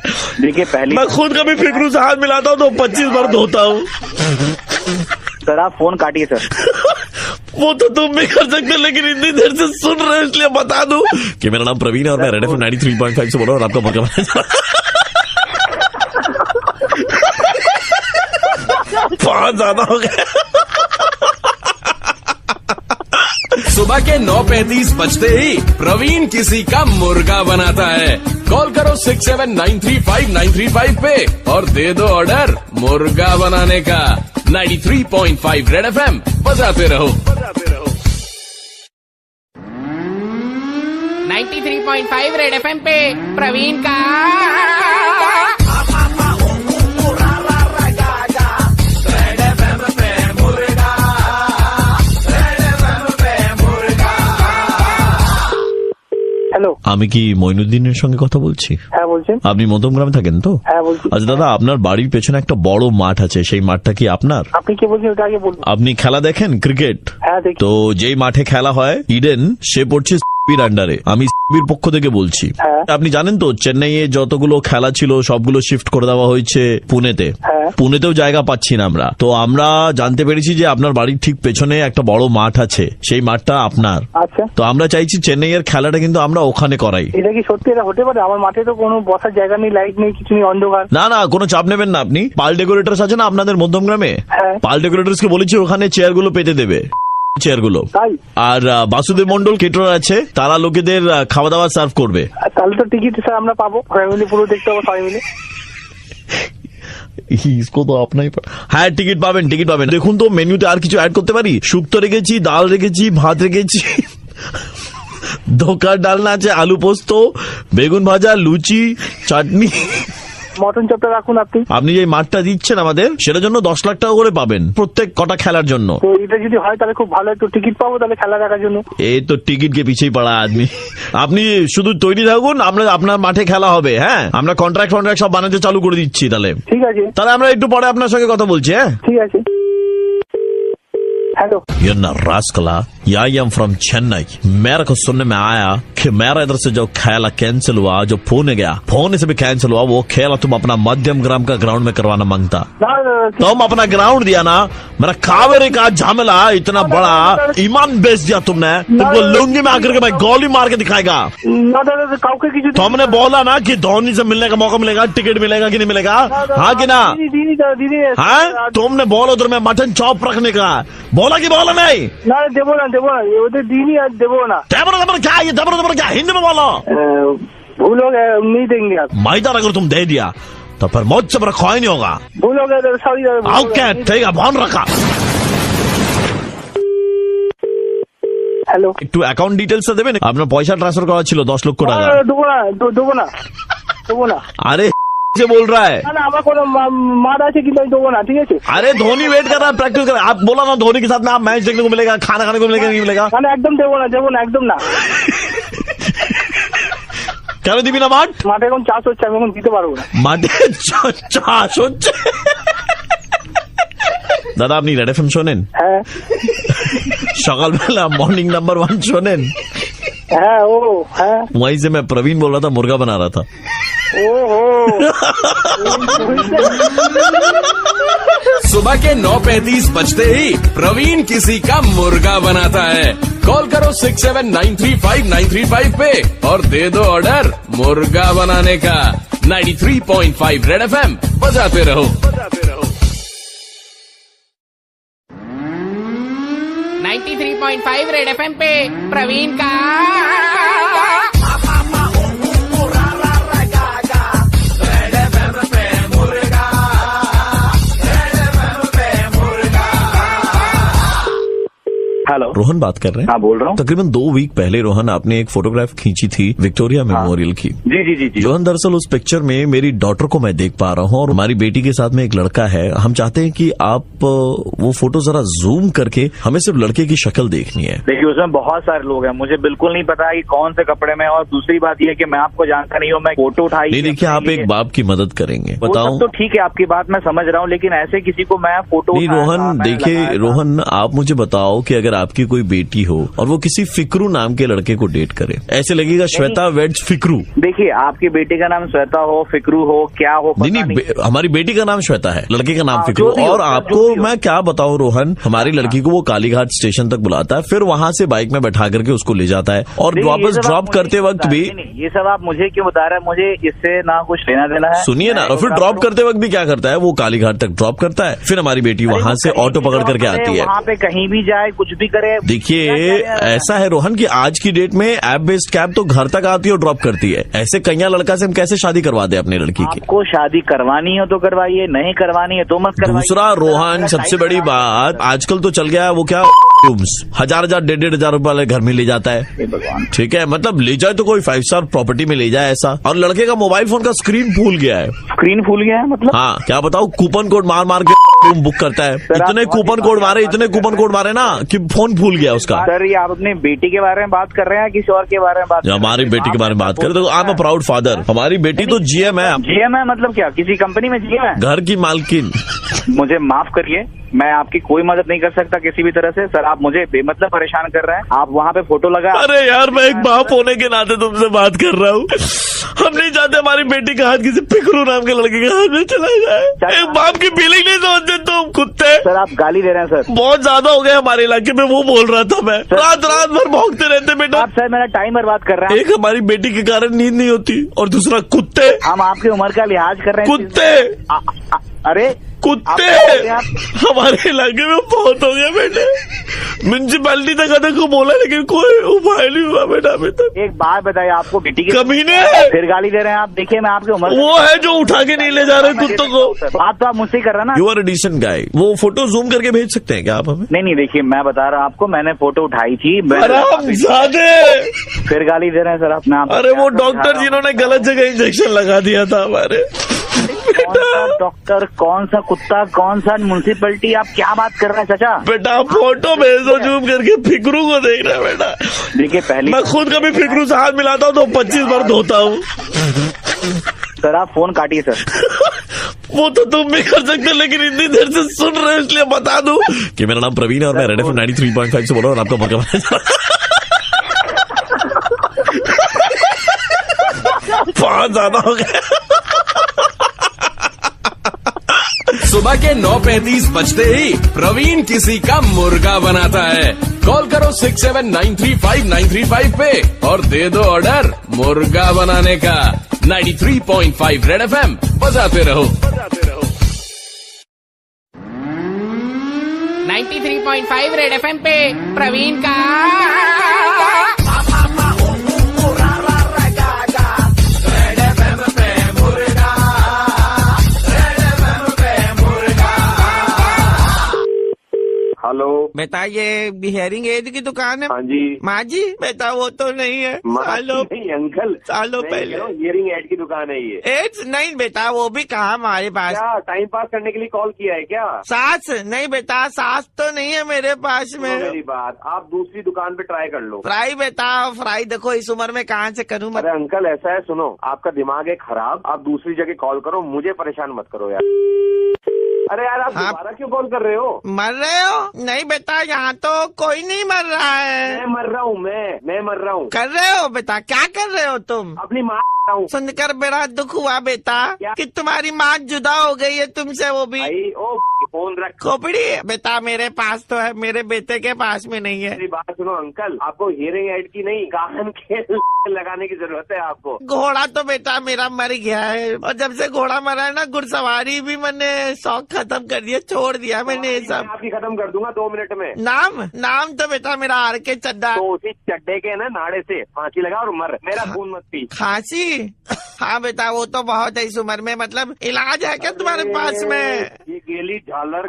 देखिए, पहले मैं खुद कभी फिक्रू से हाथ मिलाता हूँ तो 25 बार धोता हूँ। सर, आप फोन काटिए सर। वो तो तुम भी कर सकते, लेकिन इतनी देर से सुन रहे हो इसलिए बता दूं कि मेरा नाम प्रवीण है और मैं रेड एफएम 93.5 से बोल रहा हूँ और आपका मुर्गा बहुत ज्यादा हो गया। सुबह के 9:35 बजते ही प्रवीण किसी का मुर्गा बनाता है। कॉल करो 67935935 पे और दे दो ऑर्डर मुर्गा बनाने का। 93.5 रेड एफएम बजाते रहो। 93.5 रेड एफएम पे प्रवीण का हेलो। আমি কি মইনুদ্দিনের সঙ্গে কথা বলছি? হ্যাঁ বলছেন। আপনি মধ্যমগ্রামে থাকেন তো? হ্যাঁ বলছি। আচ্ছা দাদা, আপনার বাড়ির পেছনে একটা বড় মাঠ আছে, সেই মাঠটা কি আপনার? আপনি কে বলছেন ওটা আগে বলুন। আপনি খেলা দেখেন ক্রিকেট? হ্যাঁ দেখি। তো যেই মাঠে খেলা হয় ইডেন, সে পড়ছে সিবির আন্ডারে। আমি সিবির পক্ষ থেকে বলছি। আপনি জানেন তো চেন্নাইয়ে যতগুলো খেলা ছিল সবগুলো শিফট করে দেওয়া হয়েছে পুনেতে। পুনেতেও জায়গা পাচ্ছি না আমরা। তো আমরা জানতে পেরেছি যে আপনার বাড়ির ঠিক পেছনে একটা বড় মাঠ আছে, সেই মাঠটা আপনার। আচ্ছা। তো আমরা চাইছি চেন্নাইয়ের খেলাটা কিন্তু আমরা ওখানে করাই। এটা কি সত্যি এটা হতে পারে? আমার মাঠে তো কোনো বসার জায়গা নেই, লাইট নেই, কিছু নেই, অন্ধকার। না না, কোনো চাপ নেবেন না আপনি। পাল ডেকোরেটরস আছে না আপনাদের মধ্যমগ্রামে? পাল ডেকোরেটরস কে বলেছি ওখানে চেয়ারগুলো পেতে দেবে, চেয়ারগুলো। আর বাসুদেব মন্ডল কেটারার আছে, তারা লোকেদের খাওয়া দাওয়া সার্ভ করবে। তাহলে তো টিকিট স্যার আমরা পাবো, ফ্যামিলি পুরো দেখতে পাবো সবাই মিলে। इसको तो अपना ही হ্যাঁ টিকিট পাবেন, টিকিট পাবেন। দেখুন তো মেনুতে আর কিছু অ্যাড করতে পারি? শুক্তো রেখেছি, ডাল রেখেছি, ভাত রেখেছি, ধোকার ডালনা আছে, আলু পোস্ত, বেগুন ভাজা, লুচি, চাটনি, মটন চপটা রাখুন আপনি। আপনি যে মাঠটা দিচ্ছেন আমাদের, সেটার জন্য 10 লাখ টাকা করে পাবেন প্রত্যেক কটা খেলার জন্য। তো এটা যদি হয় তাহলে খুব ভালো, একটু টিকিট পাবো তাহলে খেলা দেখার জন্য। এই তো টিকিট কে পিছিয়ে পড়া আদমি। আপনি শুধু তৈরি থাকুন, আপনার মাঠে খেলা হবে। হ্যাঁ, আমরা কন্ট্রাক্ট সব বানাতে চালু করে দিচ্ছি। তাহলে ঠিক আছে, তাহলে আমরা একটু পরে আপনার সঙ্গে কথা বলছি। হ্যাঁ ঠিক আছে। हेलो यन्ना रास्कला, आई एम फ्रॉम चेन्नई। मेरे को सुनने में आया कि मेरा इधर से जो खेला कैंसिल हुआ, जो पुणे गया, पुणे से भी कैंसिल हुआ, वो खेला तुम अपना मध्यम ग्राम का ग्राउंड में करवाना मांगता। तुम अपना ग्राउंड दिया ना, मेरा कावेरी का झमेला इतना बड़ा ईमान बेच दिया तुमने। तुमको लुंगी में आकर के मैं गोली मार के दिखाएगा। तुमने बोला ना कि धोनी से मिलने का मौका मिलेगा, टिकट मिलेगा कि नहीं मिलेगा? हाँ कि ना? हाँ, तुमने बोला उधर में मटन चॉप रखने का, बोला कि बोला नहीं? ना देवो ना उधर दीनी देवो ना। क्या ये दबर क्या? हिंदी में बोलो। भूल हो गए, नहीं देंगे आप। मैदान अगर तुम दे दिया तो फिर मुझसे मेरा खोई नहीं होगा। भूल हो गए, सॉरी। ओके ठीक है, फोन रखा। হ্যালো, একটু অ্যাকাউন্ট ডিটেলস দেবেন? আপনার পয়সা ট্রান্সফার করা ছিল 10 লক্ষ টাকা। দেবো না। अरे से बोल रहा है না আমার কোনো মার আছে কিন্তু আমি দেবো না, ঠিক আছে? अरे धोनी वेट कर रहा है, प्रैक्टिस कर रहा है। आप बोला ना धोनी के साथ में आप मैच देखने को मिलेगा, खाना खाने को मिलेगा, नहीं मिलेगा? মানে একদম দেবো না, একদম না। কেন দিবি না? মাঠে এখন চাষ হচ্ছে, আমি এখন দিতে পারবো না। মাঠে চাষ হচ্ছে? দাদা আপনি রেড এফএম শোনেন? হ্যাঁ। সকালবেলা মর্নিং নাম্বার 1 শোনেন? হ্যাঁ। ও হ্যাঁ, वहीं से मैं प्रवीण बोल रहा था, मुर्गा बना रहा था। सुबह के 9:35 बजते ही प्रवीण किसी का मुर्गा बनाता है। कॉल करो 67935935 पे और दे दो ऑर्डर मुर्गा बनाने का। 93.5 रेड एफएम बजाते रहो। 93.5 रेड एफएम पे प्रवीण का हेलो, रोहन बात कर रहे हैं? हाँ बोल रहा हूँ। तकरीबन 2 वीक पहले रोहन आपने एक फोटोग्राफ खींची थी विक्टोरिया मेमोरियल की। जी। रोहन दरअसल उस पिक्चर में मेरी डॉटर को मैं देख पा रहा हूँ और हमारी बेटी के साथ में एक लड़का है। हम चाहते हैं कि आप वो फोटो जरा जूम करके हमें सिर्फ लड़के की शक्ल देखनी है। देखिए उसमें बहुत सारे लोग हैं, मुझे बिल्कुल नहीं पता कि कौन से कपड़े में। और दूसरी बात यह कि मैं आपको जानता नहीं हूँ, मैं फोटो उठाई नहीं। देखिए आप एक बाप की मदद करेंगे, बताओ। तो ठीक है, आपकी बात मैं समझ रहा हूँ, लेकिन ऐसे किसी को मैं फोटो नहीं। रोहन देखिए, रोहन आप मुझे बताओ कि अगर आपकी कोई बेटी हो और वो किसी फिक्रू नाम के लड़के को डेट करे, ऐसे लगेगा श्वेता वेड्स फिक्रू। देखिए आपकी बेटी का नाम श्वेता हो, फिक्रू हो, क्या हो, नहीं, हमारी बेटी का नाम श्वेता है, लड़के का नाम फिक्रू। और आपको मैं क्या बताऊं रोहन, हमारी लड़की को वो कालीघाट स्टेशन तक बुलाता है, फिर वहां से बाइक में बैठा करके उसको ले जाता है और वापस ड्रॉप करते वक्त भी। ये सब आप मुझे क्यों बता रहे हैं? मुझे इससे ना कुछ लेना देना है। सुनिए ना, और फिर ड्रॉप करते वक्त भी क्या करता है, वो कालीघाट तक ड्रॉप करता है, फिर हमारी बेटी वहां से ऑटो पकड़ करके आती है। वहाँ पे कहीं भी जाए, कुछ भी करे। देखिए ऐसा है रोहन कि आज की डेट में ऐप बेस्ड कैब तो घर तक आती है और ड्रॉप करती है। ऐसे कन्या लड़का से हम कैसे शादी करवा दे अपनी लड़की की? आपको शादी करवानी हो तो करवाइए, नहीं करवानी है तो मत करवाइए। दूसरा रोहन, सबसे बड़ी बात आजकल तो चल गया है वो क्या रूम्स 1000 1,500 रुपए वाले घर में ले जाता है। ठीक है, मतलब ले जाए तो कोई 5 स्टार प्रॉपर्टी में ले जाए ऐसा। और लड़के का मोबाइल फोन का स्क्रीन फूल गया है। स्क्रीन फूल गया है मतलब? हाँ, क्या बताऊँ, कूपन कोड मार मार के रूम बुक करता है। इतने कूपन कोड मारे ना कि फोन फूल गया उसका। सर ये आप अपनी बेटी के बारे में बात कर रहे हैं किसी और के बारे में बात? हमारी बेटी के बारे में बात करें तो I am a proud father. हमारी बेटी तो GM है। GM है मतलब क्या, किसी कंपनी में GM है? घर की मालकिन। मुझे माफ करिए, मैं आपकी कोई मदद नहीं कर सकता किसी भी तरह से। सर आप मुझे बेमतलब परेशान कर रहे हैं। आप वहाँ पे फोटो लगा। अरे यार, मैं एक बाप होने के नाते तुमसे बात कर रहा हूँ। हम नहीं चाहते हमारी बेटी का हाथ किसी फिक्रू नाम के लड़के के हाथ में चला जाए। एक बाप की फीलिंग नहीं समझते तुम कुत्ते। सर आप गाली दे रहे हैं सर। बहुत ज्यादा हो गया हमारे इलाके में, वो बोल रहा था मैं। रात भर भौंकते रहते बेटा। आप सर मेरा टाइम बर्बाद कर रहे हैं। एक हमारी बेटी के कारण नींद नहीं होती और दूसरा कुत्ते। हम आपकी उम्र का लिहाज कर रहे हैं। कुत्ते अरे कुत्ते हमारे इलाके में बहुत हो गया बेटे। म्यूनसिपैलिटी तक आने को बोला लेकिन कोई उपाय नहीं हुआ बेटा अभी तक। एक बात बताइए, आपको बेटी की कमीने फिर गाली दे रहे हैं आप। देखिए मैं आपकी उम्र वो है जो उठा के नहीं ले जा रहे कुत्तों को। बात तो आप मुझसे कर रहे हैं ना। You are a decent guy. वो फोटो जूम करके भेज सकते हैं क्या आप हमें? नहीं देखिए मैं बता रहा हूँ आपको, मैंने फोटो उठाई थी। फिर गाली दे रहे हैं सर आप। अरे वो डॉक्टर जिन्होंने गलत जगह इंजेक्शन लगा दिया था हमारे। डॉक्टर कौन सा कुत्ता, कौन सा म्यूनसिपैलिटी, आप क्या बात कर रहे हैं चाचा? बेटा फोटो भेजो जूम करके, फिक्रू को देख रहा है बेटा। देखिए पहले मैं खुद कभी फिक्रू से हाथ मिलाता हूँ तो 25 बार धोता हूँ। सर आप फोन काटिए सर। वो तो तुम भी कर सकते, लेकिन इतनी देर से सुन रहे हो इसलिए बता दूं कि मेरा नाम प्रवीण है और मैं रेड FM 93.5 से बोल रहा हूँ और आपका मौका बहुत ज्यादा हो गया। सुबह के 9:35 बजते ही प्रवीण किसी का मुर्गा बनाता है। कॉल करो 67935935 पे और दे दो ऑर्डर मुर्गा बनाने का। 93.5 रेड FM बजाते रहो। 93.5 रेड FM पे प्रवीण का हेलो बेटा, ये हियरिंग एड की दुकान है? हाँ जी। माँ जी बेटा वो तो नहीं है। सालों नहीं अंकल, सालों पहले हियरिंग एड की दुकान है ये। एड्स नहीं बेटा, वो भी कहा हमारे पास। क्या टाइम पास करने के लिए कॉल किया है क्या? सास नहीं बेटा, सास तो नहीं है मेरे पास में। मेरी बात, आप दूसरी दुकान पे ट्राई कर लो। फ्राई बेटा, फ्राई देखो इस उम्र में कहाँ से करूँ? अरे अंकल ऐसा है, सुनो आपका दिमाग है खराब, आप दूसरी जगह कॉल करो, मुझे परेशान मत करो यार। अरे यार आप दोबारा क्यों कॉल कर रहे हो? मर रहे हो? नहीं बेटा, यहाँ तो कोई नहीं मर रहा है। मैं मर रहा हूँ, मैं मर रहा हूँ। कर रहे हो बेटा? क्या कर रहे हो तुम? अपनी माँ सुनकर बड़ा दुख हुआ बेटा कि तुम्हारी माँ जुदा हो गई है तुमसे, वो भी। ओ फोन रख। खोपड़ी बेटा मेरे पास तो है, मेरे बेटे के पास में नहीं है। मेरी बात सुनो अंकल, आपको हियरिंग एड की नहीं, कान के लगाने की जरूरत है आपको। घोड़ा तो बेटा मेरा मर गया है, और जब से घोड़ा मरा है ना, घुड़सवारी भी मैंने शौक खत्म कर दिया, छोड़ दिया मैंने ये सब। आपकी खत्म कर दूंगा 2 मिनट में। नाम तो बेटा मेरा आर के चड्डा। तो उसी चड्डे के ना नाड़े से फांसी लगा और मर, मेरा खून मत पी। खांसी? हाँ बेटा वो तो बहुत है इस उम्र में। मतलब इलाज है क्या तुम्हारे पास में? ये गेली झालर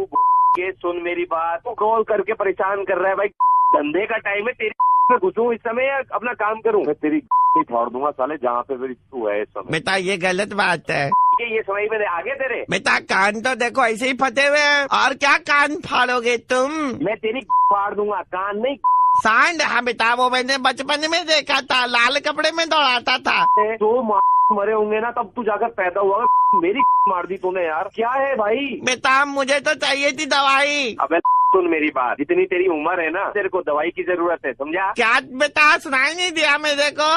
के सुन मेरी बात, कॉल करके परेशान कर रहा है भाई। धंधे का टाइम है, तेरी में घुसूं इस समय या अपना काम करूं? मैं तेरी छोड़ दूंगा साले, जहाँ पे मेरी तू है इस समय। बेटा ये गलत बात है। ये समय में आगे तेरे बेटा कान तो देखो ऐसे ही फटे हुए हैं, और क्या कान फाड़ोगे तुम? मैं तेरी फाड़ दूंगा, कान नहीं सांड। हाँ बेटा वो मैंने बचपन में देखा था, लाल कपड़े में दौड़ाता था। तो मरे होंगे ना तब तू जाकर पैदा हुआ, मेरी मार दी तूने यार। क्या है भाई? बेटा मुझे तो चाहिए थी दवाई। अबे सुन मेरी बात, जितनी तेरी उम्र है ना, तेरे को दवाई की जरूरत है, समझा? क्या बेटा सुनाई नहीं दिया मेरे को?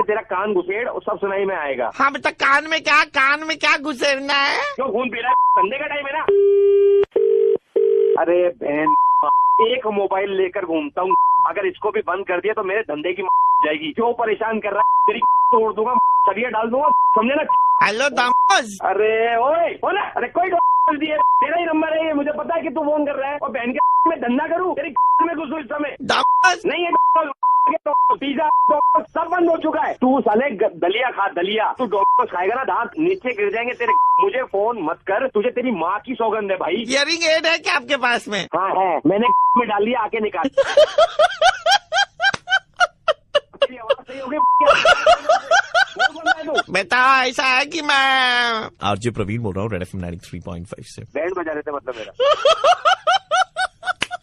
तेरा कान घुसेड़ और सब सुनाई में आएगा। हाँ बेटा कान में क्या घुसेड़ना है? क्यों खून पी रहा है? धंधे का टाइम है ना। अरे बहन, एक मोबाइल लेकर घूमता हूँ, अगर इसको भी बंद कर दिया तो मेरे धंधे की जाएगी। क्यों परेशान कर रहा है? तेरी तोड़ दूंगा, सरिया डाल दूंगा, समझे ना? हेलो दामोस। अरे ओए बोला, अरे कोई दिए, तेरा ही नंबर है ये, मुझे पता है कि तू फोन कर रहा है। और बहन के मैं धंधा करूँ, तेरी में घुसूं इस समय। दामोस नहीं है पिज्जा सब बंद हो चुका है। तू साले दलिया खा, दलिया। तू डोमिनोज खाएगा ना, दांत नीचे गिर जाएंगे तेरे। मुझे फोन मत कर, तुझे तेरी माँ की सौगंध है भाई। हियरिंग एड है क्या आपके पास में? हाँ है, मैंने में डाल लिया, आके निकाल। तेरी आवाज सही हो गई। बेटा ऐसा है कि मैं आरजे प्रवीण बोल रहा हूँ, रेड एफएम 93.5 से। बैंड बजा रहे थे मतलब मेरा।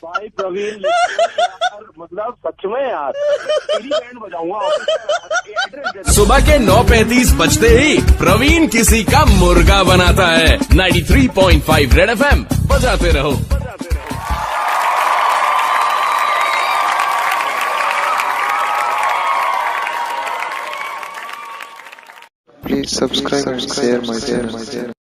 भाई प्रवीण मतलब सच में यार, तेरी बैंड बजाऊंगा। सुबह के 9:35 बजते ही प्रवीण किसी का मुर्गा बनाता है। 93.5 रेड एफएम बजाते रहो। Please subscribe and share my channel.